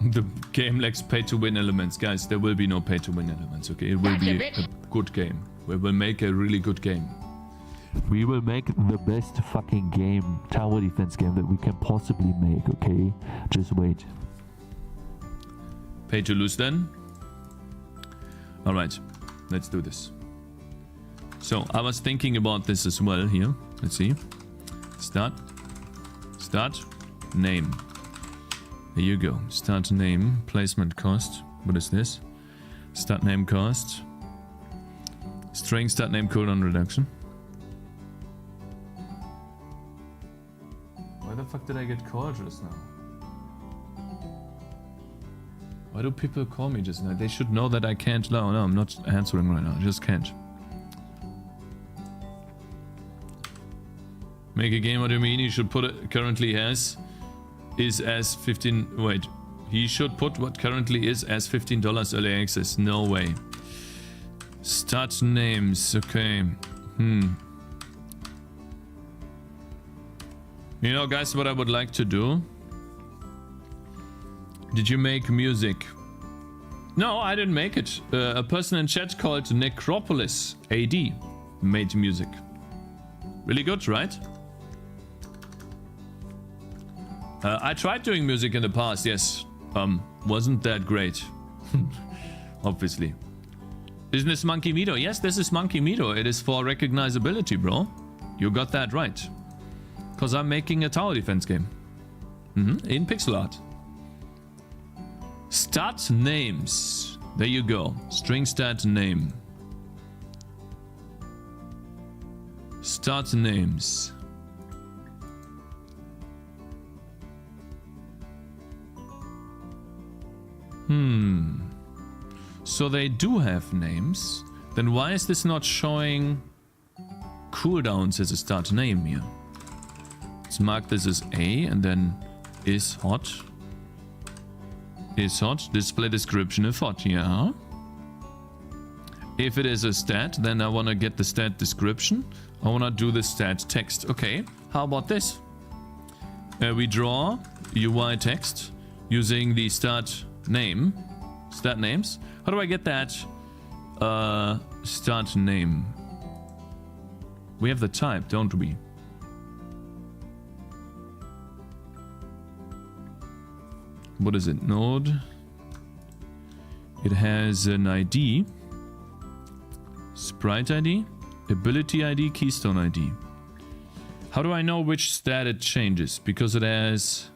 The game lacks pay-to-win elements. Guys, there will be no pay-to-win elements, okay? It will be a good game. We will make a really good game. We will make the best fucking game, tower defense game that we can possibly make, okay? Just wait. Pay to lose then? Alright, let's do this. So, I was thinking about this as well here. Let's see. Start. Start. Name. There you go. Start name. Placement cost. What is this? Start name cost. String start name colon reduction. Why the fuck did I get called just now? Why do people call me just now? They should know that I can't. No, I'm not answering right now. I just can't. Make a game, what do you mean? You should put it currently has is as 15. Wait, he should put what currently is as $15 early access. No way. Start names. Okay. You know, guys, what I would like to do. Did you make music? No, I didn't make it. A person in chat called Necropolis AD made music. Really good, right? I tried doing music in the past, yes. Wasn't that great. Obviously. Isn't this Monkey Mido? Yes, this is Monkey Mido. It is for recognizability, bro. You got that right. Because I'm making a tower defense game. In pixel art. Start names. There you go. String start name. Start names. So they do have names. Then why is this not showing cooldowns as a start name here? Let's mark this as A and then is hot. Is hot. Display description if hot, yeah. If it is a stat, then I want to get the stat description. I want to do the stat text. Okay, how about this? We draw UI text using the start name. Start names. How do I get that? Start name. We have the type, don't we? What is it? Node. It has an ID. Sprite ID. Ability ID. Keystone ID. How do I know which stat it changes? Because it has...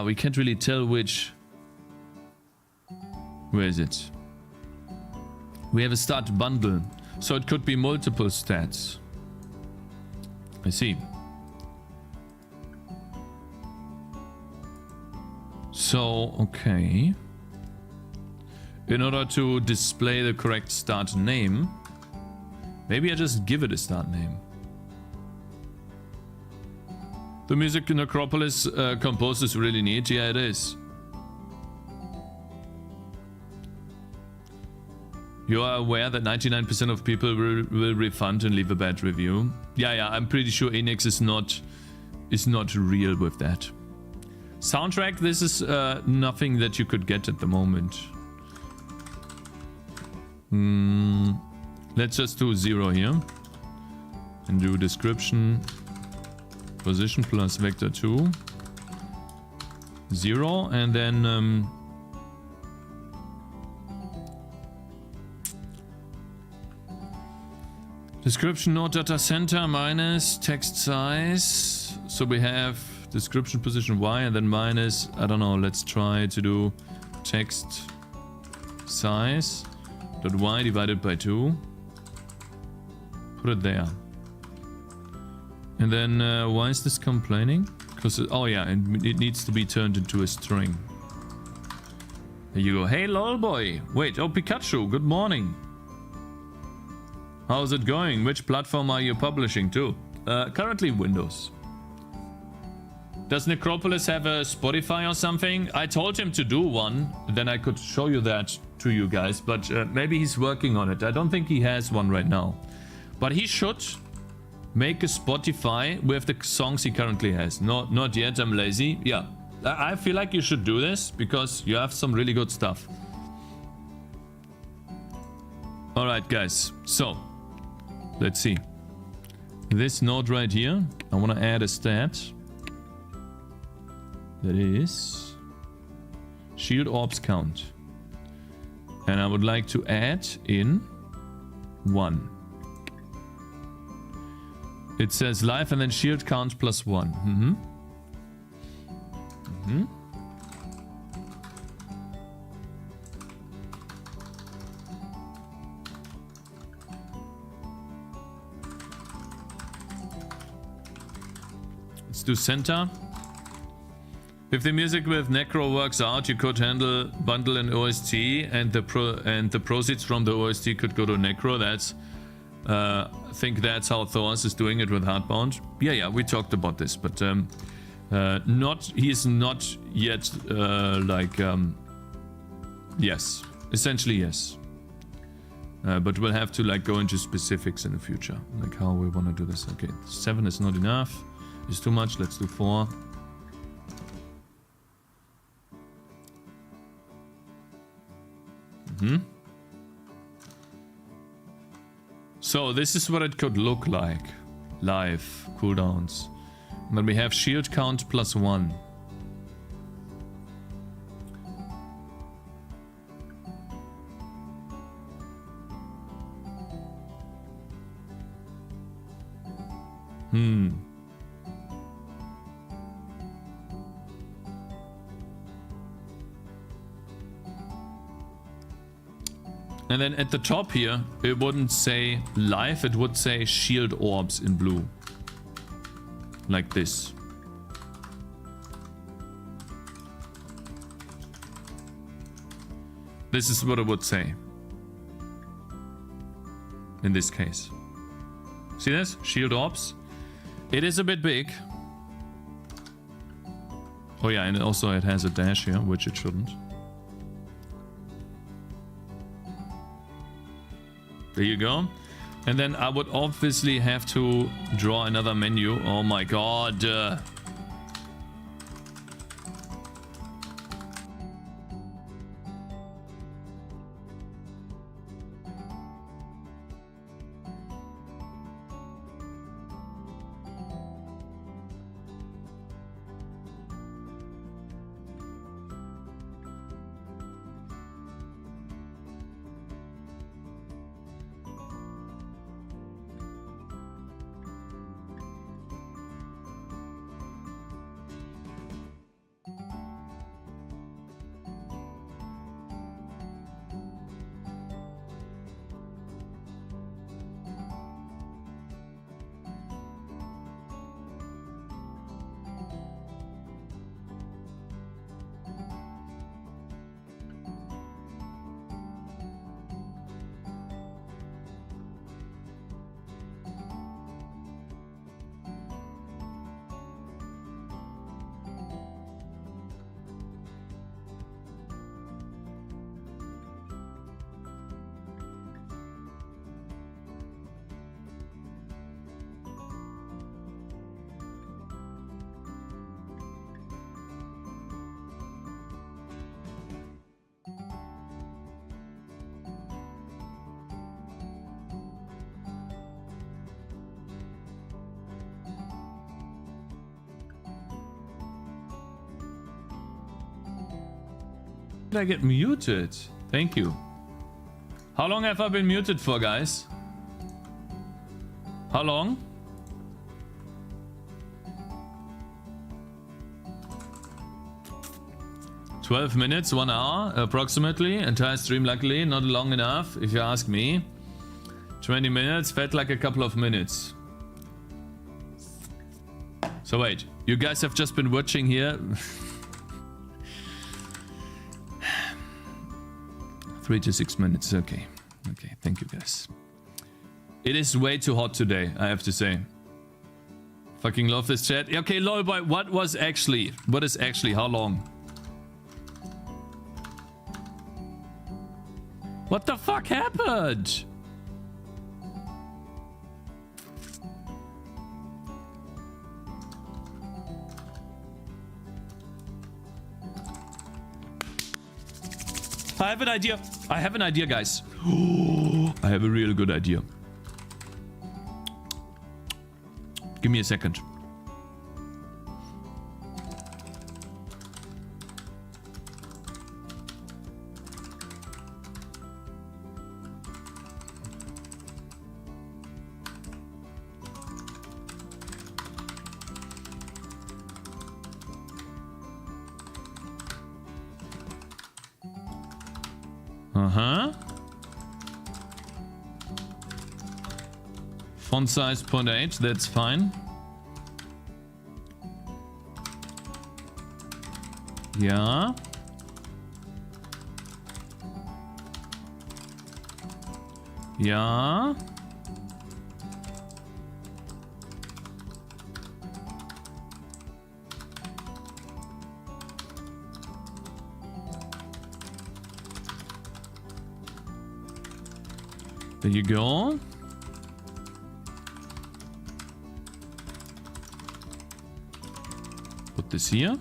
we can't really tell which... Where is it? We have a start bundle. So it could be multiple stats. I see. So, okay. In order to display the correct start name, maybe I just give it a start name. The music Necropolis composed is really neat. Yeah, it is. You are aware that 99% of people will refund and leave a bad review. Yeah, I'm pretty sure Enix is not real with that. Soundtrack, this is nothing that you could get at the moment. Let's just do 0 here. And do description. Position plus vector 2. 0. And then... description node data center minus text size. So we have description position Y and then minus, I don't know, let's try to do text size dot Y divided by 2. Put it there. And then why is this complaining? Because, oh yeah, it needs to be turned into a string. There you go. Hey lol boy. Wait, oh Pikachu, good morning. How's it going? Which platform are you publishing to? Currently Windows. Does Necropolis have a Spotify or something? I told him to do one, then I could show you that to you guys, but maybe he's working on it. I don't think he has one right now. But he should. Make a Spotify with the songs he currently has. No, not yet. I'm lazy. Yeah, I feel like you should do this because you have some really good stuff. All right, guys. So let's see. This node right here. I want to add a stat. That is shield orbs count. And I would like to add in 1. It says life and then shield count plus 1. Let's do center. If the music with Necro works out, you could bundle an OST and the proceeds from the OST could go to Necro. That's I think that's how Thoas is doing it with Hardbound. Yeah, we talked about this, but he's not yet yes, essentially yes. But we'll have to like go into specifics in the future, like how we want to do this. Okay, 7 is not enough. It's too much. Let's do 4. So this is what it could look like. Live cooldowns. And then we have shield count plus 1. And then at the top here, it wouldn't say life, it would say shield orbs in blue. Like this. This is what it would say. In this case. See this? Shield orbs. It is a bit big. Oh yeah, and also it has a dash here, which it shouldn't. There you go. And then I would obviously have to draw another menu. Oh my god. Did I get muted? Thank you. How long have I been muted for, guys? How long? "12 minutes, 1 hour, approximately. Entire stream, luckily, not long enough, if you ask me. 20 minutes, felt like a couple of minutes. So wait, you guys have just been watching here. 3 to 6 minutes, okay. Okay, thank you guys. It is way too hot today, I have to say. Fucking love this chat. Okay, lolboy, what is actually, how long? What the fuck happened? I have an idea. I have an idea, guys. I have a real good idea. Give me a second. Uh-huh. Font size 0.8, that's fine. Yeah. Yeah. There you go. Put this here.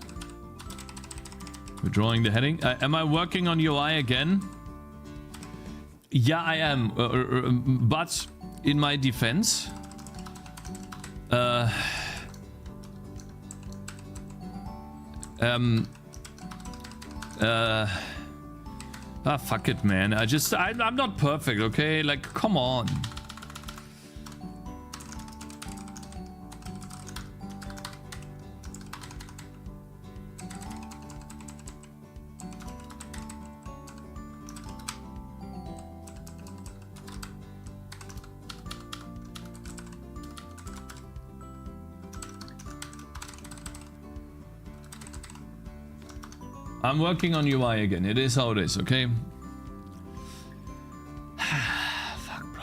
We're drawing the heading. Am I working on UI again? Yeah, I am. But in my defense, fuck it, man. I'm not perfect, okay? Like, come on. I'm working on UI again. It is how it is, okay? Fuck, bro.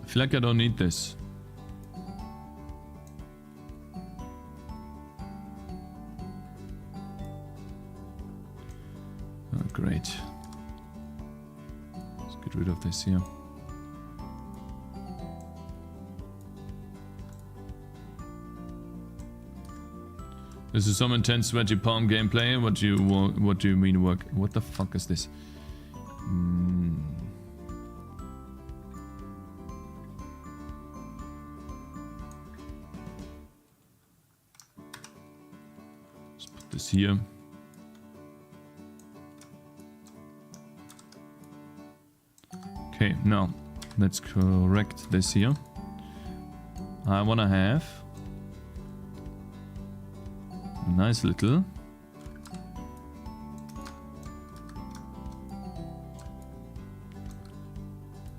I feel like I don't need this. Great. Let's get rid of this here. This is some intense sweaty palm gameplay. What do you mean work? What the fuck is this? Let's put this here. Okay, now let's correct this here. I want to have a nice little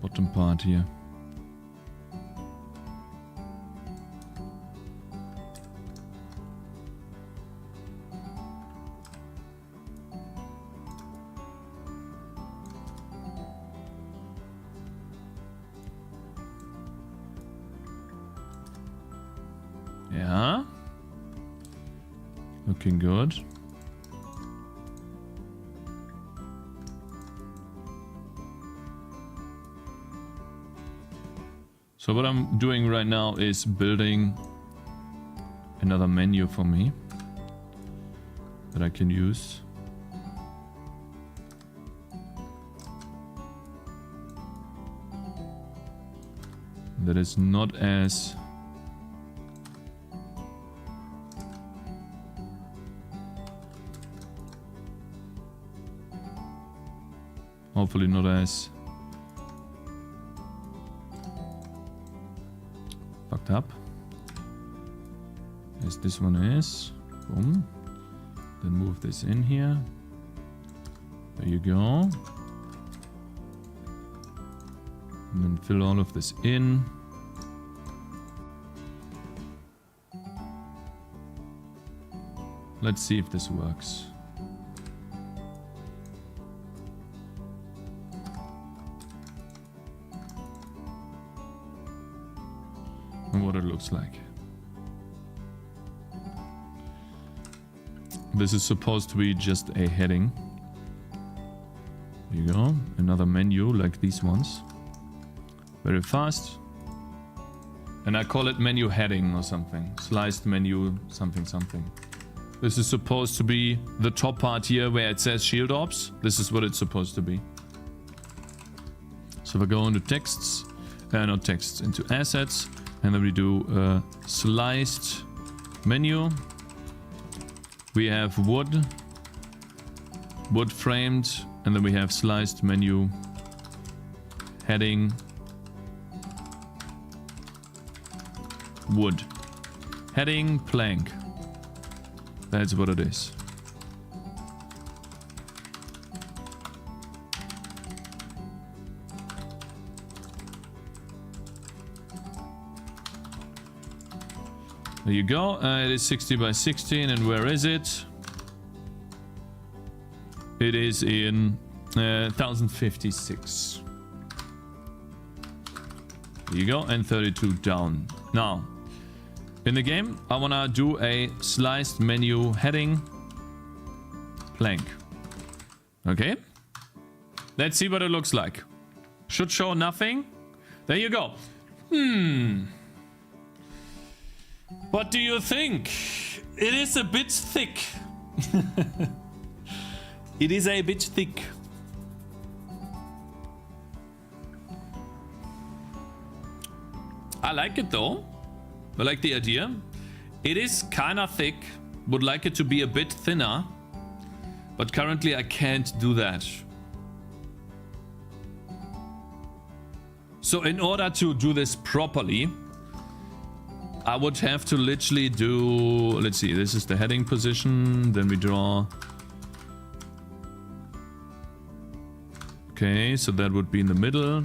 bottom part here. Yeah. Looking good. So what I'm doing right now is building another menu for me that I can use. That is not as hopefully not as fucked up as this one is. Boom. Then move this in here. There you go. And then fill all of this in. Let's see if this works. And what it looks like. This is supposed to be just a heading. Here you go. Another menu like these ones. Very fast. And I call it menu heading or something. Sliced menu something something. This is supposed to be the top part here where it says shield ops. This is what it's supposed to be. So we go into texts, not texts, into assets, and then we do sliced menu. We have wood framed, and then we have sliced menu heading wood heading plank. That's what it is. There you go. It is 60 by 16, and where is it? It is in 1056. There you go, and 32 down. Now, in the game, I wanna do a sliced menu heading plank. Okay? Let's see what it looks like. Should show nothing. There you go. What do you think? It is a bit thick. It is a bit thick. I like it though. I like the idea. It is kind of thick. Would like it to be a bit thinner. But currently I can't do that. So in order to do this properly, I would have to literally do... Let's see, this is the heading position. Then we draw... Okay, so that would be in the middle.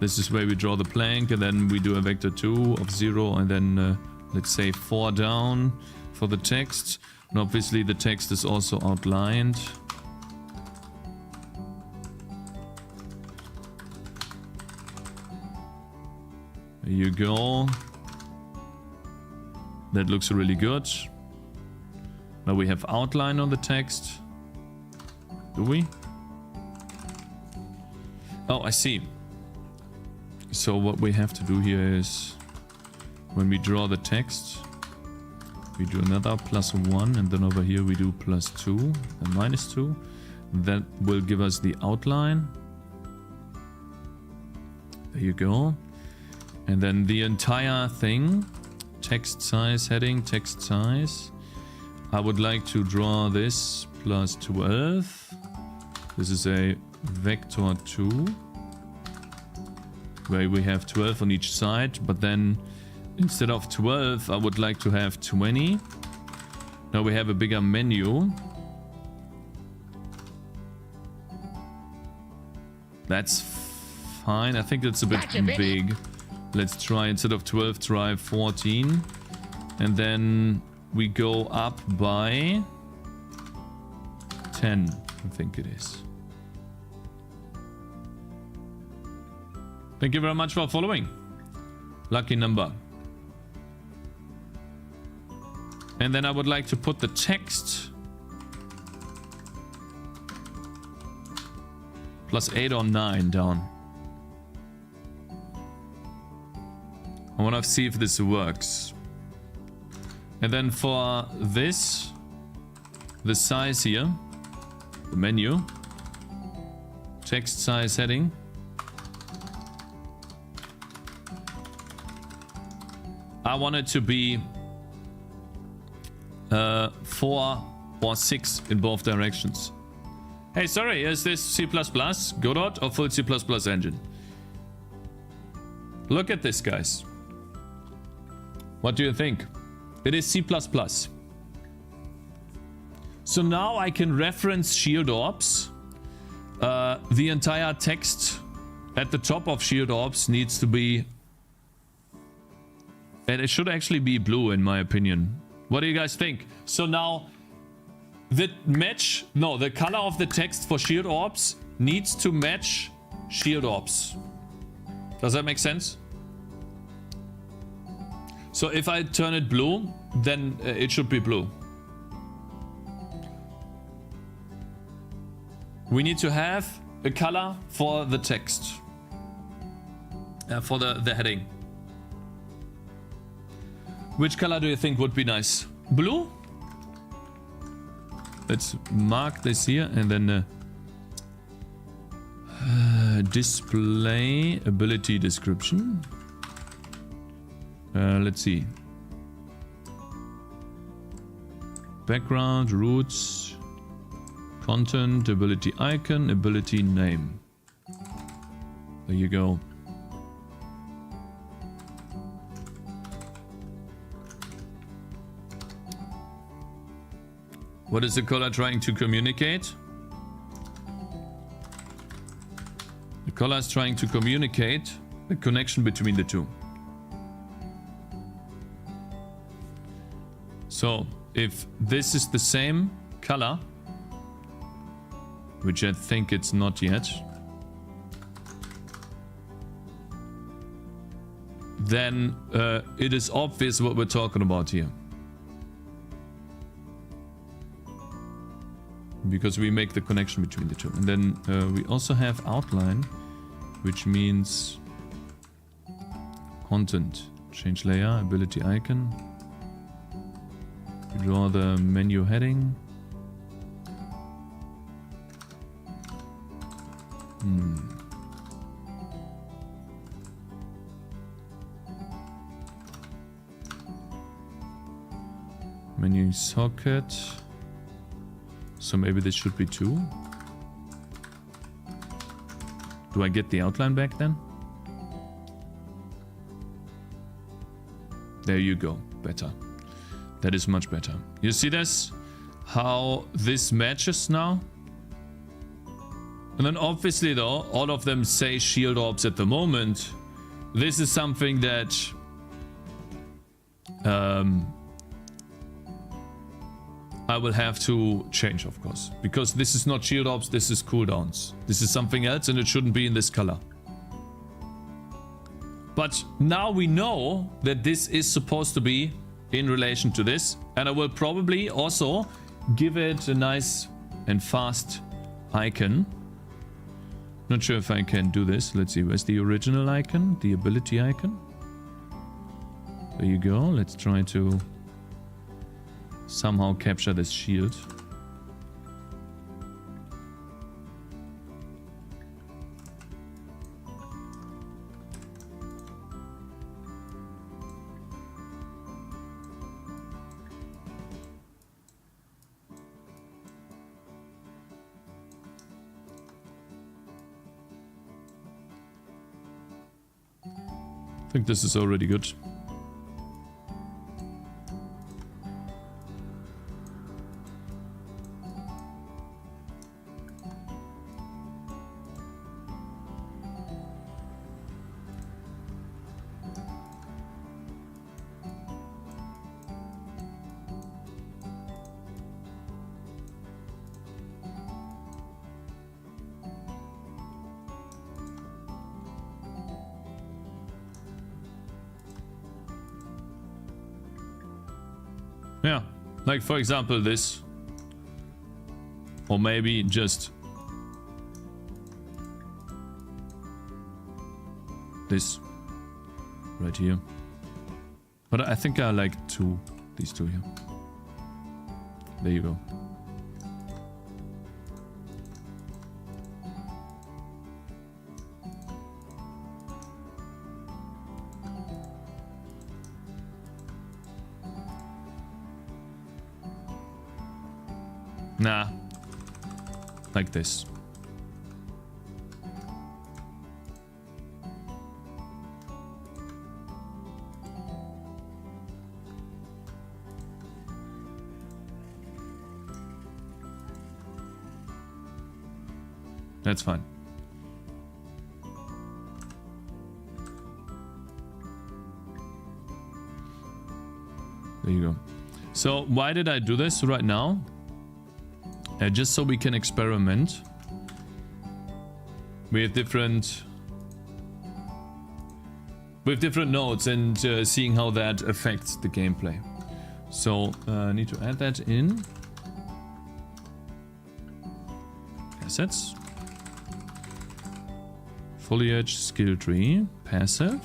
This is where we draw the plank, and then we do a vector 2 of 0, and then let's say 4 down for the text. And obviously the text is also outlined. There you go. That looks really good. Now we have outline on the text. Do we? Oh, I see. So what we have to do here is, when we draw the text, we do another +1, and then over here we do +2 and -2. That will give us the outline. There you go. And then the entire thing, text size, heading, text size. I would like to draw this +12. This is a vector 2. Where we have 12 on each side, but then instead of 12, I would like to have 20. Now we have a bigger menu. That's fine. I think that's a bit big. Let's try, instead of 12, try 14. And then we go up by 10, I think it is. Thank you very much for following. Lucky number. And then I would like to put the text +8 or 9 down. I want to see if this works. And then for this, the size here, the menu, text size heading. I want it to be 4 or 6 in both directions. Hey, sorry, is this C++, Godot, or full C++ engine? Look at this, guys. What do you think? It is C++. So now I can reference shield orbs. The entire text at the top of shield orbs needs to be... And it should actually be blue, in my opinion. What do you guys think? So now, the color of the text for shield orbs needs to match shield orbs. Does that make sense? So if I turn it blue, then it should be blue. we need to have a color for the text. For the heading. Which color do you think would be nice? Blue? Let's mark this here and then display ability description. Let's see. Background, roots, content, ability icon, ability name. There you go. What is the color trying to communicate? The color is trying to communicate the connection between the two. So, if this is the same color, which I think it's not yet, then it is obvious what we're talking about here. Because we make the connection between the two. And then we also have outline, which means content. Change layer, ability icon. Draw the menu heading. Menu socket. So maybe this should be 2. Do I get the outline back then? There you go. Better. That is much better. You see this? How this matches now? And then obviously though, all of them say shield orbs at the moment. This is something that I will have to change, of course, because this is not shield orbs, this is cooldowns. This is something else and it shouldn't be in this color. But now we know that this is supposed to be in relation to this, and I will probably also give it a nice and fast icon. Not sure if I can do this. Let's see, where's the original icon? The ability icon. There you go. Let's try to somehow capture this shield. I think this is already good. Yeah, like for example this. Or maybe just this right here. But I think I like these two here. There you go. Nah, like this. That's fine. There you go. So why did I do this right now? Just so we can experiment with different nodes and seeing how that affects the gameplay. So I need to add that in. assets. Foliage, skill tree, passive.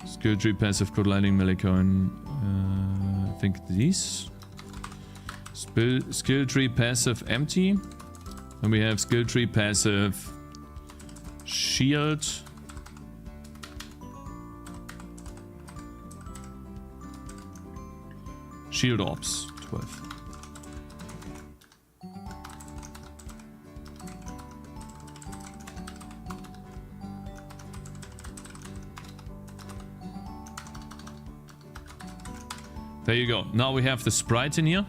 Skill tree, passive, code lighting, melee coin. I think these. Skill tree, passive, empty. And we have skill tree, passive, shield. Shield orbs, 12. There you go. Now we have the sprite in here,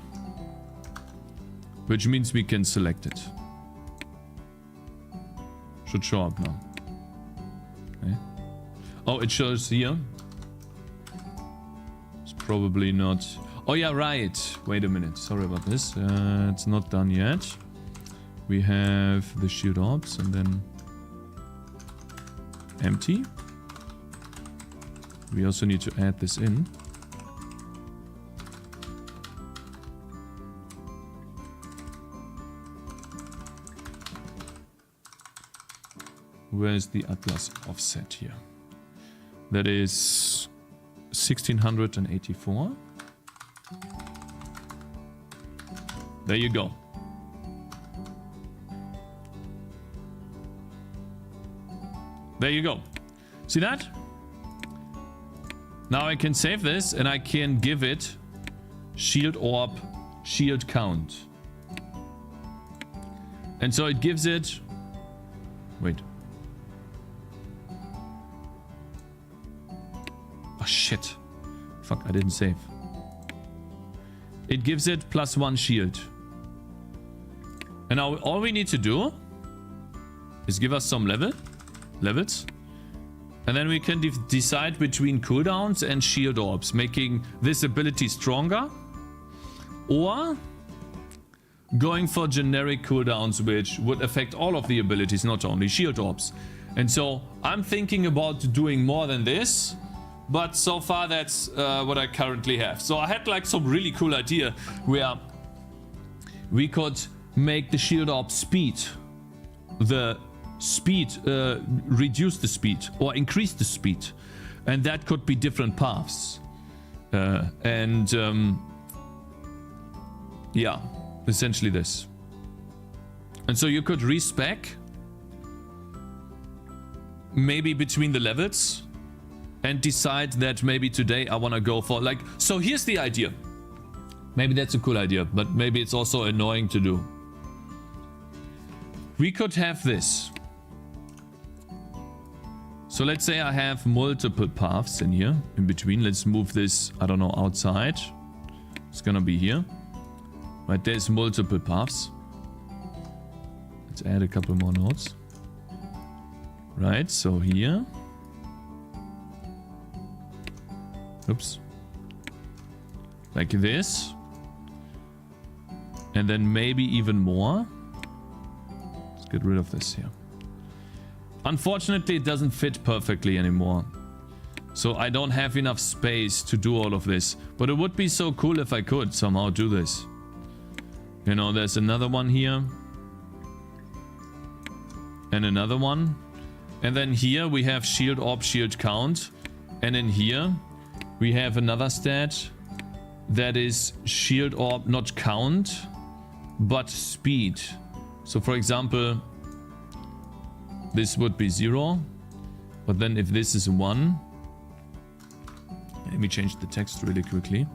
which means we can select it. Should show up now. Okay. Oh, it shows here. It's probably not... Oh yeah, right. Wait a minute. Sorry about this. It's not done yet. We have the shield orbs and then empty. We also need to add this in. Where's the Atlas offset here? That is 1684. There you go. There you go. See that? Now I can save this and I can give it shield orb, shield count. And so it gives it... Wait. Oh shit. Fuck, I didn't save. It gives it +1 shield. And now all we need to do is give us some levels. And then we can decide between cooldowns and shield orbs, making this ability stronger. Or going for generic cooldowns, which would affect all of the abilities, not only shield orbs. And so I'm thinking about doing more than this. But so far that's what I currently have. So I had like some really cool idea where we could make the shield orb speed. The speed, reduce the speed or increase the speed. And that could be different paths. Yeah, essentially this. And so you could respec maybe between the levels. And decide that maybe today I want to go for like... So here's the idea. Maybe that's a cool idea, but maybe it's also annoying to do. We could have this. So let's say I have multiple paths in here, in between. Let's move this, I don't know, outside. It's gonna be here. Right, there's multiple paths. Let's add a couple more nodes. Right, so here. Oops. Like this. And then maybe even more. Let's get rid of this here. Unfortunately, it doesn't fit perfectly anymore. So I don't have enough space to do all of this. But it would be so cool if I could somehow do this. You know, there's another one here. And another one. And then here we have shield orb, shield count. And in here... we have another stat that is shield orb, not count, but speed. So for example, this would be 0, but then if this is 1, let me change the text really quickly.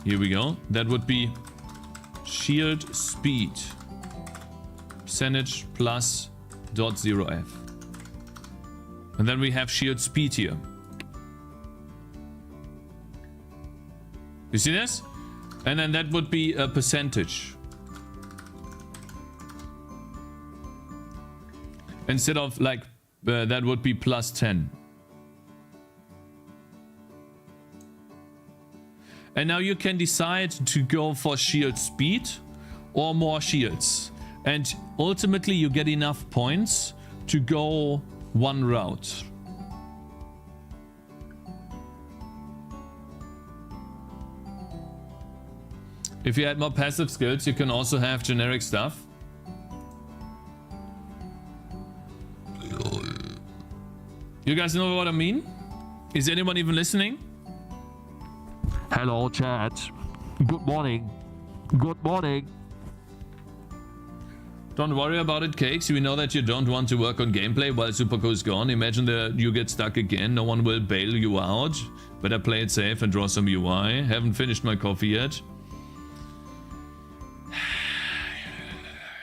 Here we go. That would be shield speed percentage plus .0f. And then we have shield speed here. You see this? And then that would be a percentage. Instead of like, that would be +10. And now you can decide to go for shield speed or more shields. And ultimately you get enough points to go one route. If you add more passive skills, you can also have generic stuff. You guys know what I mean? Is anyone even listening? Hello, chat. Good morning. Good morning. Don't worry about it, Cakes. We know that you don't want to work on gameplay while Superco is gone. Imagine that you get stuck again. No one will bail you out. Better play it safe and draw some UI. Haven't finished my coffee yet.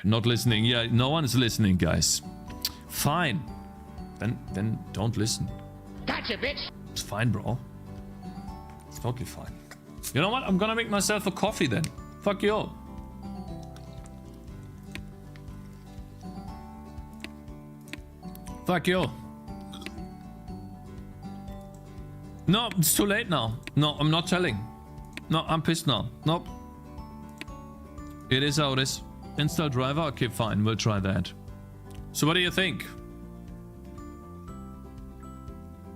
Not listening. Yeah, no one is listening, guys. Fine. Then don't listen. Gotcha, bitch. It's fine, bro. It's totally fine. You know what? I'm gonna make myself a coffee then. Fuck you. Fuck you. No, it's too late now. No, I'm not telling. No, I'm pissed now. Nope. It is how it is. Install driver? Okay, fine. We'll try that. So what do you think?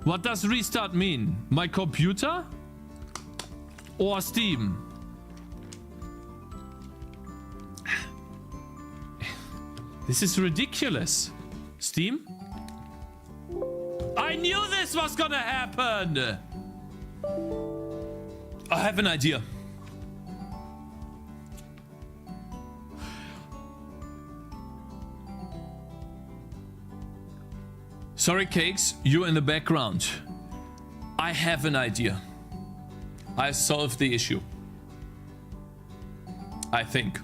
What does restart mean? My computer? Or Steam? This is ridiculous. Steam? I knew this was gonna happen! I have an idea. Sorry, Cakes, you in the background. I have an idea. I solved the issue. I think.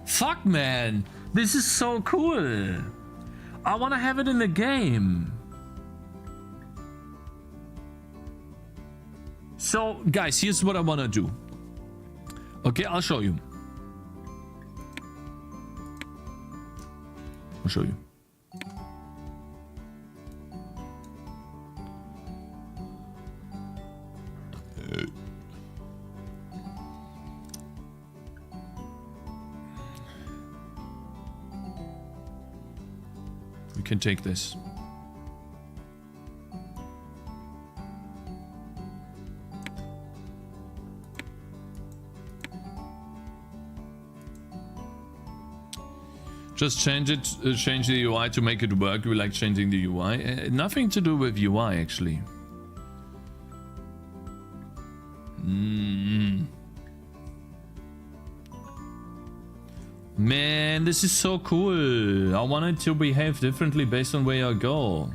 Fuck, man. This is so cool. I want to have it in the game. So, guys, here's what I want to do. Okay, I'll show you. I'll show you. We can take this. Just change it, change the UI to make it work. We like changing the UI. Nothing to do with UI, actually. Man, this is so cool. I want it to behave differently based on where I go.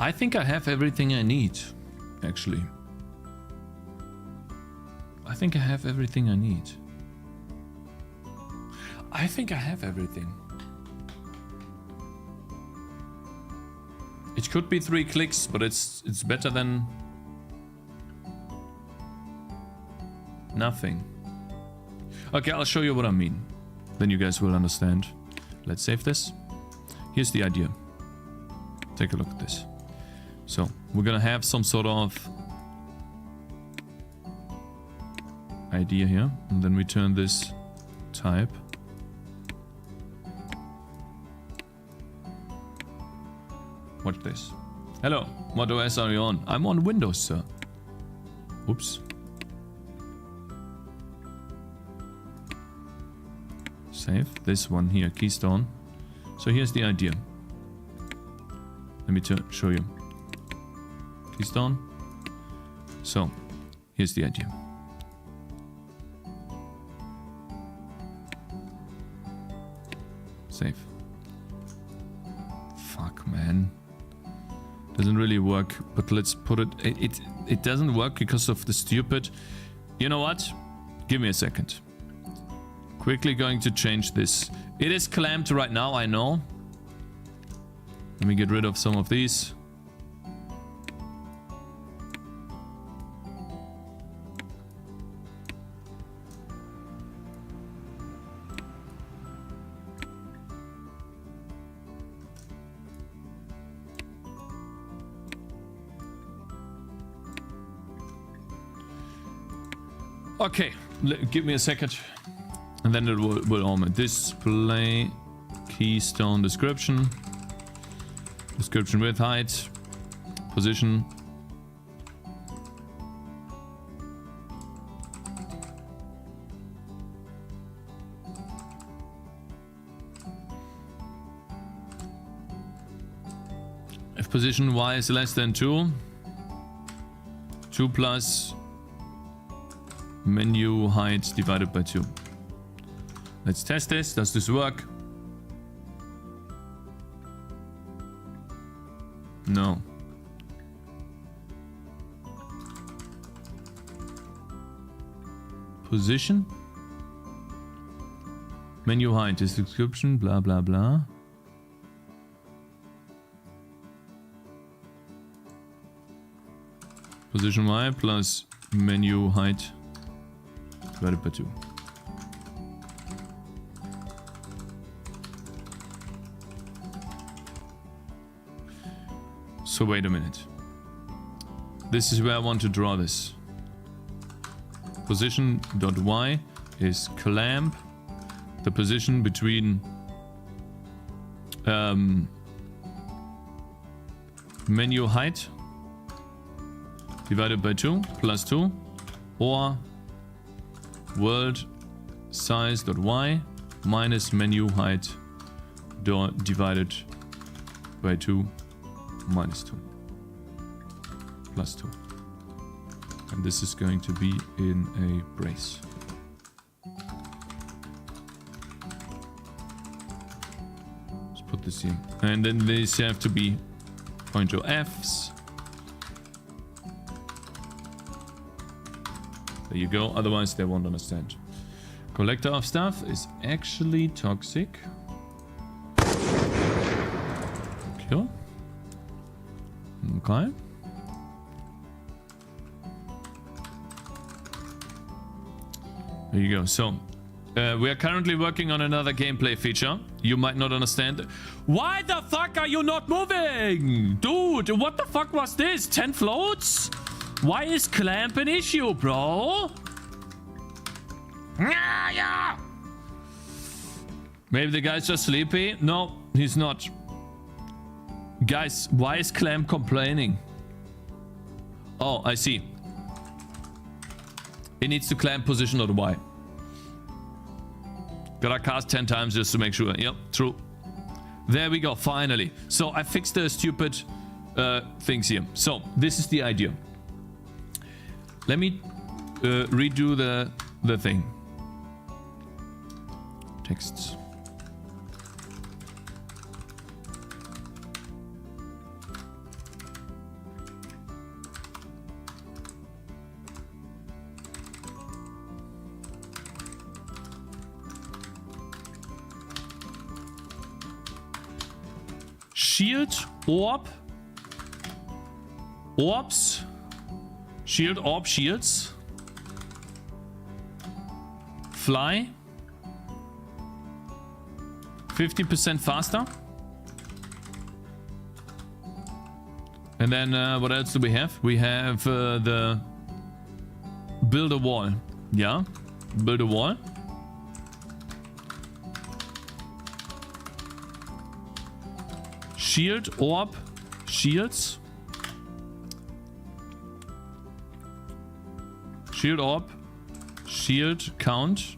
I think I have everything I need, actually. I think I have everything I need. I think I have everything. It could be 3 clicks, but it's better than nothing. Okay, I'll show you what I mean. Then you guys will understand. Let's save this. Here's the idea. Take a look at this. So, we're gonna have some sort of idea here, and then we turn this type. Watch this. Hello, what OS are you on? I'm on Windows, sir. Oops. Save this one here, Keystone. So here's the idea. Let me show you. Keystone. So, here's the idea. Save. Fuck, man. Doesn't really work, but let's put it... It doesn't work because of the stupid... You know what? Give me a second. Quickly going to change this. It is clamped right now, I know. Let me get rid of some of these. Okay, give me a second. And then it will all display keystone description. Description width, height, position. If position Y is less than 2, 2 plus menu height divided by 2. Let's test this. Does this work? No. Position? Menu height is description, blah blah blah. Position Y plus menu height divided by 2. So wait a minute. This is where I want to draw this. Position.y is clamp the position between menu height divided by 2 plus 2, or world size.y minus menu height divided by 2 minus 2 plus 2. And this is going to be in a brace. Let's put this in. And then these have to be pointer Fs. There you go, otherwise they won't understand. Collector of stuff is actually toxic. Kill. Okay. There you go. So, we are currently working on another gameplay feature. You might not understand. Why the fuck are you not moving? Dude, what the fuck was this? 10 floats? Why is clamp an issue, bro? Yeah. Maybe the guy's just sleepy? No, he's not. Guys, why is clamp complaining? Oh, I see. It needs to clamp position on Y. Gotta cast 10 times just to make sure. Yep, true. There we go, finally. So I fixed the stupid things here. So this is the idea. Let me redo the thing. Texts. Shield, orb, orbs, shield, orb, shields, fly, 50% faster. And then what else do we have? We have the build a wall. Yeah, build a wall. Shield, orb, shields. Shield, orb, shield count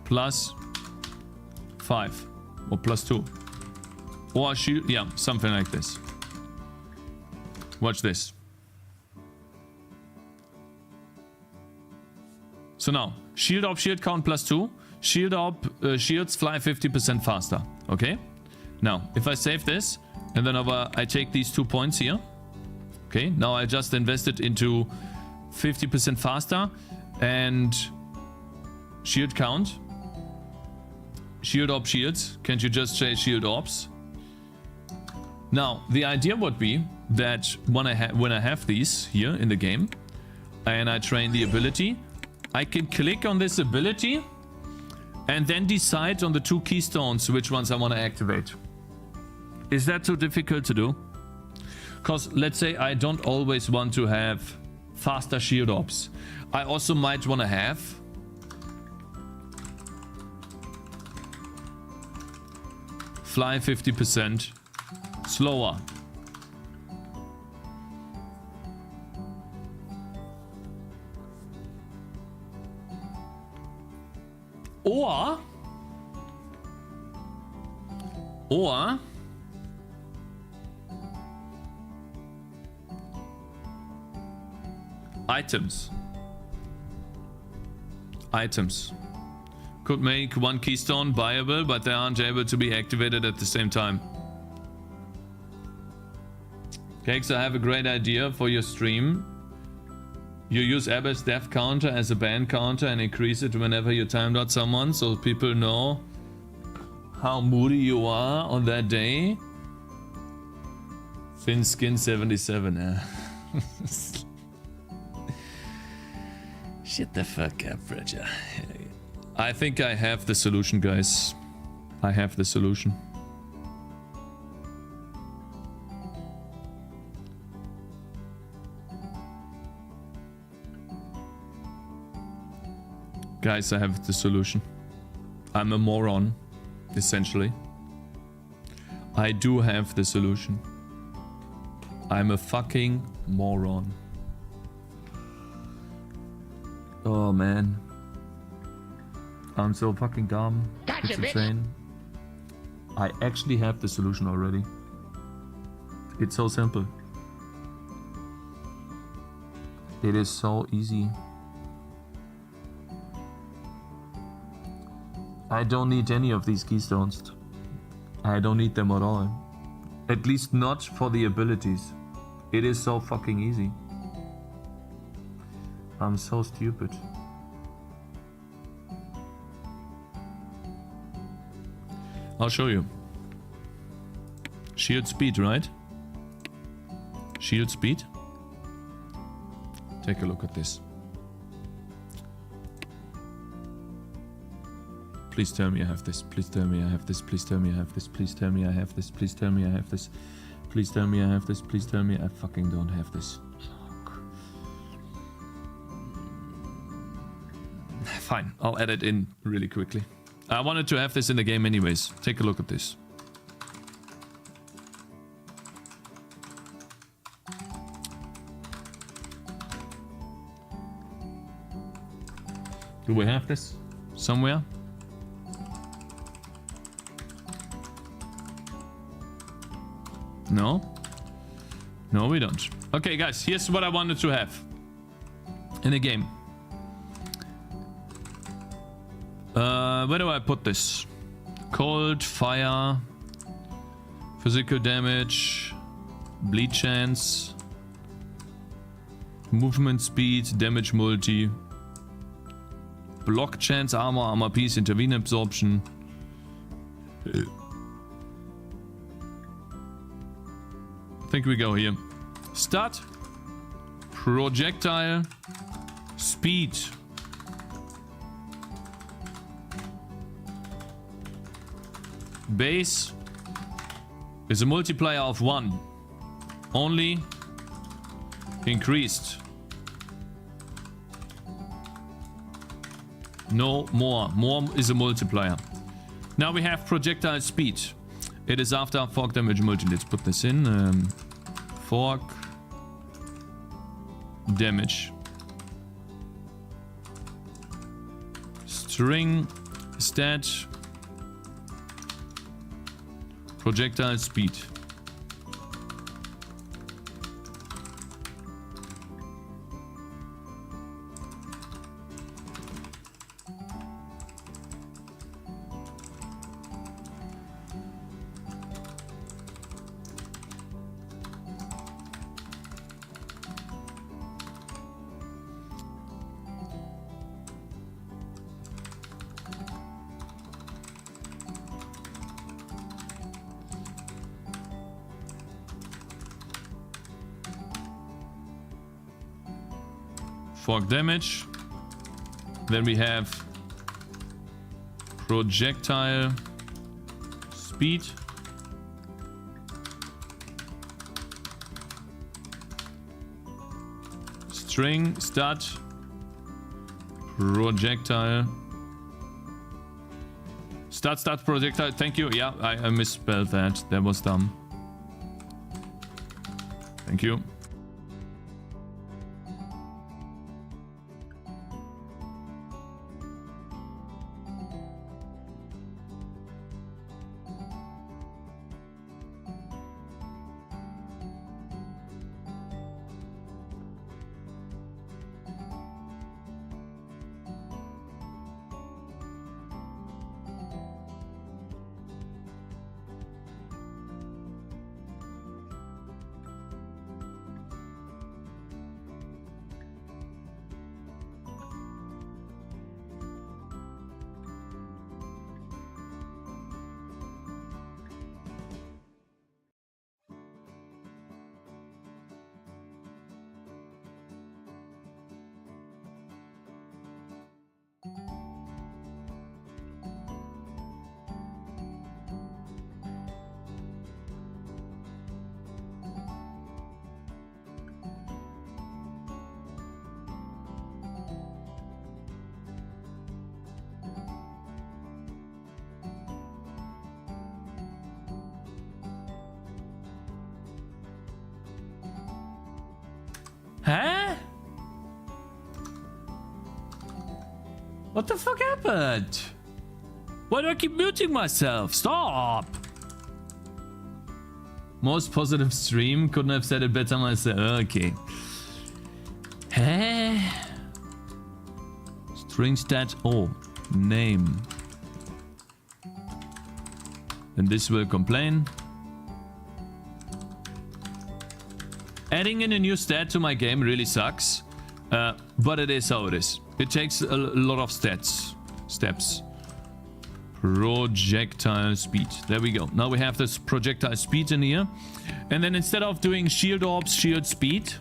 plus 5 or plus 2. Or shield, yeah, something like this. Watch this. So now, shield, orb, shield count plus 2. Shield, orb, shields fly 50% faster. Okay? Now, if I save this, and then I take these 2 points here. Okay, now I just invested into 50% faster and shield count Shield op shields. Can't you just say shield ops? Now, the idea would be that when I have these here in the game, and I train the ability, I can click on this ability and then decide on the 2 keystones which ones I want to activate. Is that too difficult to do? Because let's say I don't always want to have faster shield ops. I also might want to have fly 50% slower. Or items could make 1 keystone buyable, but they aren't able to be activated at the same time. Cakez, I have a great idea for your stream. You use Abba's death counter as a ban counter and increase it whenever you timed out someone, so people know how moody you are on that day. Thin skin 77, yeah. Shut the fuck up, Roger. I think I have the solution, guys. I have the solution. Guys, I have the solution. I'm a moron, essentially. I do have the solution. I'm a fucking moron. Oh man. I'm so fucking dumb. Gotcha, It's bitch. insane. I actually have the solution already. It's so simple. It is so easy. I don't need any of these keystones. I don't need them at all. At least not for the abilities. It is so fucking easy. I'm so stupid. I'll show you. Shield speed, right? Shield speed. Take a look at this. Please tell me I have this. Please tell me I have this. Please tell me I have this. Please tell me I have this. Please tell me I have this. Please tell me I have this. Please tell me I fucking don't have this. Fine, I'll add it in really quickly. I wanted to have this in the game anyways. Take a look at this. Do we have this somewhere? No? No, we don't. Okay, guys, here's what I wanted to have in the game. Where do I put this? Cold, fire, physical damage, bleed chance, movement speed, damage multi, block chance, armor piece, intervene absorption. I think we go here. Start, projectile, speed. Base is a multiplier of 1. Only increased. No more. More is a multiplier. Now we have projectile speed. It is after fork damage multi. Let's put this in. Fork damage. String stat. Projectile speed. fork damage. Then we have projectile speed. String stat projectile stat projectile. Thank you. Yeah, I misspelled that. That was dumb. Thank you. Huh? What the fuck happened? Why do I keep muting myself? Stop! Most positive stream. Couldn't have said it better myself. Okay. Huh? String stat. Oh, name. And this will complain. Adding in a new stat to my game really sucks, but it is how it is. It takes a lot of steps. Projectile speed. There we go. Now we have this projectile speed in here. And then instead of doing shield orbs, shield speed.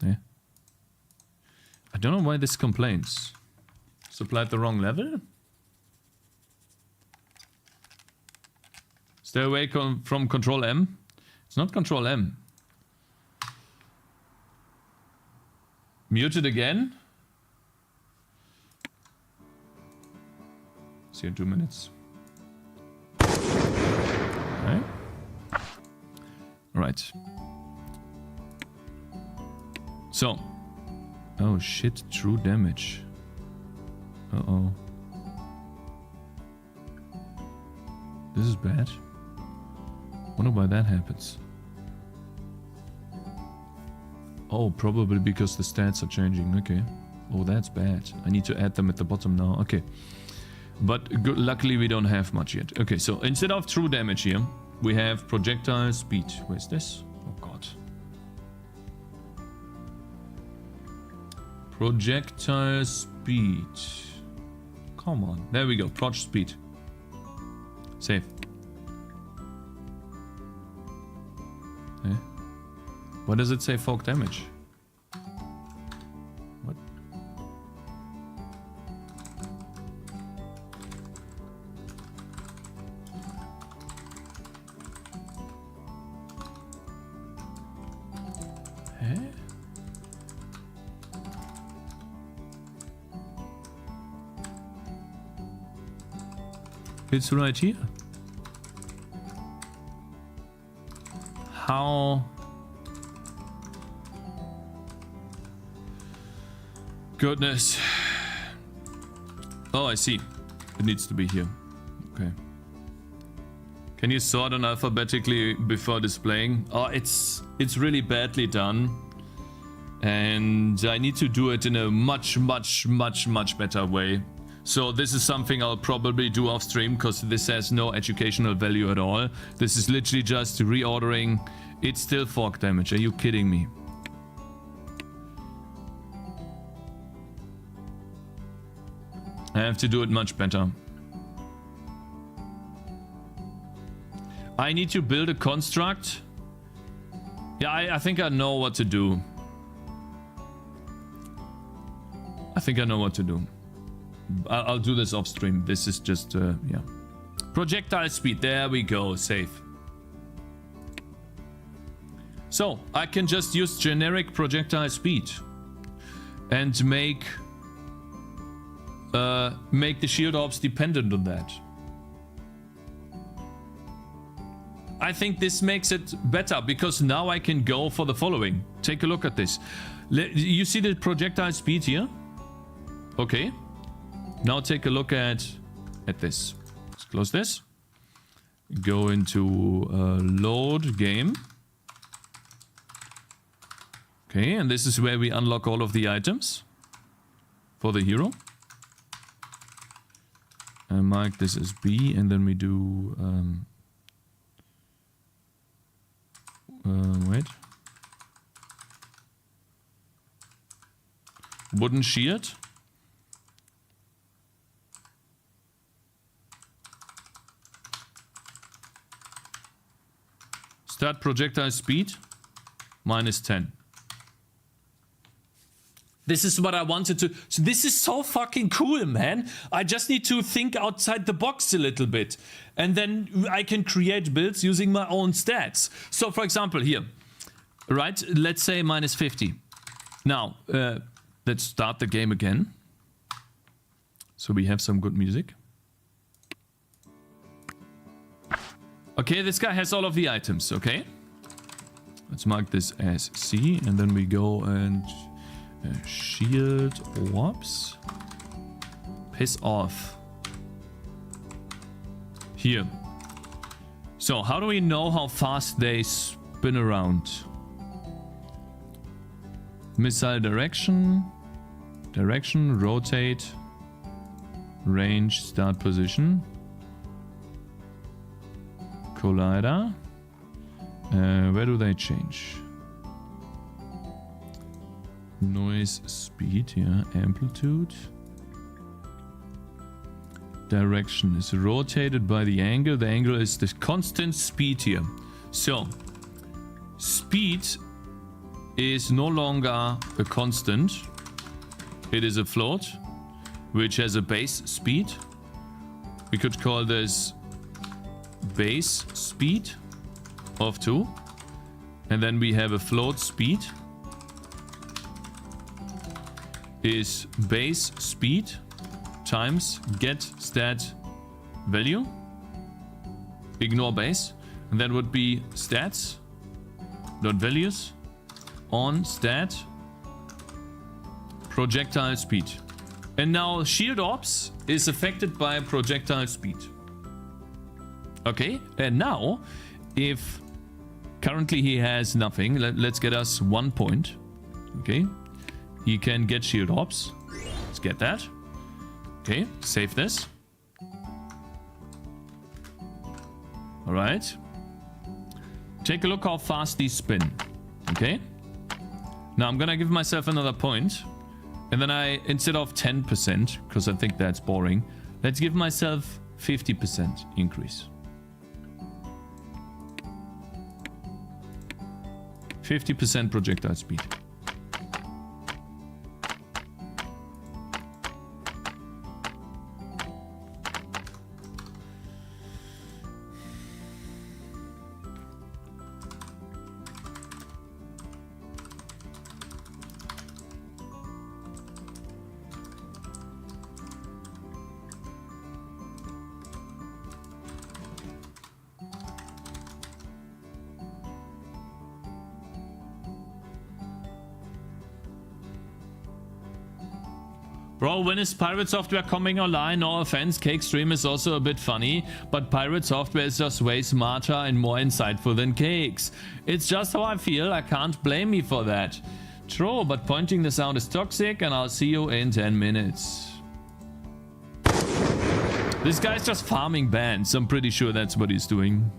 Yeah. I don't know why this complains. Supplied the wrong level? Stay away from Control M. It's not Control M. Muted again. See you in 2 minutes. Okay. Alright. So. Oh shit, true damage. Uh-oh. This is bad. Wonder why that happens. Oh, probably because the stats are changing. Okay. Oh, that's bad. I need to add them at the bottom now. Okay. But good, luckily we don't have much yet. Okay, so instead of true damage here, we have projectile speed. Where's this? Oh god. Projectile speed. Come on. There we go. Proj speed. Save. Okay. Why does it say fork damage? What? Huh? It's right here. How? Goodness. Oh, I see. It needs to be here. Okay. Can you sort on alphabetically before displaying? Oh, it's really badly done. And I need to do it in a much better way. So this is something I'll probably do off stream because this has no educational value at all. This is literally just reordering. It's still fork damage. Are you kidding me? I have to do it much better. I need to build a construct. Yeah, I think I know what to do. I think I know what to do. I'll do this off stream. This is just, yeah. Projectile speed. There we go. Safe. So, I can just use generic projectile speed. And make the shield orbs dependent on that. I think this makes it better because now I can go for the following. Take a look at this. You see the projectile speed here? Okay. Now take a look at this. Let's close this. Go into load game. Okay, and this is where we unlock all of the items for the hero. And mark this as B, and then we do wait. Wooden shield. Start projectile speed -10. This is what I wanted to... So this is so fucking cool, man. I just need to think outside the box a little bit. And then I can create builds using my own stats. So, for example, here. Right? Let's say -50. Now, let's start the game again. So we have some good music. Okay, this guy has all of the items, okay? Let's mark this as C. And then we go and... shield orbs. Piss off. Here. So, how do we know how fast they spin around? Missile direction. Direction, rotate. Range, start position. Collider. Where do they change? Noise, speed, yeah, amplitude. Direction is rotated by the angle. The angle is the constant speed here. So, speed is no longer a constant. It is a float, which has a base speed. We could call this base speed of 2. And then we have a float speed. Is base speed times get stat value. Ignore base. And that would be stats dot values on stat projectile speed. And now shield orbs is affected by projectile speed. Okay, and now if currently he has nothing, let's get us 1 point. Okay. He can get shield orbs. Let's get that. Okay, save this. Alright. Take a look how fast these spin. Okay. Now I'm gonna give myself another point. And then instead of 10%, because I think that's boring, let's give myself 50% increase. 50% projectile speed. Bro, when is Pirate Software coming online? No offense, Cake Stream is also a bit funny, but Pirate Software is just way smarter and more insightful than Cakes. It's just how I feel, I can't blame me for that. True, but pointing this out is toxic, and I'll see you in 10 minutes. This guy's just farming bands, I'm pretty sure that's what he's doing.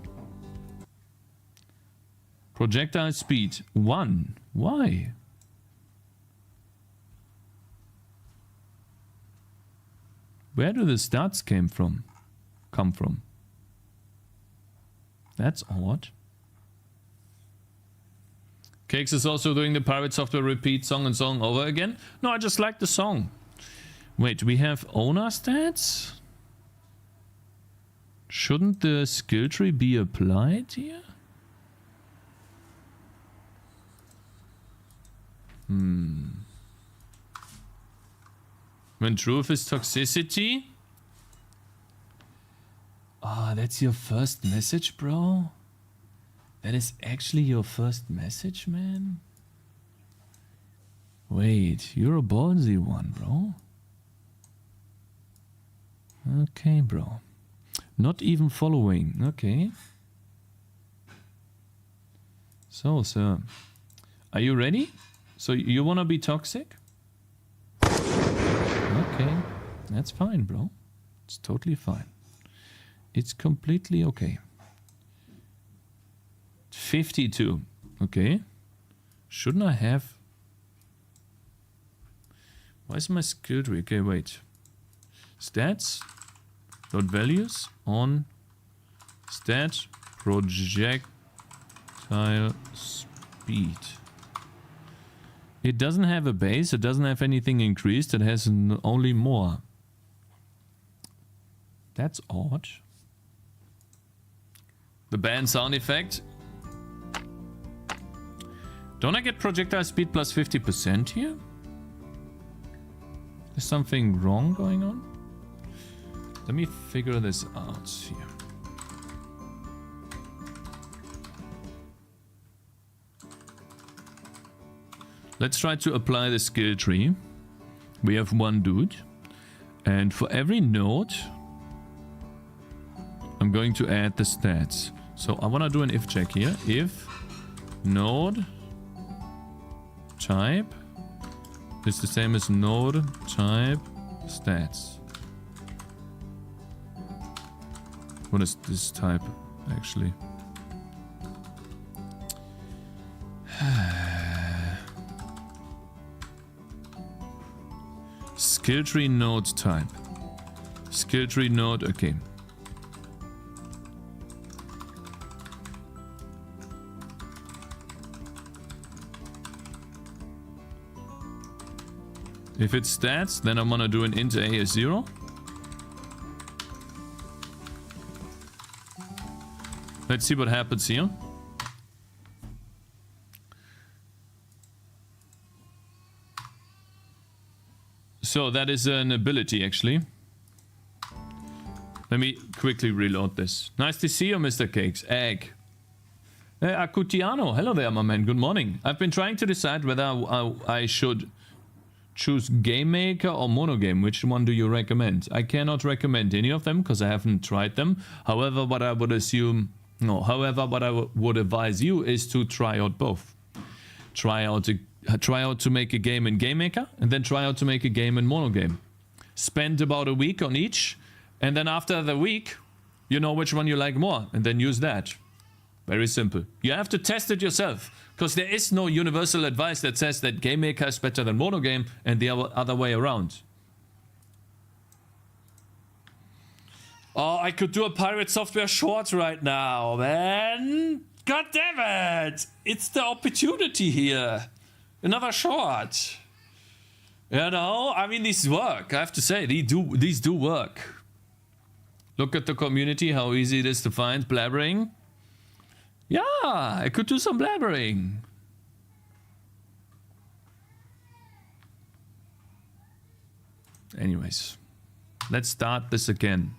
Projectile speed 1. Why? Where do the stats come from? That's odd. Cakez is also doing the pirate software repeat song and song over again. No, I just like the song. Wait, we have owner stats? Shouldn't the skill tree be applied here? When truth is toxicity? Ah, that's your first message, bro? That is actually your first message, man? Wait, you're a ballsy one, bro. Okay, bro. Not even following. Okay. So, sir. Are you ready? So, you wanna be toxic? Okay. That's fine, bro. It's totally fine. It's completely okay. 52. Okay. Shouldn't I have... Why is my skill tree? Okay, wait. Stats. Dot values on stat projectile speed. It doesn't have a base. It doesn't have anything increased. It has only more. That's odd. The band sound effect. Don't I get projectile speed plus 50% here? Is something wrong going on? Let me figure this out here. Let's try to apply the skill tree. We have one dude. And for every node, I'm going to add the stats. So I want to do an if check here. If node type is the same as node type stats. What is this type, actually? Skill tree node type. Skill tree node, okay. If it's stats, then I'm gonna do an int a is 0. Let's see what happens here. So that is an ability, actually. Let me quickly reload this. Nice to see you, Mr. Cakez. Egg. Acutiano, hello there, my man. Good morning. I've been trying to decide whether I should choose Game Maker or Monogame. Which one do you recommend? I cannot recommend any of them because I haven't tried them. However, what I would assume... No, however, what I would advise you is to try out both. Try out to make a game in Game Maker, and then try out to make a game in Monogame. Spend about a week on each, and then after the week, you know which one you like more, and then use that. Very simple. You have to test it yourself, because there is no universal advice that says that Game Maker is better than Monogame, and the other way around. Oh, I could do a pirate software short right now, man. God damn it. It's the opportunity here. Another short. You know, I mean, these work. I have to say, these do work. Look at the community, how easy it is to find blabbering. Yeah, I could do some blabbering. Anyways, let's start this again.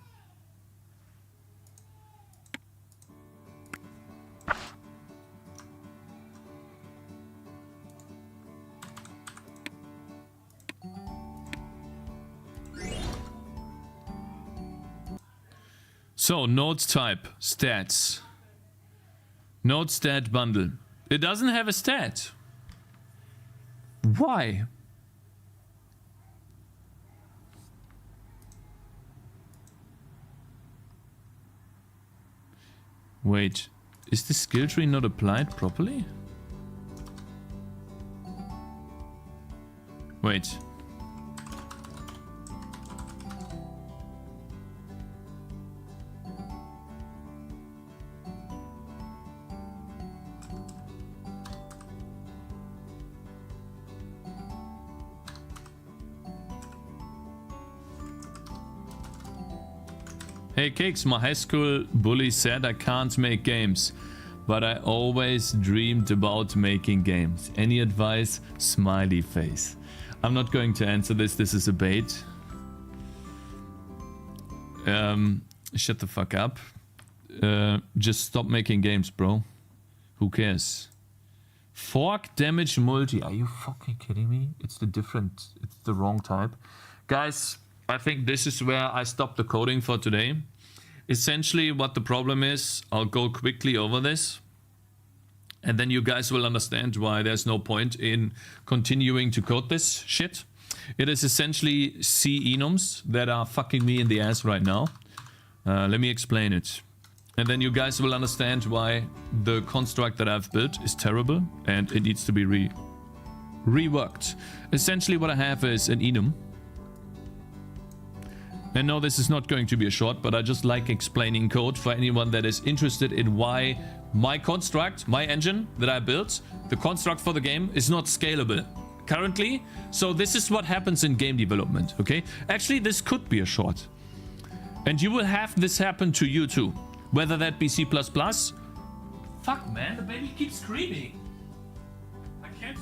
So, node type, stats. Node stat bundle. It doesn't have a stat. Why? Wait, is the skill tree not applied properly? Wait. Hey Cakez, my high school bully said I can't make games, but I always dreamed about making games. Any advice? Smiley face. I'm not going to answer this. This is a bait. Shut the fuck up. Just stop making games, bro. Who cares? Fork damage multi. Are you fucking kidding me? It's the wrong type. Guys, I think this is where I stop the coding for today. Essentially what the problem is, I'll go quickly over this. And then you guys will understand why there's no point in continuing to code this shit. It is essentially C enums that are fucking me in the ass right now. Let me explain it. And then you guys will understand why the construct that I've built is terrible and it needs to be reworked. Essentially what I have is an enum. And no, this is not going to be a short, but I just like explaining code for anyone that is interested in why my construct, my engine that I built, the construct for the game is not scalable currently. So this is what happens in game development, okay? Actually, this could be a short. And you will have this happen to you too. Whether that be C++. Fuck, man, the baby keeps screaming. I can't.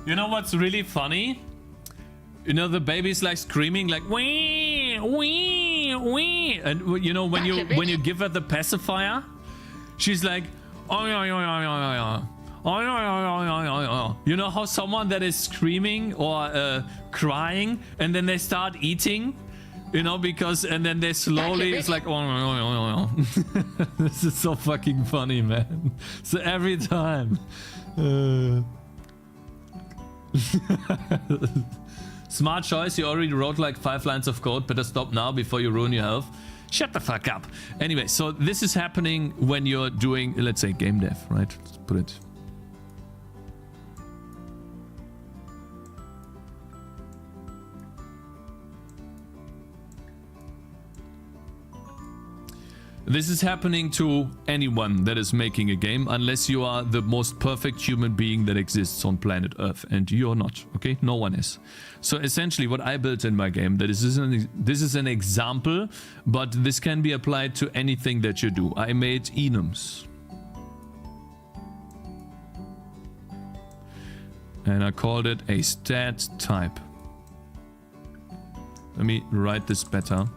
You know what's really funny? You know the baby's like screaming like wee wee wee, and you know when you give her the pacifier, she's like oh yeah yeah yeah yeah yeah. Oh, yeah. You know how someone that is screaming or crying and then they start eating, you know, because and then they slowly it's like oh. This is so fucking funny, man. So every time. Smart choice, you already wrote like 5 lines of code. Better stop now before you ruin your health. Shut the fuck up. Anyway, so this is happening when you're doing, let's say, game dev, right? Let's put it. This is happening to anyone that is making a game, unless you are the most perfect human being that exists on planet Earth, and you're not, okay? No one is. So essentially what I built in my game, this is an example, but this can be applied to anything that you do. I made enums. And I called it a stat type. Let me write this better.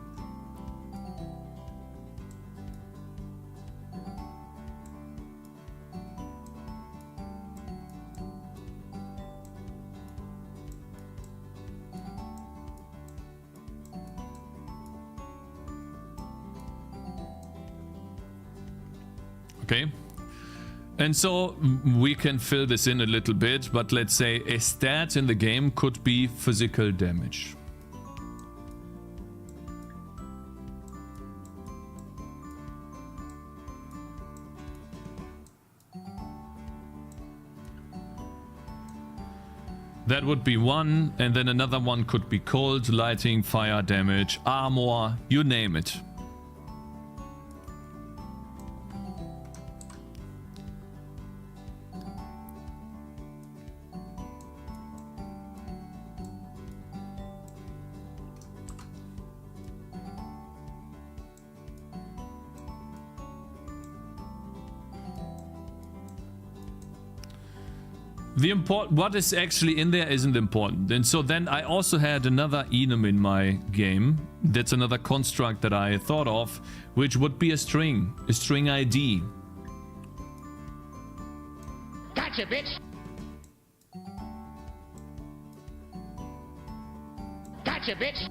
Okay, and so we can fill this in a little bit, but let's say a stat in the game could be physical damage. That would be one, and then another one could be cold, lighting, fire damage, armor, you name it. What is actually in there isn't important. And so then I also had another enum in my game. That's another construct that I thought of, which would be a string ID. Gotcha, bitch. Gotcha, bitch.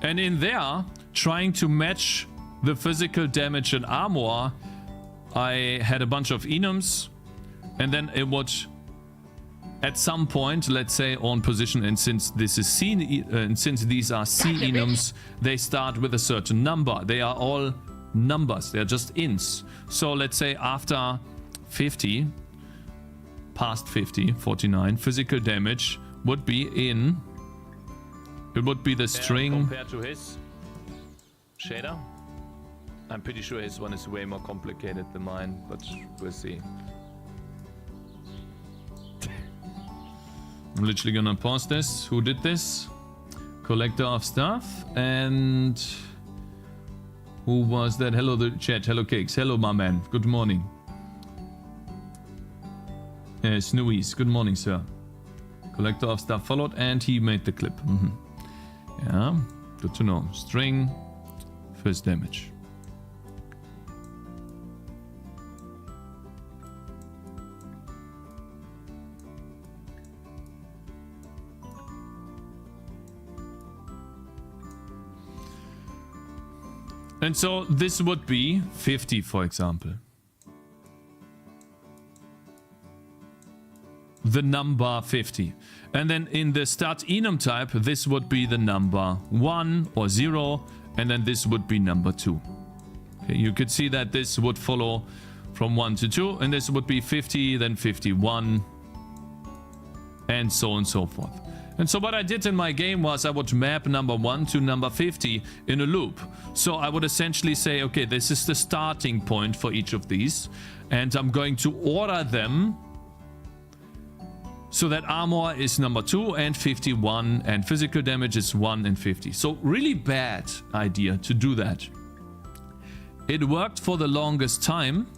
And in there, trying to match the physical damage and armor, I had a bunch of enums, and then it would, at some point, let's say on position, and since this is C, and since these are C Gotcha, enums, they start with a certain number. They are all numbers. They are just ints. So let's say after 50, past 50, 49, physical damage would be in. It would be the string. Compared to his shader, I'm pretty sure his one is way more complicated than mine, but we'll see. I'm literally gonna pause this. Who did this? Collector of stuff. And who was that? Hello, the chat. Hello, Cakez. Hello, my man. Good morning. Snowies. Good morning, sir. Collector of stuff followed, and he made the clip. Yeah, good to know. String, first damage. And so this would be 50, for example. The number 50. And then in the start enum type, this would be the number 1 or 0, and then this would be number 2. Okay, you could see that this would follow from 1 to 2, and this would be 50, then 51, and so on and so forth. And so what I did in my game was I would map number 1 to number 50 in a loop. So I would essentially say, okay, this is the starting point for each of these, and I'm going to order them so that armor is number 2 and 51, and physical damage is 1 and 50. So really bad idea to do that. It worked for the longest time,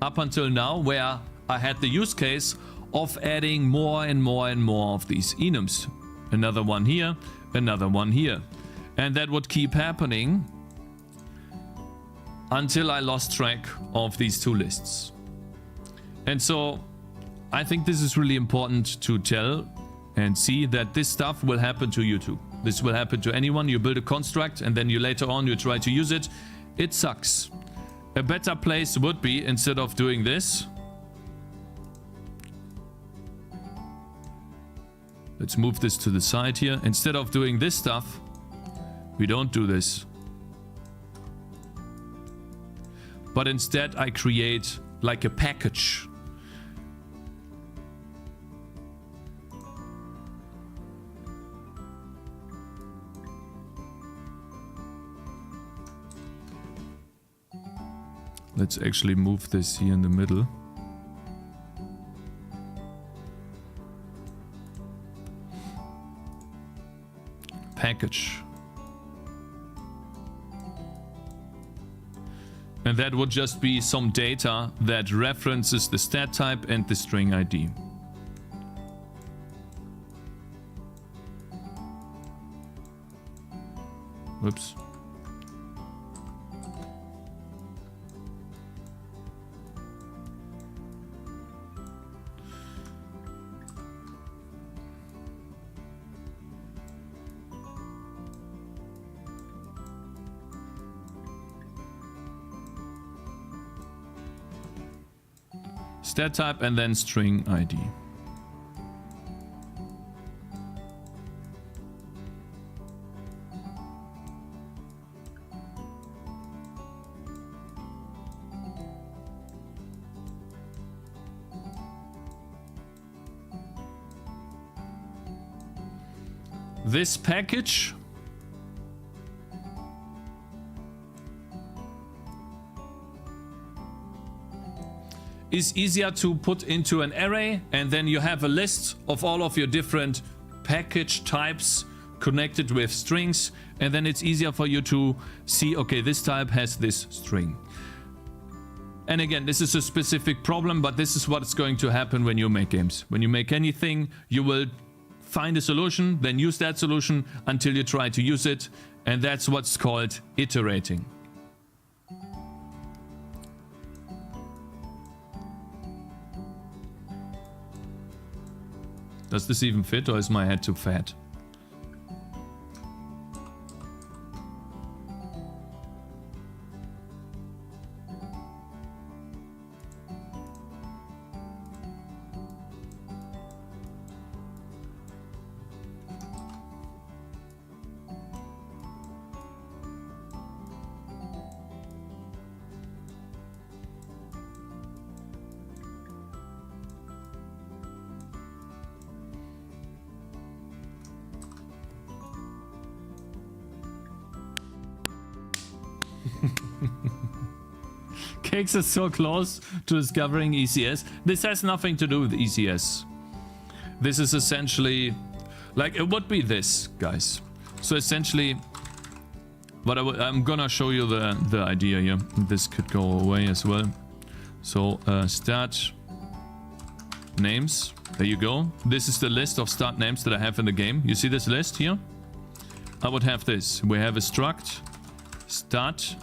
up until now, where I had the use case of adding more and more and more of these enums. Another one here, another one here. And that would keep happening until I lost track of these two lists. And so I think this is really important to tell and see that this stuff will happen to you too. This will happen to anyone. You build a construct and then you later on you try to use it. It sucks. A better place would be, instead of doing this, let's move this to the side here. Instead of doing this stuff, we don't do this. But instead I create like a package. Let's actually move this here in the middle. Package. And that would just be some data that references the stat type and the string ID. Whoops. Stat type and then string ID. This package is easier to put into an array, and then you have a list of all of your different package types connected with strings, and then it's easier for you to see, okay, this type has this string. And again, this is a specific problem, but this is what's going to happen when you make games. When you make anything, you will find a solution, then use that solution until you try to use it, And that's what's called iterating. Does this even fit, or is my head too fat? Cakez is so close to discovering ECS. This has nothing to do with ECS. This is essentially, like, it would be this, guys. So essentially, what I'm gonna show you the idea here. This could go away as well. So start names. There you go. This is the list of start names that I have in the game. You see this list here? I would have this. We have a struct start.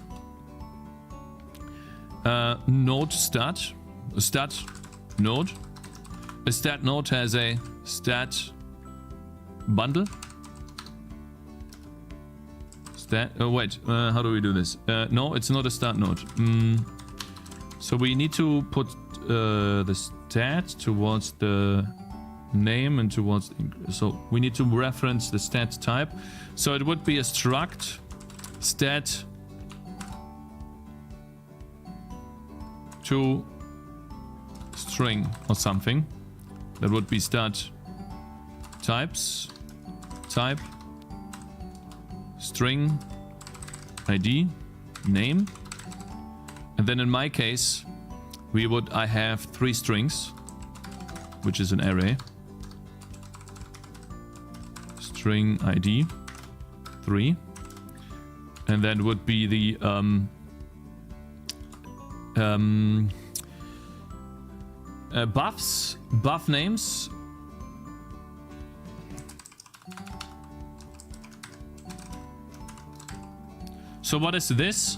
Node stat, stat node. A stat node has a stat bundle. Stat. Oh wait, how do we do this? No, it's not a start node. So we need to put the stat towards the name and towards. So we need to reference the stat type. So it would be a struct stat. To string or something. That would be start types, type, string, ID, name. And then in my case, I have 3 strings, which is an array. String ID 3. And that would be the buff names. So what is this?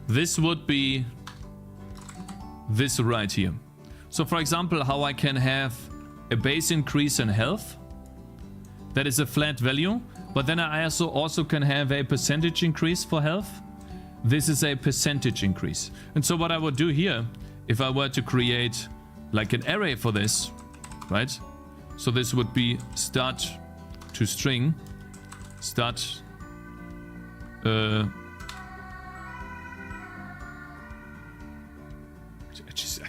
This would be this right here. So for example, how I can have a base increase in health. That is a flat value, but then I also can have a percentage increase for health. This is a percentage increase. And so what I would do here, if I were to create like an array for this, right? So this would be start to string, start, I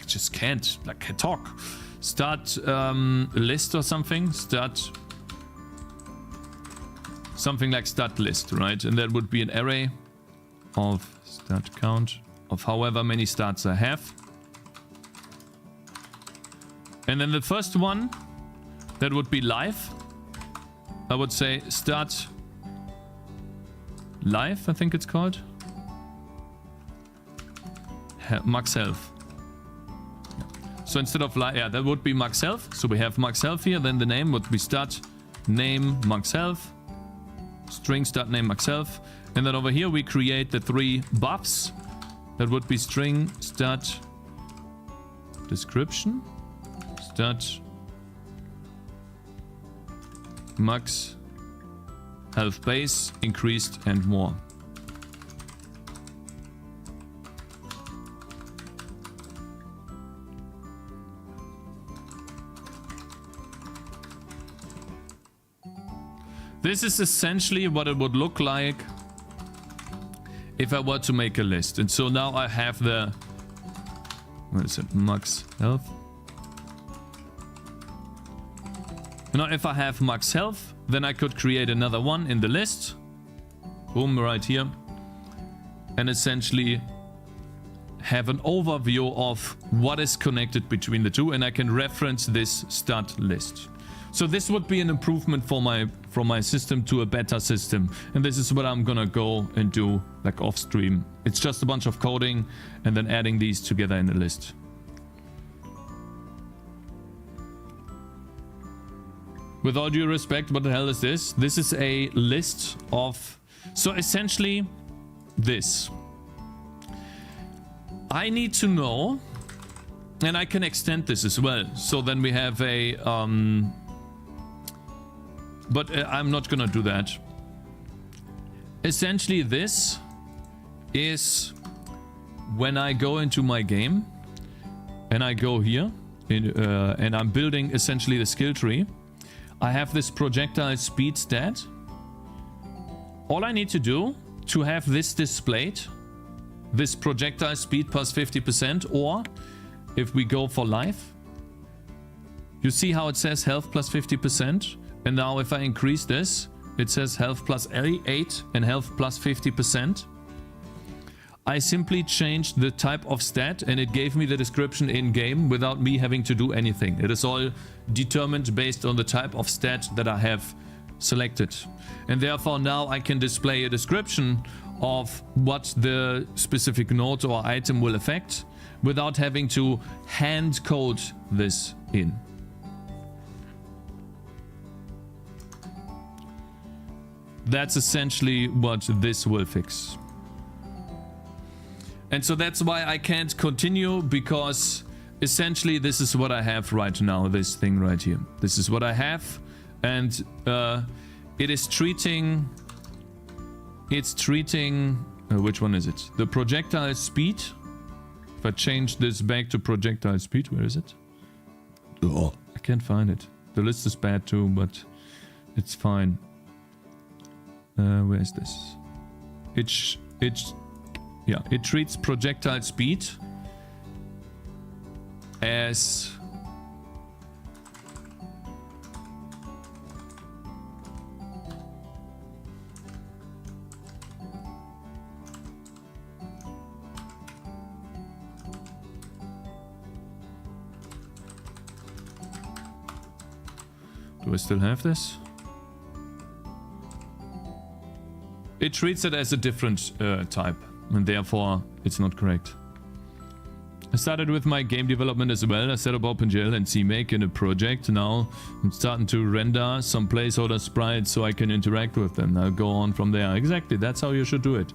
just can't, like, talk. Start list or something, start something like start list, right? And that would be an array of start count of however many starts I have. And then the first one, that would be live. I would say start live, I think it's called. Max health. So instead of live, yeah, that would be max health. So we have max health here, then the name would be start name max health. String start name max health. And then over here we create the 3 buffs. That would be string start description, start max health base increased and more. This is essentially what it would look like if I were to make a list. And so now I have the, what is it, max health. Now if I have max health, then I could create another one in the list. Boom, right here. And essentially have an overview of what is connected between the two, and I can reference this start list. So this would be an improvement for from my system to a better system. And this is what I'm gonna go and do like off stream. It's just a bunch of coding and then adding these together in a list. With all due respect, what the hell is this? This is a list of... So essentially, this. I need to know, and I can extend this as well. So then we have a, but I'm not gonna do that. Essentially, this is when I go into my game and I go here and I'm building essentially the skill tree. I have this projectile speed stat. All I need to do to have this displayed, this projectile speed plus 50%, or if we go for life, you see how it says health plus 50%? And now if I increase this, it says health plus 8 and health plus 50%. I simply changed the type of stat and it gave me the description in game without me having to do anything. It is all determined based on the type of stat that I have selected. And therefore now I can display a description of what the specific node or item will affect without having to hand code this in. That's essentially what this will fix. And so that's why I can't continue, because essentially this is what I have right now, this thing right here. This is what I have, and it is treating... which one is it? The projectile speed. If I change this back to projectile speed, where is it? Oh, I can't find it. The list is bad too, but it's fine. Where is this? It treats projectile speed as do I still have this? It treats it as a different type, and therefore it's not correct. I started with my game development as well. I set up OpenGL and CMake in a project. Now I'm starting to render some placeholder sprites so I can interact with them. I'll go on from there. Exactly, that's how you should do it.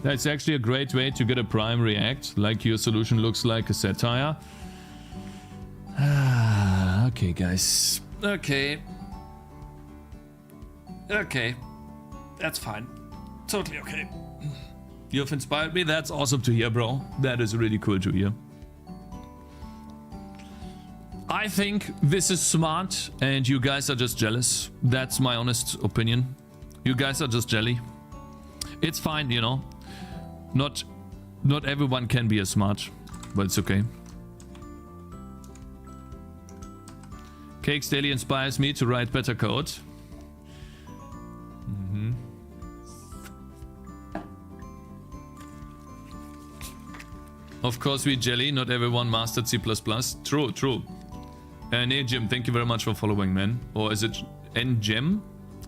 That's actually a great way to get a prime react, like your solution looks like a satire. Okay, guys. Okay. That's fine. Totally okay. You've inspired me. That's awesome to hear, bro. That is really cool to hear. I think this is smart and you guys are just jealous. That's my honest opinion. You guys are just jelly. It's fine, you know. Not everyone can be as smart, but it's okay. Cakez daily inspires me to write better code. Of course we jelly, not everyone mastered C++. True, true. Nejim, thank you very much for following, man. Or is it Ngem?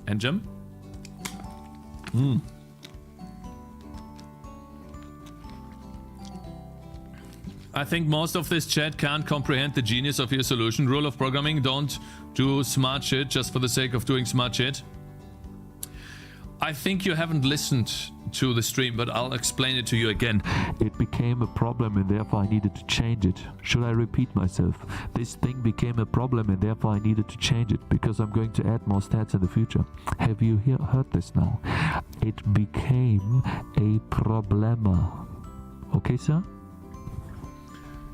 Ngem? I think most of this chat can't comprehend the genius of your solution. Rule of programming, don't do smart shit just for the sake of doing smart shit. I think you haven't listened to the stream, but I'll explain it to you again. It became a problem and therefore I needed to change it. Should I repeat myself? This thing became a problem and therefore I needed to change it because I'm going to add more stats in the future. Have you heard this now? It became a problema. Okay, sir?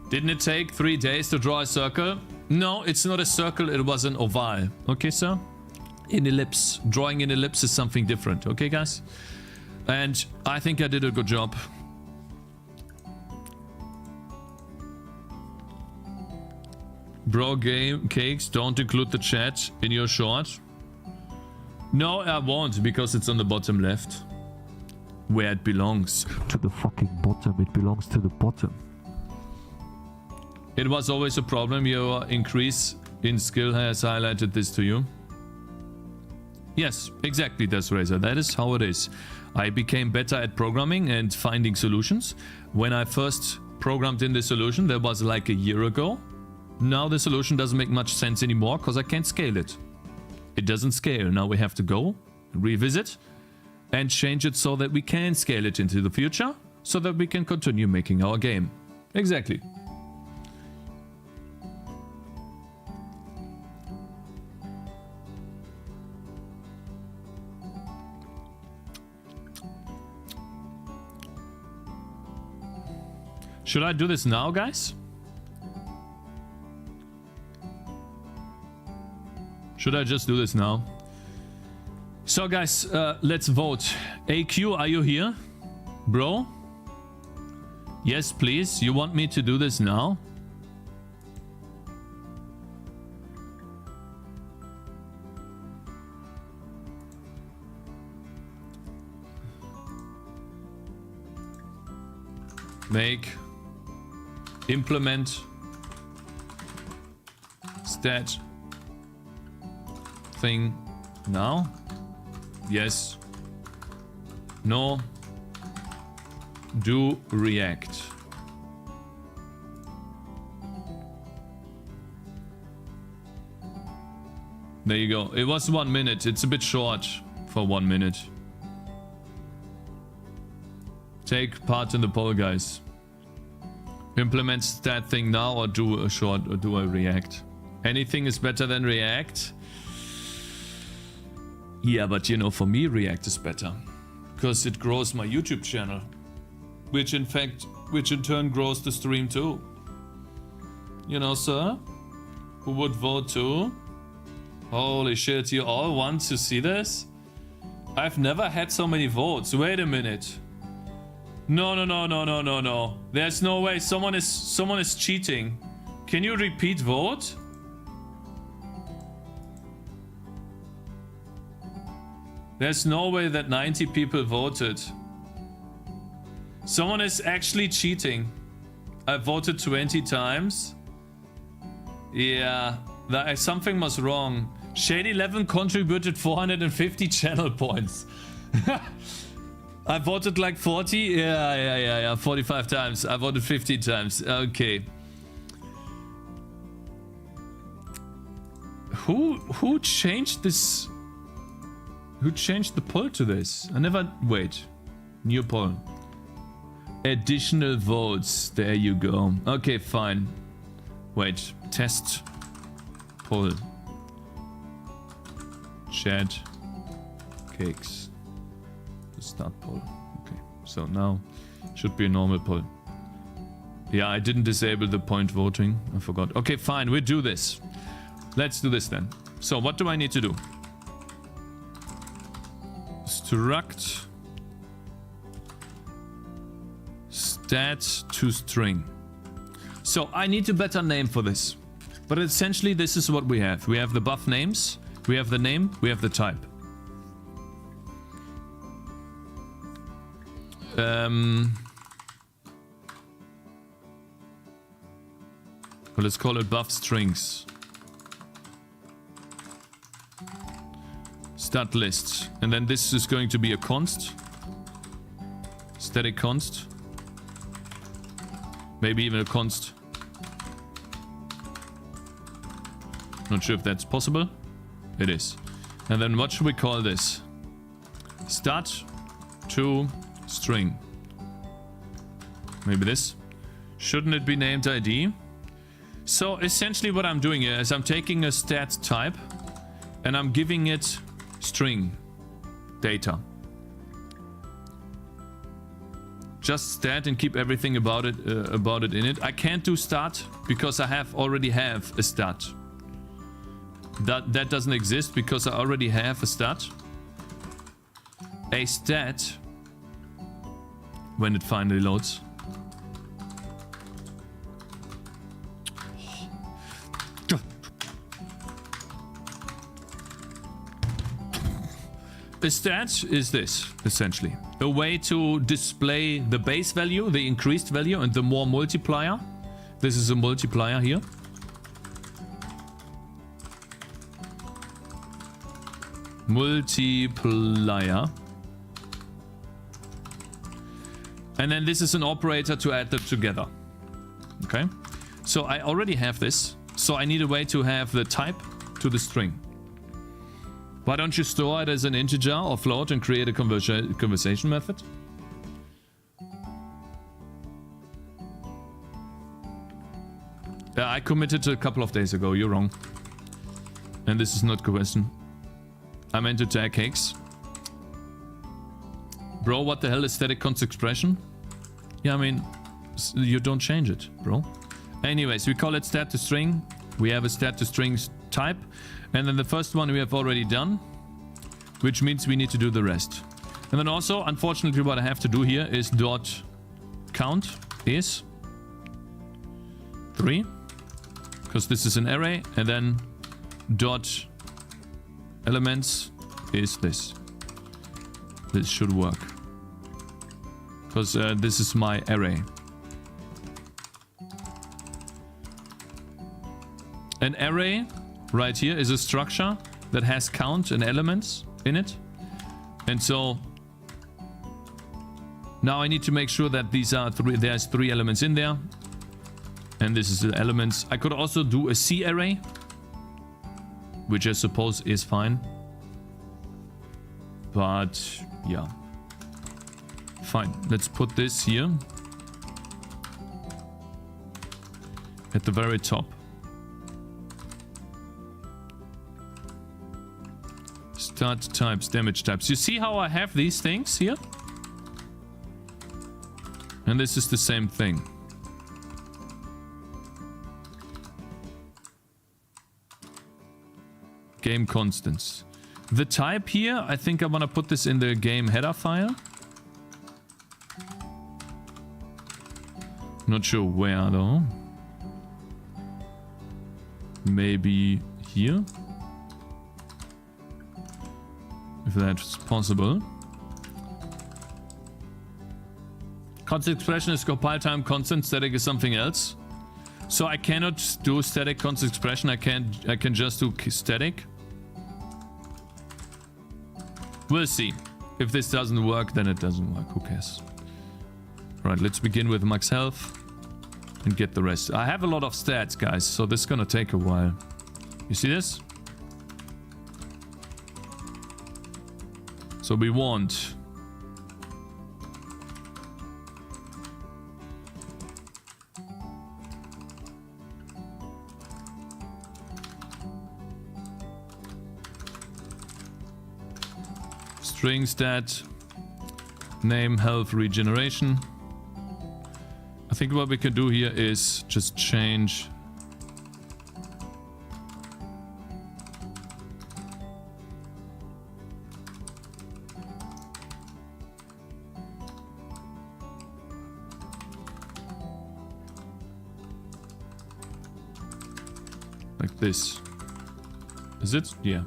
Didn't it take 3 days to draw a circle? No, it's not a circle, it was an oval. Okay, sir? An ellipse. Drawing an ellipse is something different. Okay, guys? And I think I did a good job. Bro, Cakez, don't include the chat in your short. No, I won't, because it's on the bottom left. Where it belongs. To the fucking bottom. It belongs to the bottom. It was always a problem. Your increase in skill has highlighted this to you. Yes, exactly, Razor. That is how it is. I became better at programming and finding solutions. When I first programmed in the solution, that was like a year ago. Now the solution doesn't make much sense anymore because I can't scale it. It doesn't scale. Now we have to go, revisit, and change it so that we can scale it into the future, so that we can continue making our game. Exactly. Should I do this now, guys? Should I just do this now? So, guys, let's vote. AQ, are you here? Bro? Yes, please. You want me to do this now? Make. Implement. Stat. Thing. Now? Yes. No. Do react. There you go. It was 1 minute. It's a bit short for 1 minute. Take part in the poll, guys. Implement that thing now, or do a short, or do a react. Anything is better than react. Yeah, but you know, for me, react is better. Because it grows my YouTube channel. Which in turn grows the stream too. You know, sir? Who would vote too? Holy shit, you all want to see this? I've never had so many votes. Wait a minute. No. There's no way. Someone is cheating. Can you repeat vote? There's no way that 90 people voted. Someone is actually cheating. I voted 20 times. Yeah, something was wrong. Shade11 contributed 450 channel points. I voted like 40. Yeah. 45 times. I voted 15 times. Okay. Who changed this? Who changed the poll to this? I never... Wait. New poll. Additional votes. There you go. Okay, fine. Wait. Test. Poll. Chat. Cakes. Start poll. Okay. So now should be a normal poll. Yeah, I didn't disable the point voting. I forgot. Okay, fine. We'll do this. Let's do this then. So what do I need to do? Struct stat to string. So I need a better name for this. But essentially this is what we have. We have the buff names, we have the name, we have the type. Well, let's call it buff strings. Stat list. And then this is going to be a const. Static const. Maybe even a const. Not sure if that's possible. It is. And then what should we call this? Stat to string. Maybe this. Shouldn't it be named ID? So essentially what I'm doing here is I'm taking a stat type and I'm giving it string data. Just stat and keep everything about it in it. I can't do stat because I already have a stat. That doesn't exist because I already have a stat. A stat, when it finally loads. A stat is this, essentially. A way to display the base value, the increased value, and the more multiplier. This is a multiplier here. Multiplier. And then this is an operator to add them together. Okay. So I already have this. So I need a way to have the type to the string. Why don't you store it as an integer or float and create a conversation method? I committed a couple of days ago, you're wrong. And this is not a question. I meant to tag Cakez. Bro, what the hell is static const expression? Yeah, I mean, you don't change it, bro. Anyways, we call it stat to string. We have a stat to strings type. And then the first one we have already done, which means we need to do the rest. And then also, unfortunately, what I have to do here is dot count is 3, because this is an array, and then dot elements is this. This should work, because this is my array. An array right here is a structure that has count and elements in it. And so now I need to make sure that these are there's 3 elements in there. And this is the elements. I could also do a C array, which I suppose is fine. But yeah. Fine. Let's put this here at the very top. Start types, damage types. You see how I have these things here? And this is the same thing. Game constants. The type here, I think I want to put this in the game header file. Not sure where though. Maybe here. If that's possible. Const expression is compile time constant, static is something else. So I cannot do static const expression, I can just do static. We'll see. If this doesn't work, then it doesn't work, who cares? Right, let's begin with max health and get the rest. I have a lot of stats, guys, so this is gonna take a while. You see this? So we want string stat name health regeneration. I think what we can do here is just change like this. Is it? Yeah.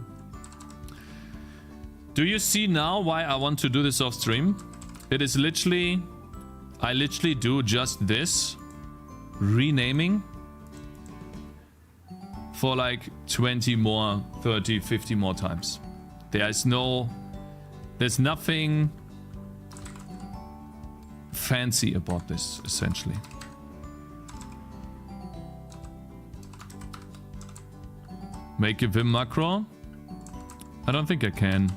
Do you see now why I want to do this off stream? It is literally, I literally do just this renaming for like 20 more, 30, 50 more times. There's nothing fancy about this, essentially. Make a Vim macro? I don't think I can.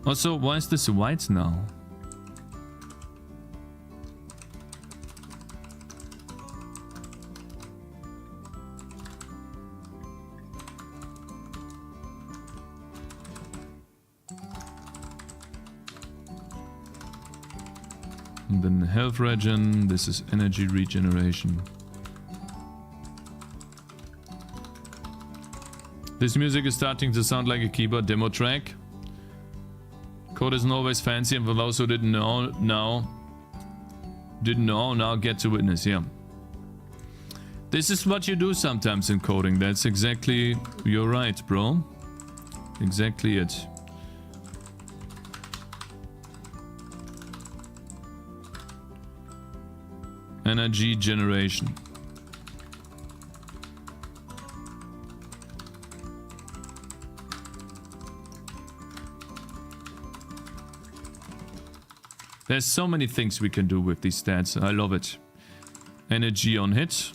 Also, why is this white now? And then health regen, this is energy regeneration. This music is starting to sound like a keyboard demo track. Code isn't always fancy, and for those who didn't know, now get to witness, yeah. This is what you do sometimes in coding. That's exactly, you're right, bro. Exactly it. Energy generation. There's so many things we can do with these stats. I love it. Energy on hit.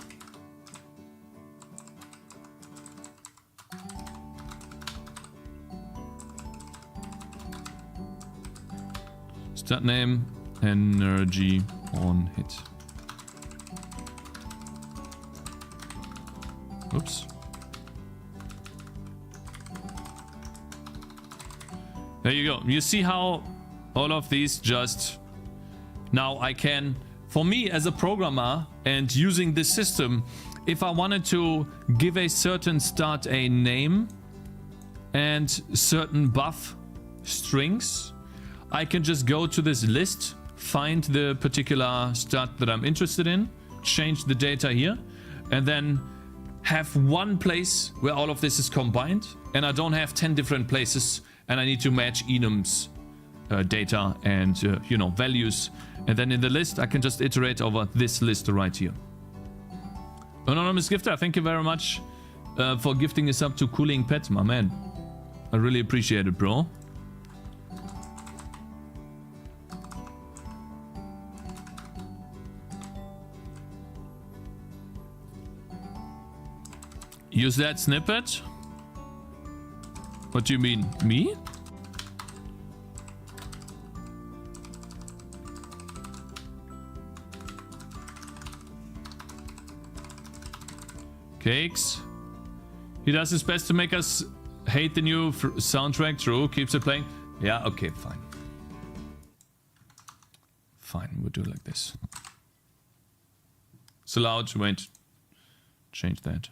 Stat name, energy on hit. Oops. There you go. You see how all of these just... Now I can, for me as a programmer and using this system, if I wanted to give a certain stat a name and certain buff strings, I can just go to this list, find the particular stat that I'm interested in, change the data here, and then have one place where all of this is combined, and I don't have 10 different places, and I need to match enums data and you know, values, and then in the list I can just iterate over this list right here. Anonymous Gifter, thank you very much for gifting us up to Cooling Pet, my man. I really appreciate it, bro. Use that snippet? What do you mean? Me? Cakes. He does his best to make us hate the new soundtrack. True. Keeps it playing. Yeah, okay, fine. Fine, we'll do it like this. It's allowed. Wait. Change that.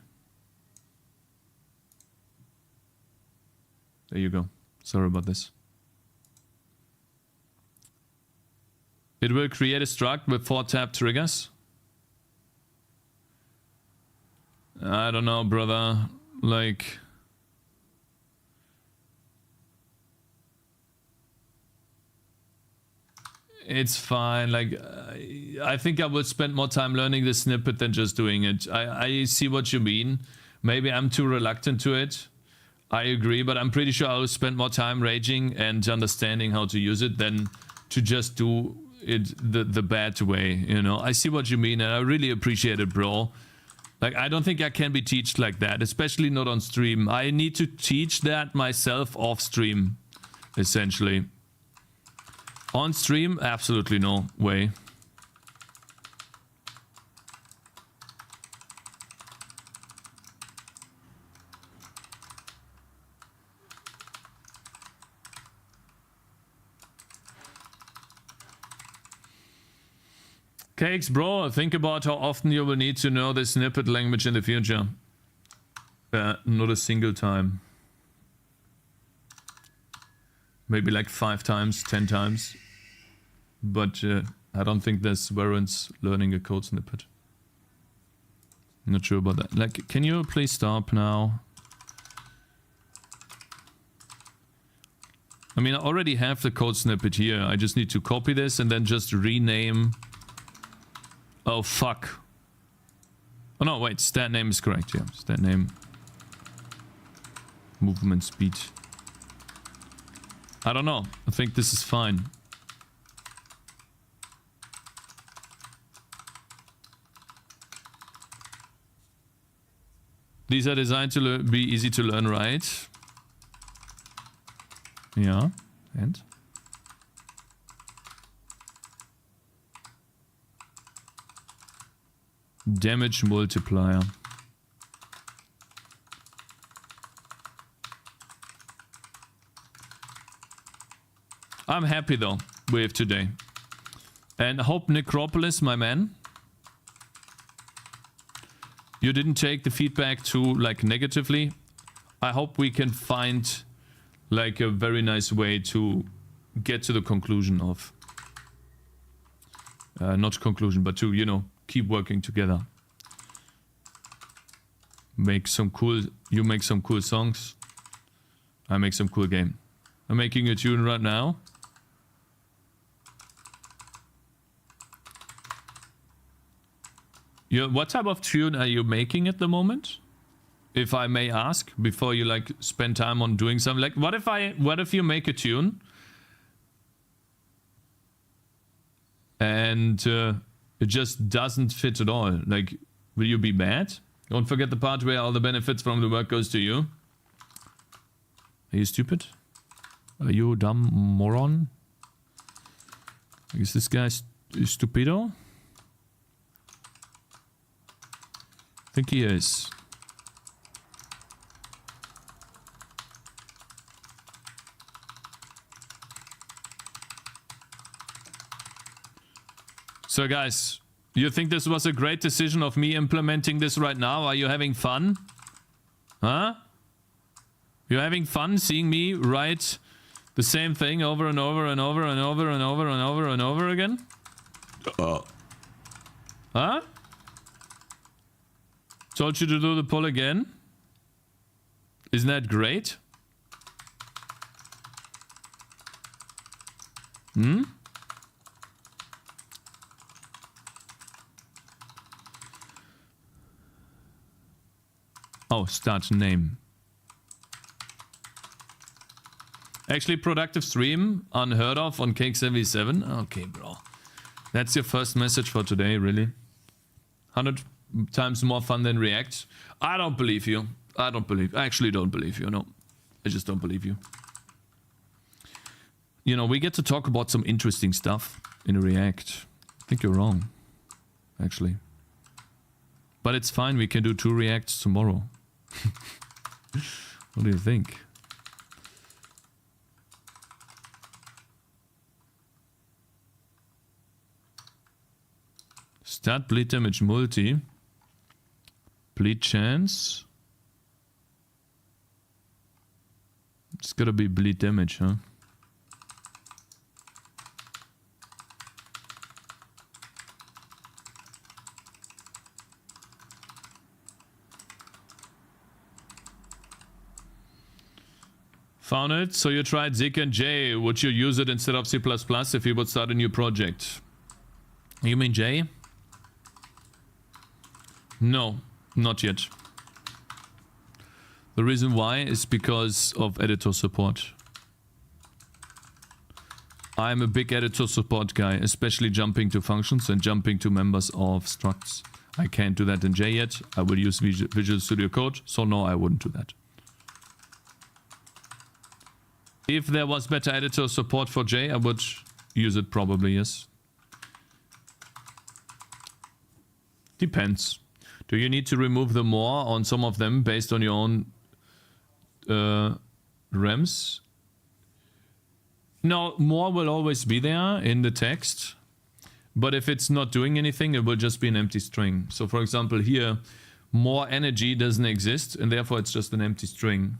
There you go. Sorry about this. It will create a struct with 4 tap triggers. I don't know, brother. Like... It's fine. Like, I think I would spend more time learning the snippet than just doing it. I see what you mean. Maybe I'm too reluctant to it. I agree, but I'm pretty sure I'll spend more time raging and understanding how to use it than to just do it the bad way, you know? I see what you mean, and I really appreciate it, bro. Like, I don't think I can be taught like that, especially not on stream. I need to teach that myself off stream, essentially. On stream, absolutely no way. Cakes, bro, think about how often you will need to know the snippet language in the future. Not a single time. Maybe like 5 times, 10 times. But I don't think there's warrants learning a code snippet. Not sure about that. Like, can you please stop now? I mean, I already have the code snippet here. I just need to copy this and then just rename... Oh, fuck. Oh, no, wait. Stat name is correct. Yeah, stat name. Movement speed. I don't know. I think this is fine. These are designed to be easy to learn, right? Yeah. And? Damage multiplier. I'm happy though with today. And hope Necropolis, my man, you didn't take the feedback too like negatively. I hope we can find like a very nice way to get to the conclusion of not conclusion, but to, you know, keep working together. Make some cool... You make some cool songs. I make some cool game. I'm making a tune right now. What type of tune are you making at the moment? If I may ask, before you like spend time on doing something. Like, what if you make a tune and it just doesn't fit at all. Like, will you be mad? Don't forget the part where all the benefits from the work goes to you. Are you stupid? Are you a dumb moron? Is this guy stupido? I think he is. So guys, you think this was a great decision of me implementing this right now? Are you having fun? Huh? You're having fun seeing me write the same thing over and over and over and over and over and over and over again? Huh? Told you to do the pull again? Isn't that great? Hmm? Oh, start name. Actually, productive stream, unheard of on Cakez 7. Okay, bro. That's your first message for today, really? 100 times more fun than React? I don't believe you. I actually don't believe you, no. I just don't believe you. You know, we get to talk about some interesting stuff in React. I think you're wrong, actually. But it's fine, we can do 2 Reacts tomorrow. What do you think? Start bleed damage multi. Bleed chance. It's gotta be bleed damage, huh? Found it. So you tried Zik and J. Would you use it instead of C++ if you would start a new project? You mean J? No, not yet. The reason why is because of editor support. I'm a big editor support guy, especially jumping to functions and jumping to members of structs. I can't do that in J yet. I will use Visual Studio Code, so no, I wouldn't do that. If there was better editor support for J, I would use it probably, yes. Depends. Do you need to remove the more on some of them based on your own REMs? No, more will always be there in the text. But if it's not doing anything, it will just be an empty string. So for example here, more energy doesn't exist and therefore it's just an empty string.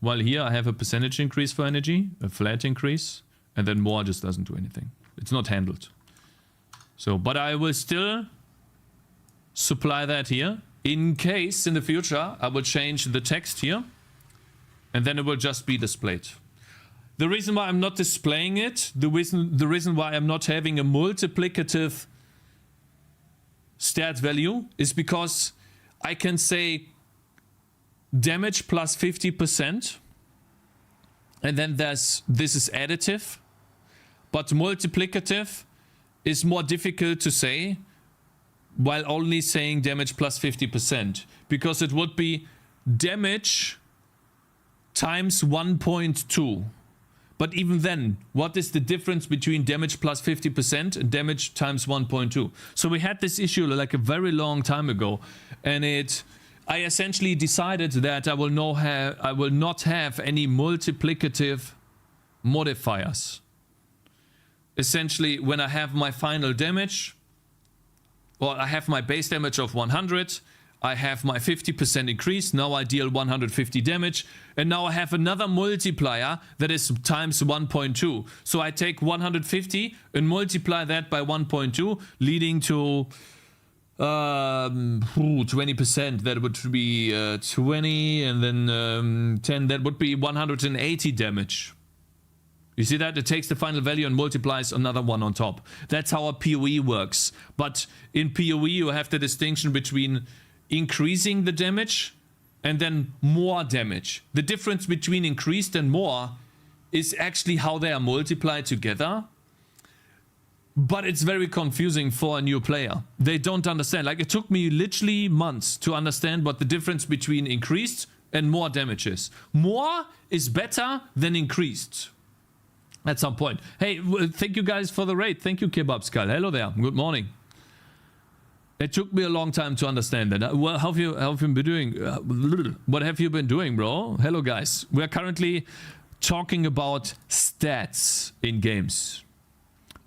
While here I have a percentage increase for energy, a flat increase, and then more just doesn't do anything. It's not handled. So, but I will still supply that here. In case in the future I will change the text here and then it will just be displayed. The reason why I'm not displaying it, the reason why I'm not having a multiplicative stat value is because I can say damage plus 50% and then this is additive, but multiplicative is more difficult to say while only saying damage plus 50%, because it would be damage times 1.2. But even then, what is the difference between damage plus 50% and damage times 1.2? So we had this issue like a very long time ago, and I essentially decided that I will not have any multiplicative modifiers. Essentially, when I have my final damage, or I have my base damage of 100, I have my 50% increase, now I deal 150 damage, and now I have another multiplier that is times 1.2. So I take 150 and multiply that by 1.2, leading to 20%. That would be 20, and then 10, that would be 180 damage. You see that? It takes the final value and multiplies another one on top. That's how a PoE works. But in PoE you have the distinction between increasing the damage and then more damage. The difference between increased and more is actually how they are multiplied together. But it's very confusing for a new player. They don't understand. Like, it took me literally months to understand what the difference between increased and more damage is. More is better than increased. At some point. Hey, thank you guys for the raid. Thank you, Kebab Skull. Hello there. Good morning. It took me a long time to understand that. Well, how have you been doing? What have you been doing, bro? Hello, guys. We're currently talking about stats in games.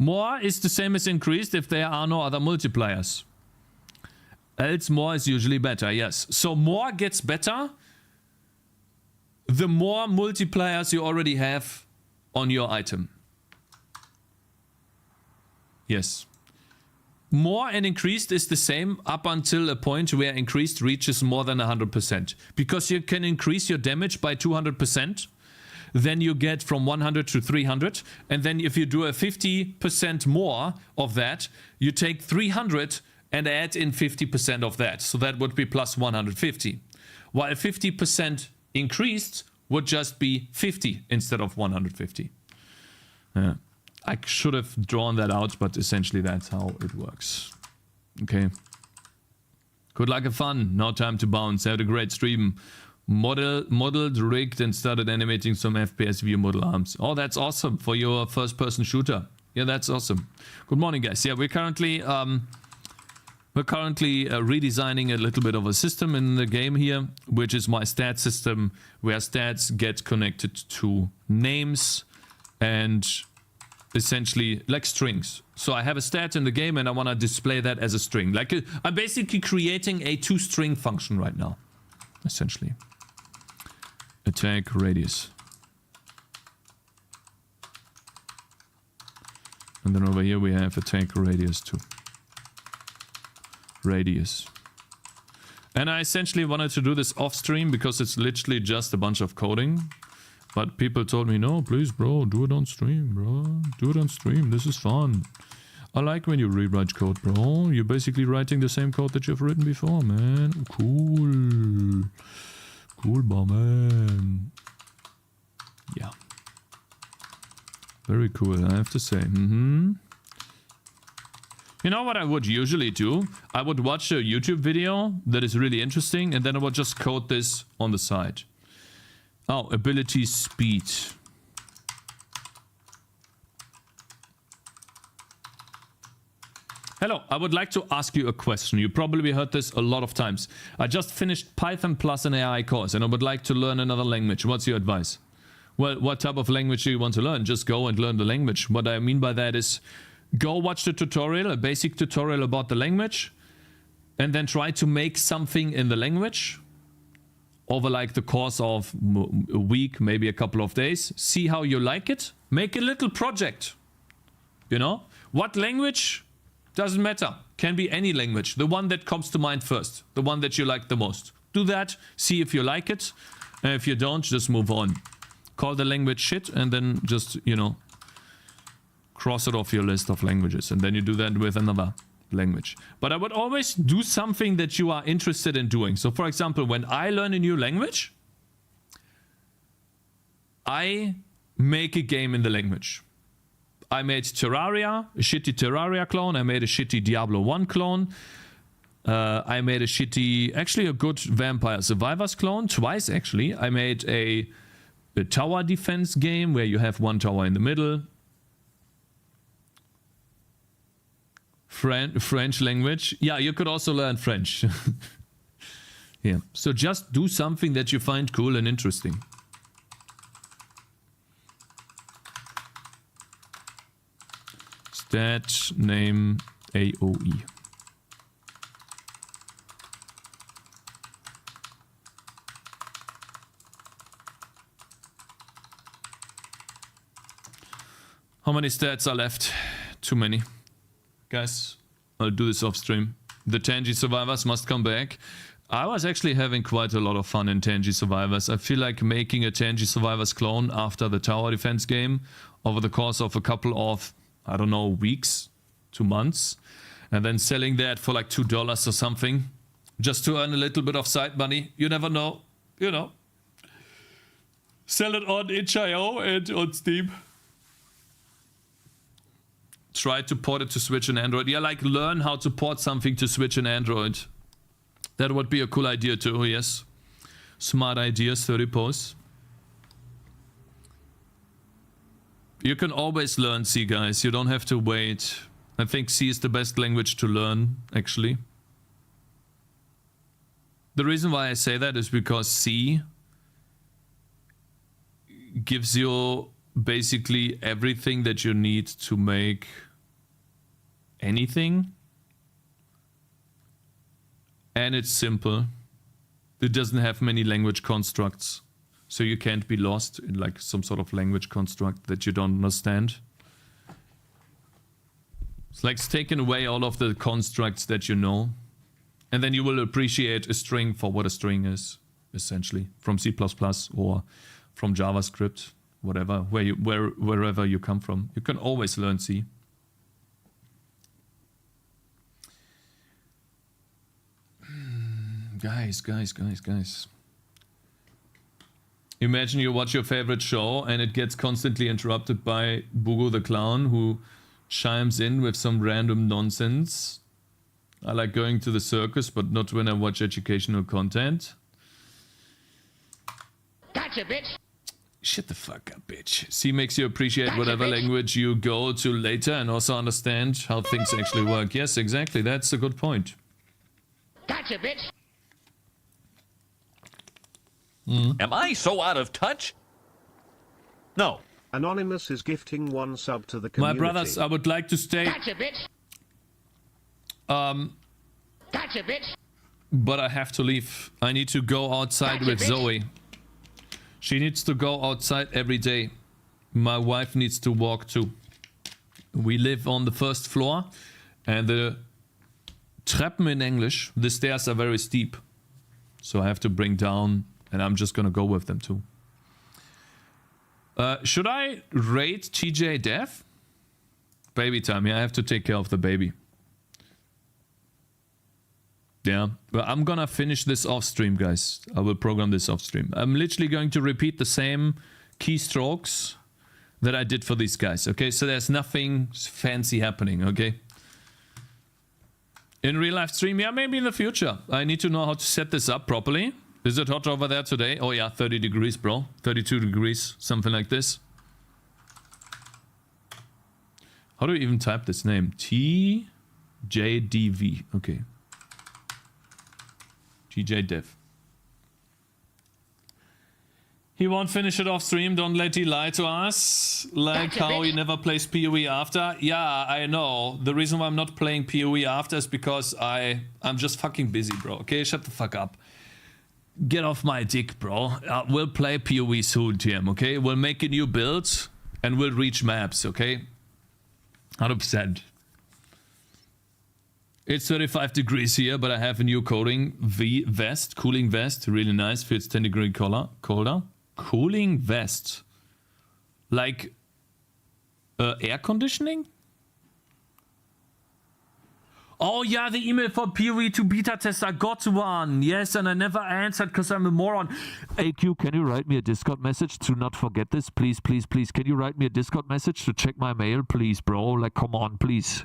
More is the same as increased if there are no other multipliers. Else more is usually better, yes. So more gets better the more multipliers you already have on your item. Yes. More and increased is the same up until a point where increased reaches more than 100%. Because you can increase your damage by 200%. Then you get from 100 to 300. And then if you do a 50% more of that, you take 300 and add in 50% of that. So that would be plus 150. While 50% increased would just be 50 instead of 150. I should have drawn that out, but essentially that's how it works. Okay. Good luck and fun. Now time to bounce. Had a great stream. Modeled, rigged, and started animating some FPS view model arms. Oh, that's awesome for your first-person shooter. Yeah, that's awesome. Good morning, guys. Yeah, we're currently redesigning a little bit of a system in the game here, which is my stat system, where stats get connected to names and essentially like strings. So I have a stat in the game and I want to display that as a string. Like I'm basically creating a toString function right now, essentially. Attack radius. And then over here we have attack radius too. Radius. And I essentially wanted to do this off stream because it's literally just a bunch of coding. But people told me, no, please, bro, do it on stream, bro. Do it on stream. This is fun. I like when you rewrite code, bro. You're basically writing the same code that you've written before, man. Cool. Cool, man. Yeah. Very cool, I have to say. You know what I would usually do? I would watch a YouTube video that is really interesting, and then I would just code this on the side. Oh, ability speed. Hello, I would like to ask you a question. You probably heard this a lot of times. I just finished Python plus an AI course and I would like to learn another language. What's your advice? Well, what type of language do you want to learn? Just go and learn the language. What I mean by that is go watch the tutorial, a basic tutorial about the language, and then try to make something in the language over like the course of a week, maybe a couple of days. See how you like it. Make a little project. You know? What language? Doesn't matter. Can be any language. The one that comes to mind first. The one that you like the most. Do that. See if you like it. And if you don't, just move on. Call the language shit and then just, you know, cross it off your list of languages. And then you do that with another language. But I would always do something that you are interested in doing. So for example, when I learn a new language, I make a game in the language. I made Terraria, a shitty Terraria clone. I made a shitty Diablo 1 clone. I made a shitty, actually a good Vampire Survivors clone, twice actually. I made a tower defense game where you have one tower in the middle. French language. Yeah, you could also learn French. Yeah, so just do something that you find cool and interesting. Stat name AOE. How many stats are left? Too many. Guys, I'll do this off stream. The Tangy Survivors must come back. I was actually having quite a lot of fun in Tangy Survivors. I feel like making a Tangy Survivors clone after the tower defense game over the course of a couple of, I don't know, weeks to months, and then selling that for like $2 or something just to earn a little bit of side money. You never know, you know. Sell it on itch.io and on Steam. try to port it to Switch and Android. Yeah, like learn how to port something to Switch and Android. That would be a cool idea too, yes. Smart ideas, 30 posts. You can always learn C, guys. You don't have to wait. I think C is the best language to learn, actually. The reason why I say that is because C gives you basically everything that you need to make anything. And it's simple. It doesn't have many language constructs. So you can't be lost in like some sort of language construct that you don't understand. It's like it's taken away all of the constructs that you know. And then you will appreciate a string for what a string is, essentially. From C++ or from JavaScript, whatever, wherever you come from. You can always learn C. Guys. Imagine you watch your favorite show and it gets constantly interrupted by Bugo the Clown, who chimes in with some random nonsense. I like going to the circus, but not when I watch educational content. Gotcha, bitch. Shut the fuck up, bitch. C makes you appreciate whatever language you go to later and also understand how things actually work. Yes, exactly. That's a good point. Gotcha, bitch. Am I so out of touch? No. Anonymous is gifting 1 sub to the community. My brothers, I would like to stay. Gotcha, bitch. Gotcha, bitch. But I have to leave. I need to go outside with Zoe. She needs to go outside every day. My wife needs to walk too. We live on the first floor and the Treppen in English, the stairs are very steep. So I have to bring down and I'm just gonna go with them too. Should I raid TJ Dev? Baby time, yeah, I have to take care of the baby. Yeah, but I'm gonna finish this off stream, guys. I will program this off stream. I'm literally going to repeat the same keystrokes that I did for these guys, okay? So there's nothing fancy happening, okay? In real life stream, yeah, maybe in the future. I need to know how to set this up properly. Is it hot over there today? Oh yeah, 30 degrees, bro. 32 degrees, something like this. How do you even type this name? TJDV, okay. TJ Dev. He won't finish it off stream, don't let he lie to us. Like how he never plays PoE after. Yeah, I know. The reason why I'm not playing PoE after is because I'm just fucking busy, bro. Okay, shut the fuck up. Get off my dick, bro. We'll play PoE soon, TM, okay? We'll make a new build and we'll reach maps, okay? 100%. It's 35 degrees here, but I have a new cooling vest, really nice, fits 10 degree colder. Cooling vest. Like air conditioning? Oh yeah, the email for PoE 2 beta test, I got one. Yes, and I never answered because I'm a moron. AQ, can you write me a Discord message to not forget this? Please, please, please. Can you write me a Discord message to check my mail? Please, bro. Like, come on, please.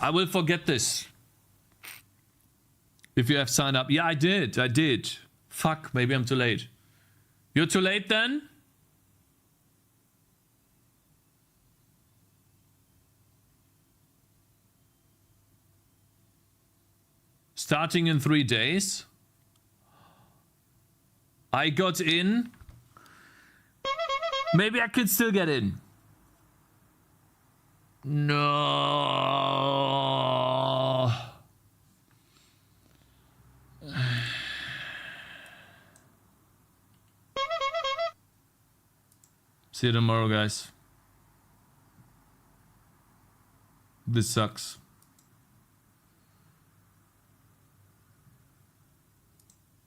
I will forget this. If you have signed up. Yeah, I did. Fuck, maybe I'm too late. You're too late then? Starting in 3 days. I got in. Maybe I could still get in. No. See you tomorrow, guys. This sucks.